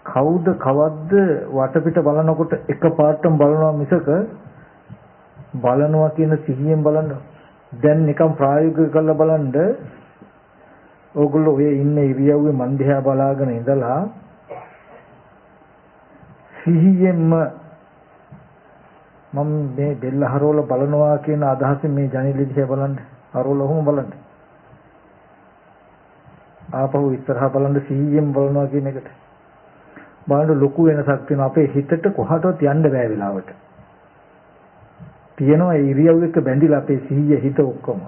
කවුද කවද්ද වටපිට බලනකොට එකපාරටම බලනවා මිසක බලනවා කියන සිහියෙන් බලන්න. දැන් නිකන් ප්‍රායෝගික කරලා බලන්න. ඕගොල්ලෝ ඔය ඉන්න ඉරියව්වේ මන් දිහා බලාගෙන ඉඳලා සිහියෙන්ම මම මේ බෙල්ල හරවල බලනවා කියන අදහසින් මේ ජනෙලෙ දිහා බලන්න. හරවල ඔහොම බලන්න. ආපහු ඉස්සරහා බලන්න සිහියෙන් බලනවා කියන එකට. බලන්න ලොකු වෙනසක් තියෙනවා. අපේ හිතට කොහටවත් යන්න බෑ වෙලාවට. තියෙනවා ඉරියව් එක බැඳිලා අපේ සිහිය හිත ඔක්කොම.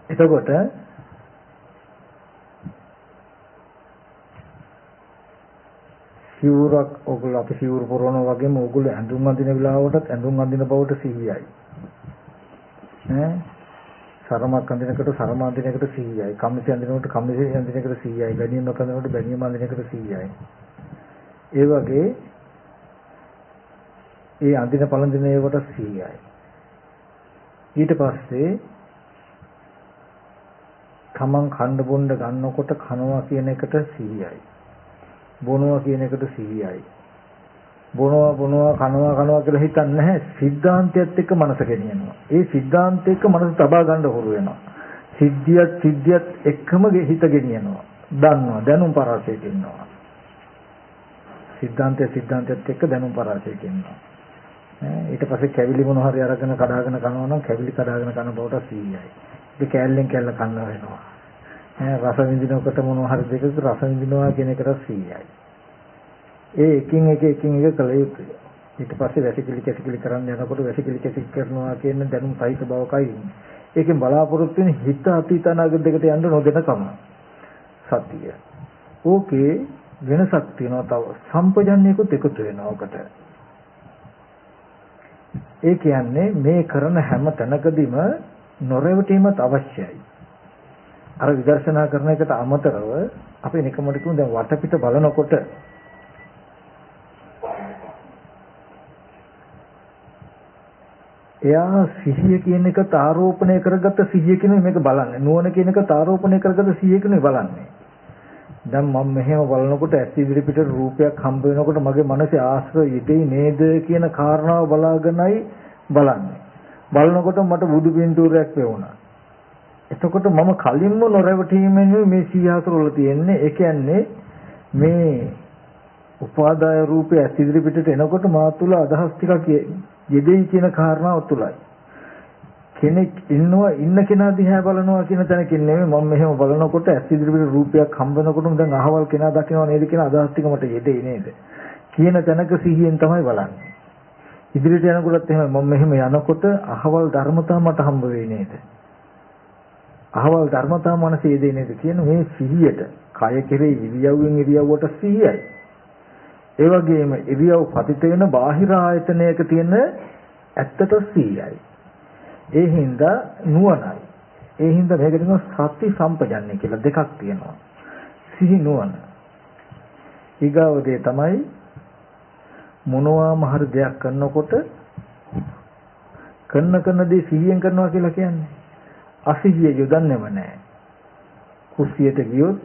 එතකොට සිවුරක් ඔයගොල්ලෝ අපි සිවුරු පොරවනවා වගේම ඔයගොල්ලෝ ඇඳුම් අඳින වෙලාවටත් ඇඳුම් අඳින බවට සිහියයි. සරමක් අඳිනකොට සරම අඳිනකට 100යි. කමිසෙ අඳිනකොට කමිසෙ අඳිනකට 100යි. බැනියමක් අඳිනකොට බැනියම අඳිනකට 100යි. ඒ වගේ ඒ අඳින පළඳින ඒවට සිහියයි. ඊට පස්සේ තමන් කන්න බොන්න ගන්නකොට කනවා කියන එකට සිහියයි. බොනවා කියන එකට සිහියයි. බොනවා කනවා කියලා හිතන්නේ නැහැ. සිද්ධාන්තයත් එක්ක මනස ගෙනියනවා. ඒ සිද්ධාන්තය එක්ක මනස තබා ගන්න හුරු වෙනවා. සිද්ධියත් එක්කම හිත ගෙනියනවා. දන්නවා දැනුම් පරාසයට ඉන්නවා. සිද්ධාන්තයත් එක්ක දැනුම් පරාසයට ඉන්නවා. ඊට පස්සේ කැවිලි මොන හරි අරගෙන කඩාගෙන කනවා නම් කැවිලි කඩාගෙන කන බවට සිහියයි. ඒක කැල්ලෙන් කැල්ල කන්න වෙනවා. රස විඳිනකොට මොන හරි දෙකක රස විඳිනවා කියන එකට සිහියයි. ඒ එකින් එක කළ යුතුයි. ඊට පස්සේ වැසිකිලි කැසිකිලි කරන්න යනකොට වැසිකිලි කැසිකිලි කරනවා කියන දැනුම් සහිත බවකයි ඉන්නේ. ඒකෙන් බලාපොරොත්තු වෙන හිත අතීත අනාගත දෙකට යන්න නොදෙන කම. සතිය. ඕකේ වෙනසක් තියෙනවා තව සම්පජන්ණයකුත් එකතු වෙනවා ඔකට. ඒ කියන්නේ මේ කරන හැම තැනකදීම නොරෙවටීමත් අවශ්‍යයි. අර විදර්ශනා කරන එකට අමතරව අපි නිකමට කියමු දැන් වටපිට බලනකොට එයා සිහිය කියන එකට ආරෝපණය කරගත්ත සිහිය කියන මේක බලන්නේ. නුවණ කියන එකට ආරෝපණය කරගත්ත සිහිය කියන බලන්නේ. දැන් මම මෙහෙම බලනකොට ඇස් ඉදිරි පිට රූපයක් හම්බ වෙනකොට මගේ මනසේ ආශ්‍රය යෙදෙයි නේද කියන කාරණාව බලාගෙනයි බලන්නේ. බලනකොට මට බුදු පින්තූරයක් පෙවුණා. එතකොට මම කලින්ම නොරැවටීමෙන් මේ සීහාසරවල තියෙන්නේ. ඒ කියන්නේ මේ උපාදාය රූපය ඇස් ඉදිරි පිටට එනකොට මා තුළ අදහස් ටිකක් යෙදෙයි කියන කාරණාව තුලයි. කෙනෙක් ඉන්නවා ඉන්න කෙනා දිහා බලනවා කියන තැනකින් නෙමෙයි මම මෙහෙම බලනකොට ඇස් ඉදිරියට රූපයක් හම්බ වෙනකොටම දැන් අහවල් කෙනා දකින්නව නේද කියන අදහස් ටික මට යෙදෙයි නේද කියන තැනක සිහියෙන් තමයි බලන්නේ. ඉදිරියට යනකොටත් එහෙම මම මෙහෙම යනකොට අහවල් ධර්මතාව මට හම්බ වෙයි නේද? අහවල් ධර්මතාව මනසේ යෙදෙයි නේද කියන මේ සිහියට කය කෙරේ ඉරියව්වෙන් ඉරියව්වට සිහියයි. ඒ වගේම ඉරියව් පතිත වෙන බාහිර ආයතනයක තියෙන ඇත්තට සිහියයි. ඒ හින්දා නුවණයි. ඒ හින්දා මේකට කියනවා සති සම්පජන්ණය කියලා දෙකක් තියෙනවා. සිහි නුවණ. ඊගාවදී තමයි මොනවාම හරි දෙයක් කරනකොට කරන දේ සිහියෙන් කරනවා කියලා කියන්නේ. අසිහිය යොදන්නේම නැහැ. කුස්සියට ගියොත්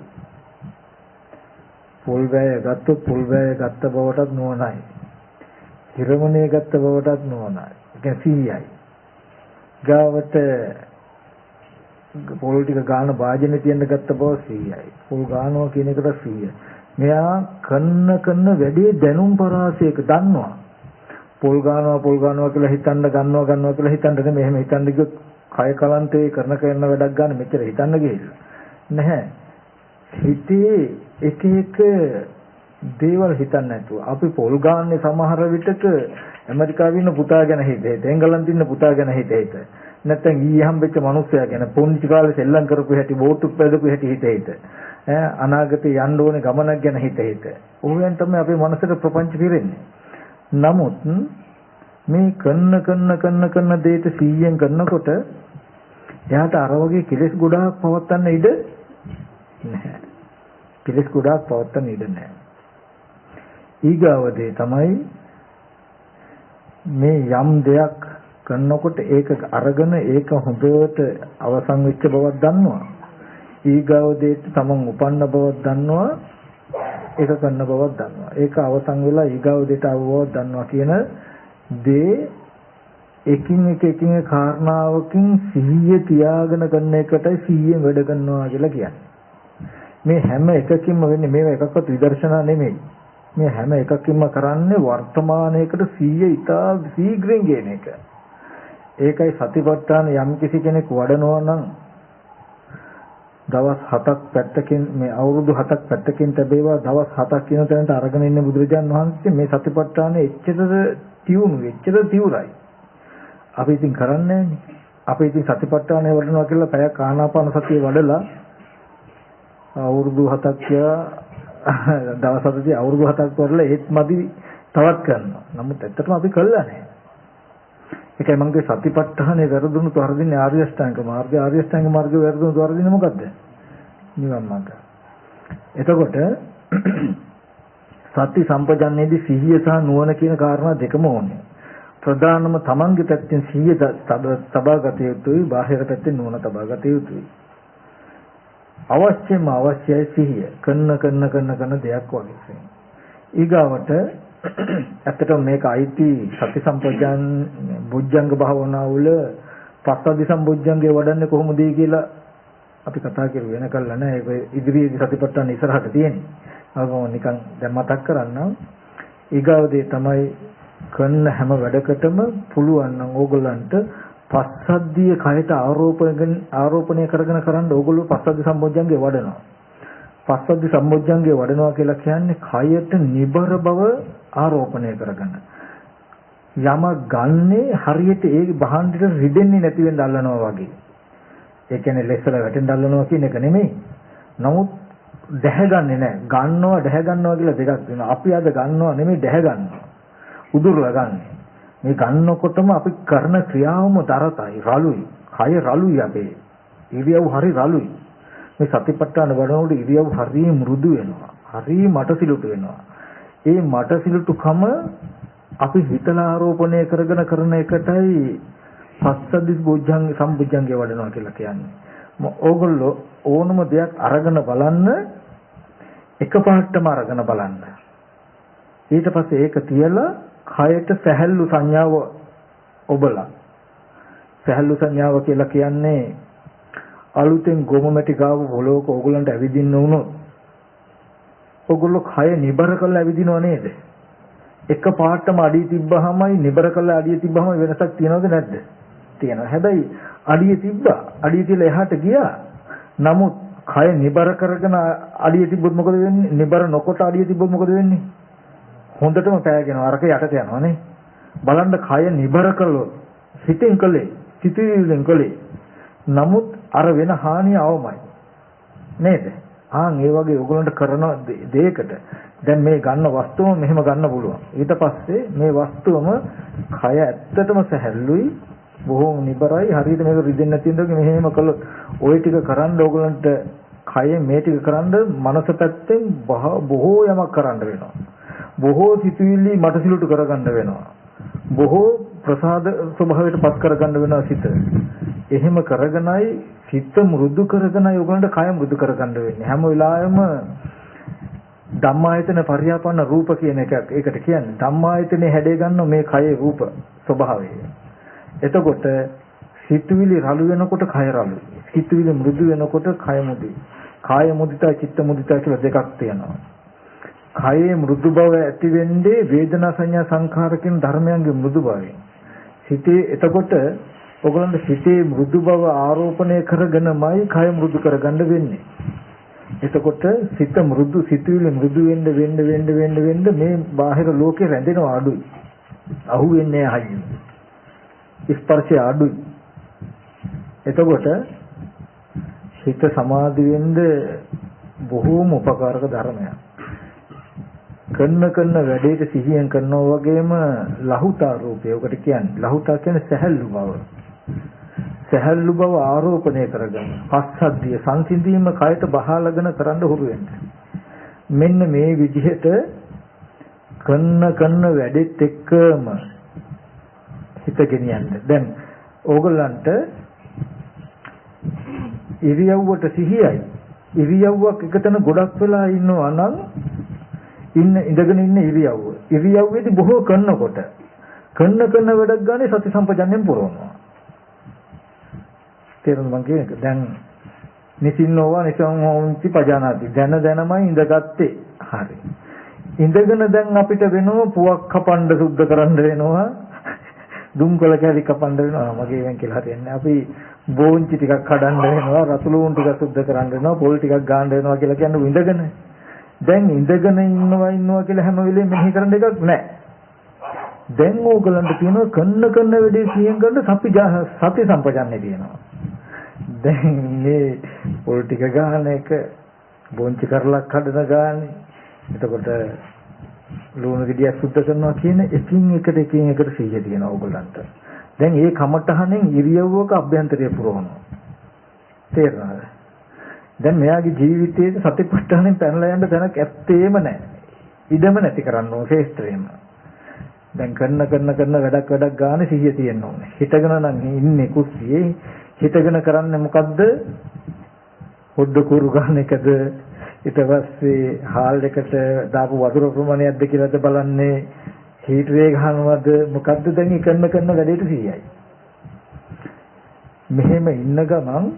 පොල් වැය ගත්ත බවටත් නුවණයි. හිරමණේ ගත්ත බවටත් නුවණයි. ඒ කියන්නේ සිහියයි. ගාවට පොල් ටික ගාන වාජනේ තියන්න ගත්ත බව සිහියයි. පොල් ගානවා කියන එකට සිහිය. මෙයා කරන වැඩේ දැනුම් පරාසයක දන්නවා. පොල් ගානවා කියලා හිතන්න ගන්නවා කියලා හිතන්න නෙමෙයි. එහෙම හිතන්න ගියොත් කය කලන්තේ කරන වැඩක් ගන්න මෙච්චර හිතන්න ගිහිල්ලා නැහැ. හිතේ එක දේවල් හිතන්නේ නැතුව අපි පොල් ගාන්නේ සමහර විටක ඇමරිකාවේ ඉන්න පුතා ගැන හිතේ එංගලන්තේ ඉන්න පුතා ගැන හිතේ නැත්නම් ඊයේ හම්බෙච්ච මිනිස්සයා ගැන පොන්චි කාලේ සෙල්ලම් කරපු හැටි බෝට්ටු පැදපු හැටි හිතේ අනාගතේ යන්න ඕනේ ගමනක් ගැන හිතේ ඕවෙන් තමයි අපේ මනසට ප්‍රපංච පිරෙන්නේ. නමුත් මේ කරන දේට 100න් කරනකොට එයාට අර වගේ කෙලෙස් ගොඩාක් පවත්තන්න ඉඩ නැහැ. කෙලෙස් ගොඩාක් පවත්තන්න ඉඩ නැහැ. ඊගාවදී තමයි මේ යම් දෙයක් කරනකොට ඒක අරගෙන ඒක හොඳට අවසන් වෙච්ච බවක් දන්නවා. ඊගාවදී තමන් උපන්න බවක් දන්නවා. ඒක කරන බවක් දන්නවා. ඒක අවසන් වෙලා ඊගාවදීට අවබෝධ දන්නවා කියන දේ එකින් එක කාරණාවකින් සිහිය තියාගෙන කරන එකටයි සිහියෙන් වැඩ කරනවා කියලා කියන්නේ. මේ හැම එකකින්ම වෙන්නේ මේවා එකක්වත් විදර්ශනා නෙමෙයි. මේ හැම එකකින්ම කරන්නේ වර්තමානයේකට 100 ඉතා ශීඝ්‍රයෙන් ගේන එක. ඒකයි සතිපට්ඨාන යම් කිසි කෙනෙක් වඩනවා නම් දවස් 7ක් පැත්තකින් මේ අවුරුදු 7ක් පැත්තකින් තැබේවා දවස් 7ක් කියන තැනට අරගෙන ඉන්න බුදුරජාන් වහන්සේ මේ සතිපට්ඨාන එච්චර තියුණුයි. අපි ඉතින් කරන්නේ නැහැනේ. අපි ඉතින් සතිපට්ඨානය වඩනවා කියලා පැයක් ආනාපාන සතිය වඩලා අවුරුදු 7ක් කියලා දවස් 7දී අවුරුදු 7ක් වරලා ඒත් මදි තවත් කරනවා. නමුත් ඇත්තටම අපි කළා නැහැ. ඒකයි මම කිය සතිපට්ඨානේ වැරදුණු තොරදින්නේ ආර්ය අෂ්ටාංග මාර්ගය. ආර්ය අෂ්ටාංග මාර්ගය වැරදුණු තොරදින්නේ මොකද්ද? නිවන් මාර්ගය. එතකොට සති සම්පජන්ණයේදී සිහිය සහ නුවණ කියන කාරණා දෙකම ඕනේ. ප්‍රධානම තමන්ගේ පැත්තෙන් සිහිය තබා ගත යුතුයි, බාහිර පැත්තෙන් නුවණ තබා ගත යුතුයි. අවශ්‍යයි සිහිය කරන දෙයක් වගේ. ඊගාවට ඇත්තටම මේක අයිති සති සම්පජාන බුද්ධංග භාවනාවල පස්සද්ධි සම්බුද්ධංගේ වඩන්නේ කොහොමද කියලා අපි කතා කරුවේ වෙන කල්ලා නෑ. ඒක ඉදිරියේදී සතිපට්ඨාන ඉස්සරහට තියෙන්නේ. අරම නිකන් දැන් මතක් කරන්නම්. ඊගාවදී තමයි කරන හැම වැඩකටම පුළුවන් නම් ඕගොල්ලන්ට පස්සද්ධිය කයට ආරෝපණය කරගෙන කරන්න ඕගොල්ලෝ පස්සද්ධි සම්බොජ්ජංගේ වඩනවා. පස්සද්ධි සම්බොජ්ජංගේ වඩනවා කියලා කියන්නේ කයට නිබර බව ආරෝපණය කරගන්න. යම ගන්නේ හරියට ඒ භාණ්ඩෙට රිදෙන්නේ නැති වෙන්න අල්ලනවා වගේ. ඒ කියන්නේ ලෙස්සල වැටෙන්න අල්ලනවා කියන එක නෙමෙයි. නමුත් දැහැගන්නේ නැහැ. ගන්නවා දැහැගන්නවා කියලා දෙකක් තියෙනවා. අපි අද ගන්නවා නෙමෙයි දැහැගන්නවා. උදුරලා ගන්න. මේ ගන්නකොටම අපි කරන ක්‍රියාවම තරතයි රළුයි. කය රළුයි අපේ. ඉරියව් හරි රළුයි. මේ සතිපට්ඨාන වඩනකොට ඉරියව් හරි මෘදු වෙනවා. හරි මටසිලුට වෙනවා. ඒ මටසිලුටුකම අපි හිතලා ආරෝපණය කරගෙන කරන එකටයි පස්සද්ධි සම්බුද්ධංගේ වඩනවා කියලා කියන්නේ. ඕගොල්ලෝ ඕනම දෙයක් අරගෙන බලන්න එකපාරටම අරගෙන බලන්න. ඊට පස්සේ ඒක තියලා කයට සැහැල්ලු සංඥාව ඔබලා. සැහැල්ලු සංඥාව කියලා කියන්නේ අලුතෙන් ගොම මැටි ගාව පොළොවක ඕගොල්ලන්ට ඇවිදින්න වුණොත් ඕගොල්ලෝ කය නිබර කරලා ඇවිදිනව නේද? එක පාටම අඩිය තිබ්බහමයි නිබර කරලා අඩිය තිබ්බහම වෙනසක් තියනවද නැද්ද? තියෙනවා. හැබැයි අඩිය තිබ්බා අඩිය තියලා එහාට ගියා. නමුත් කය නිබර කරගෙන අඩිය තිබ්බොත් මොකද වෙන්නේ? නිබර නොකොට අඩිය තිබ්බොත් මොකද වෙන්නේ? හොඳටම පෑගෙනවා. අරක යටට යනවා නේ. බලන්න කය නිබර කළොත් හිතෙන් කළේ, සිතිවිල්ලෙන් කළේ. නමුත් අර වෙන හානිය අවමයි. නේද? ඒ වගේ ඔයගොල්ලන්ට කරන දෙයකට දැන් මේ ගන්න වස්තුවම මෙහෙම ගන්න පුළුවන්. ඊට පස්සේ මේ වස්තුවම කය ඇත්තටම සැහැල්ලුයි, බොහොම නිබරයි. හරියට මේක රිදෙන්නේ නැති වෙනකොට මෙහෙම කළොත් ওই ටික කරන්න ඕගොල්ලන්ට කය මේ ටික කරන්න මනස පැත්තෙන් බොහෝ යමක් කරන්න වෙනවා. බොහෝ සිතුවිලි මටසිලුට කරගන්න වෙනවා. බොහෝ ප්‍රසාද ස්වභාවයට පත් කරගන්න වෙනවා සිත. එහෙම කරගෙනයි සිත මෘදු කරගෙනයි ඔයගොල්ලන්ට කය මෘදු කරගන්න වෙන්නේ. හැම වෙලාවෙම ධම්මායතන පරියාපන්න රූප කියන එකක් ඒකට කියන්නේ. ධම්මායතනේ හැඩේ ගන්න මේ කයේ රූප ස්වභාවය. එතකොට සිතුවිලි රළු වෙනකොට කය රළුයි. සිතුවිලි මෘදු වෙනකොට කය මුදුයි. කාය මුදිතා චිත්ත මුදිතා කියලා දෙකක් තියෙනවා. කයේ මෘදු බව ඇති වෙන්නේ වේදනා සංඥා සංඛාර කියන ධර්මයන්ගේ මෘදු බවයෙන්. සිතේ එතකොට ඔයගොල්ලන්ට සිතේ මෘදු බව ආරෝපණය කරගෙනමයි කය මෘදු කරගන්න වෙන්නේ. එතකොට සිත මෘදු සිතුවිලි මෘදු වෙන්න මේ බාහිර ලෝකේ රැඳෙනවා අඩුයි. අහු වෙන්නේ නැහැ. ස්පර්ශය අඩුයි. එතකොට හිත සමාධි වෙන්න බොහෝම උපකාරක ධර්මයක්. කරන වැඩේට සිහියෙන් කරනවා වගේම ලහුතා රූපය. ඔකට කියන්නේ ලහුතා කියන්නේ සැහැල්ලු බව. සැහැල්ලු බව ආරෝපණය කරගන්න. පස්සද්ධිය සංසිඳීම කයට බහාලගෙන කරන්න හුරු වෙන්න. මෙන්න මේ විදිහට කරන වැඩෙත් එක්කම හිත ගෙනියන්න. දැන් ඕගොල්ලන්ට ඉරියව්වට සිහියයි. ඉරියව්වක් එකතන ගොඩක් වෙලා ඉන්නවා නම් ඉඳගෙන ඉන්න ඉරියව්වේදී බොහෝ කරනකොට කරන වැඩක් ගානේ සති සම්පජන්යෙන් පුරවනවා. තේරුණා මං කියන්නේ. දැන් නිසින්නෝවා නිසංහෝන්ති පජානාති. දැනමයි ඉඳගත්තේ. හරි. ඉඳගෙන දැන් අපිට වෙනවා පුවක් කපන්න සුද්ධ කරන්න වෙනවා. දුම්කොළ කැලි කපන්න වෙනවා. මගේ වෙන් කියලා හරියන්නේ. අපි බෝංචි ටිකක් කඩන්න වෙනවා. රතුළුන් ටිකක් සුද්ධ කරන්න වෙනවා. පොල් ටිකක් ගන්න වෙනවා කියලා කියන්නේ ඉඳගෙන. දැන් ඉඳගෙන ඉන්නවා කියලා හැම වෙලේම මෙනෙහි කරන්න එකක් නැහැ. දැන් ඕගලන්ට තියෙනවා කරන වැඩේ සිහියෙන් කරන සති සම්පජන්ණේ තියෙනවා. දැන් මේ පොල් ටික ගන්න එක බොංචි කරලා කඩන ගානේ. එතකොට ලුණු ගෙඩිය සුද්ධ කරනවා කියන එකින් එකට සිහිය තියෙනවා ඕගලන්ට. දැන් මේ කමටහනෙන් ඉරියව්වක අභ්‍යන්තරය පුරවනවා. තේරෙනවද? දැන් මෙයාගේ ජීවිතයේ සතිපට්ඨානෙන් පැනලා යන්න තැනක් ඇත්තේම නැහැ. ඉඩම නැති කරන්න ඕන ශේෂ්ත්‍රේම. දැන් කරන වැඩක් ගානේ සිහිය තියෙන්න ඕනේ. හිතගෙන නම් ඉන්නේ කුස්සියේ හිතගෙන කරන්නේ මොකද්ද? හොද්ද කුරු ගන්න එකද? ඊට පස්සේ හාල් එකට දාපු වතුර ප්‍රමාණයක්ද කියලාද බලන්නේ? හීටරේ ගහනවද? මොකද්ද දැන් කරන වැඩේට සිහියයි. මෙහෙම ඉන්න ගමන්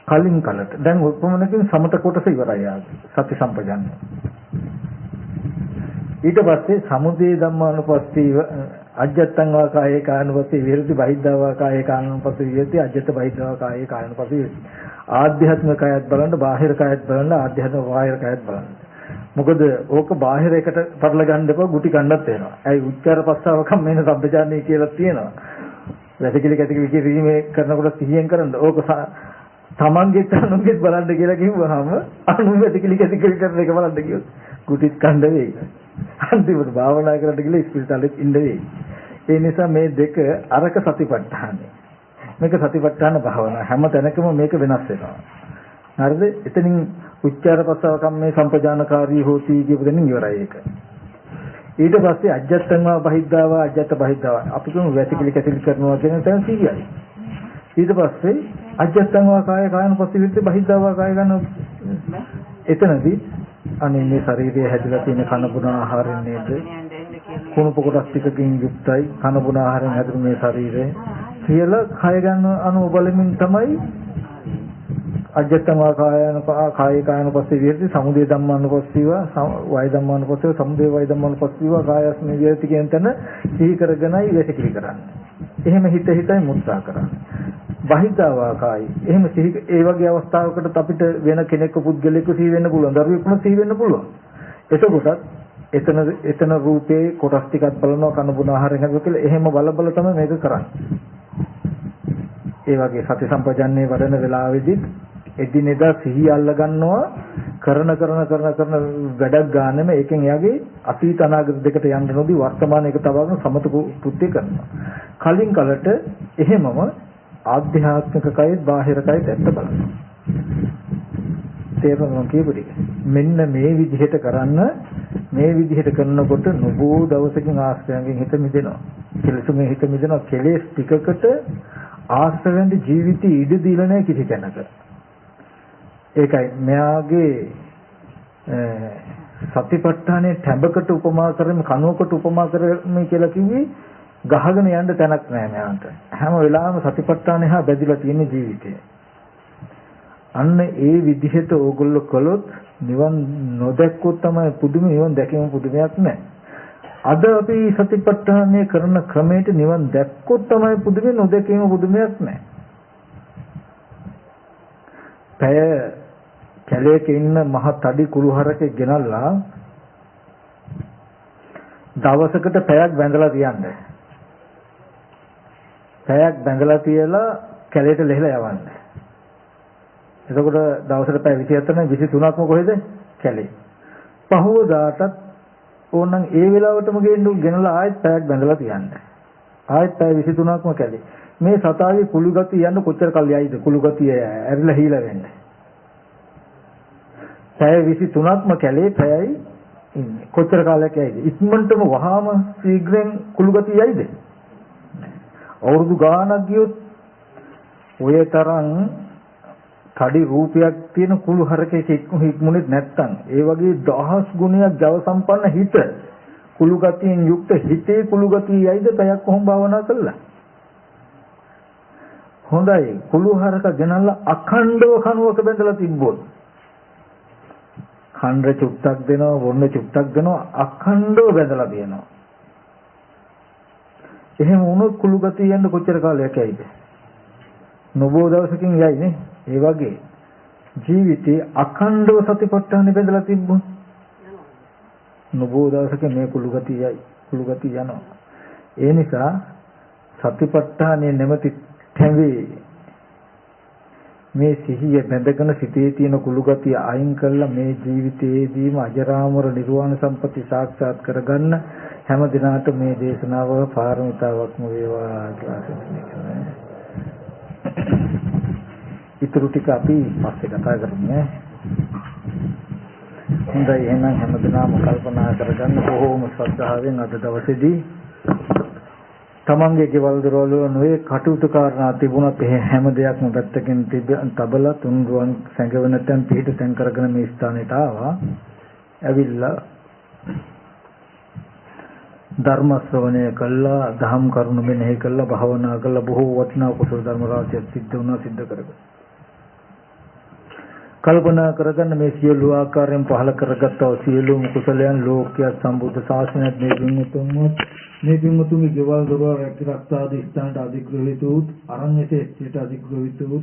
කලින් කලට දැන් ඔක්කොමනකින් සමත කොටස ඉවරයි ආගේ සති සම්පජාන්නේ. ඊට පස්සේ සමුදේ ධම්මානුපස්සීව අජ්ජත්තං වා කායේ කායනුපස්සී විහෙරති බහිද්ධා වා කායේ කායනුපස්සී විහෙරති අජ්ජත්ත බහිද්ධා වා කායේ කායනුපස්සී විහෙරති. ආධ්‍යාත්මික කායත් බලන්න බාහිර කායත් බලන්න ආධ්‍යාත්මික බාහිර කායත් බලන්න. මොකද ඕක බාහිර එකට පටල ගන්න එපා ගුටි කන්නත් වෙනවා. ඇයි උච්චාර පස්සාව කම්මේන සම්පජාන්නේ කියලා තියෙනවා. වැසිකිලි කැටිකි විකිරීමේ කරනකොට සිහියෙන් කරන්න ඕක තමන්ගෙත් අනුන්ගෙත් බලන්න කියලා කිව්වහම අනුන් වැසිකිලි කැටිකි කරන එක බලන්න කිව්වොත් ගුටිත් කන්න වෙයි. අන්තිමට භාවනා කරන්න ගිහලා ස්පිරිතාලෙත් ඉන්න වෙයි. ඒ නිසා මේ දෙක අරක සතිපට්ඨානයි. මේක සතිපට්ඨාන භාවනා හැම තැනකම මේක වෙනස් වෙනවා. හරිද? එතනින් උච්චාර පස්සාව කම්මේ සම්පජානකාරී හෝති කියපු දෙනින් ඉවරයි ඒක. ඊට පස්සේ අජ්ජත්තංවා බහිද්ධාවා අජ්ජත්ත බහිද්ධාවා අපි කියමු වැසිකිලි කැසිලි කරනවා කියන තැන සිහියයි. ඊට පස්සේ අජ්ජත්තංවා කාය කායනුපස්සී විරිති බහිද්ධාවා කාය ගන්න එතනදී අනේ මේ ශරීරය හැදිලා තියෙන කන බොන ආහාරයෙන් නේද? කුණු පොකොටස් ටිකකින් යුක්තයි කන බොන ආහාරයෙන් හැදුණු මේ ශරීරය කියලා කය ගන්න අනුව බලමින් තමයි අජ්ජත්තංවා කාය කායනුපස්සී විහෙරති සමුදය ධම්මානුපස්සීව වය ධම්මානුපස්සීව සමුදය වය ධම්මානුපස්සීව කායස්මි විහෙරති කියන තැන සිහි කරගෙනයි වැසිකිලි කරන්නේ. එහෙම හිතයි මුත්‍රා කරන්නේ. බහිද්ධාවා කායි. එහෙම සිහි ඒ වගේ අවස්ථාවකට අපිට වෙන කෙනෙක්ව පුද්ගලයෙක්ව සිහි වෙන්න පුළුවන්. දරුවෙකුම සිහි වෙන්න පුළුවන්. එතකොටත් එතන රූපේ කොටස් ටිකක් බලනවා කන බොන ආහාරයෙන් හදලා කියලා එහෙම බල තමයි මේක කරන්නේ. ඒ වගේ සති සම්පජන්ණේ වඩන වෙලාවෙදිත් එදිනෙදා සිහිය අල්ල ගන්නවා කරන වැඩක් ගන්නෙම ඒකෙන් එයාගේ අතීත අනාගත දෙකට යන්න නොදී වර්තමානයේක තවගෙන සමත කෘත්‍ය කරනවා. කලින් කලට එහෙමම ආධ්‍යාත්මික කයත් බාහිර කයත් ඇත්ත බලනවා. තේරුම් කියපුදී මෙන්න මේ විදිහට කරන්න මේ විදිහට කරනකොට නොබෝ දවසකින් ආශ්‍රයයෙන් හිත මිදෙනවා. කෙලෙසුමේ හිත මිදෙනවා. කෙලෙස් ටිකකට ආශ්‍රයෙන් ජීවිතය ඉඩ දීලා නැහැ කිසි කෙනෙක්. ඒකයි මෙයාගේ සතිපට්ඨානේ තැඹකට උපමා කරමින් කනුවකට උපමා කරමින් කියලා කිව්වේ ගහගෙන යන්න තැනක් නැහැ මෙයාට. හැම වෙලාවෙම සතිපට්ඨානේ හා බැඳිලා තියෙන ජීවිතය. අන්න ඒ විදිහට ඕගොල්ලෝ කළොත් නිවන් නොදැක්කොත් තමයි පුදුම නිවන් දැකීම පුදුමයක් නැහැ. අද අපි සතිපට්ඨානය කරන ක්‍රමයට නිවන් දැක්කොත් තමයි පුදුමේ නොදැකීම පුදුමයක් නැහැ. පැය කැලේක ඉන්න මහ තඩි කුළුහරකෙක් ගෙනල්ලා දවසකට පැයක් බැඳලා තියන්න. පැයක් බැඳලා තියලා කැලේට ලෙහලා යවන්න. එතකොට දවසට පැය 27න් 23ක්ම කොහෙද? කැලේ. පහවදාටත් ඕනනම් ඒ වෙලාවටම ගෙනලා ආයෙත් පැයක් බැඳලා තියන්න. ආයෙත් පැය 23ක්ම කැලේ. මේ සතාවේ කුළු ගතිය යන්න කොච්චර කල් යයිද? කුළු ගතිය ඇරිලා හීලා වෙන්නේ. පැය 23ක්ම කැලේ පැයයි ඉන්නේ. කොච්චර කාලයක් යයිද? ඉක්මනටම වහාම ශීඝ්‍රයෙන් කුළු ගතිය යයිද? අවුරුදු ගාණක් ගියොත් ඔය තරම් කඩි රූපයක් තියෙන කුළු හරකෙක් හික්මුනේ නැත්තම් ඒ වගේ දහස් ගුණයක් ජව සම්පන්න හිත කුළු ගතියෙන් යුක්ත හිතේ කුළු ගතිය යයිද පැයක් කොහොම භාවනා කළා? හොඳයි කුළු හරක ගෙනල්ලා අඛණ්ඩව කනුවක බැඳලා තිබ්බොත් ඛණ්ඩ චුට්ටක් දෙනවා වොන්න චුට්ටක් දෙනවා අඛණ්ඩව බැඳලා දෙනවා. එහෙම වුණොත් කුළු ගතිය යන්න කොච්චර කාලයක් යයිද? නොබෝ දවසකින් යයිනේ. ඒ වගේ ජීවිතේ අඛණ්ඩව සතිපට්ඨානෙ බැඳලා තිබ්බොත් නොබෝ දවසක මේ කුළු ගතිය යනවා. ඒ නිසා සතිපට්ඨානෙ නැමැති තැඹේ මේ සිහිය බැඳගෙන සිටේ තියෙන කුළු ගතිය අයින් කරලා මේ ජීවිතයේදීම අජරාමර නිර්වාණ සම්පatti සාක්ෂාත් කරගන්න හැම දිනකට මේ දේශනාව පාරමිතාවක්ම වේවා කියලා ආශිර්වාද. ඉතුරු ටික අපි පස්සේ කතා කරමු. හොඳයි එහෙනම් හැමදෙනාම කල්පනා කරගන්න බොහෝම ශ්‍රද්ධාවෙන් අද දවසේදී තමන්ගේ ගෙවල් දොරවල් නොයේ කටයුතු කාරණා තිබුණත් ඒ හැම දෙයක්ම පැත්තකින් තබලා තුන්රුවන් සැඟවෙන තැන් පිහිට තැන් කරගෙන මේ ස්ථානෙට ආවා. ඇවිල්ලා ධර්ම ශ්‍රවණය කළා, ධම් කරුණු මෙනෙහි කළා, භාවනා කළා, බොහෝ වටිනා කුසල ධර්ම රාශියක් සිද්ධ වුණා, සිද්ධ කරගත්තා. කල්පනා කරගන්න මේ සියලු ආකාරයෙන් පහල කරගත්තා සියලුම කුසලයන් ලෝකයේ සම්බුද්ධ ශාසනයත් මේ පින්වතුන්ගේ ගෙවල් දොරවල් රැකී රක්ෂා ආදී ස්ථානට අධිග්‍රහිත වූ අරණ්‍යයේ සිට අධිග්‍රහිත වූ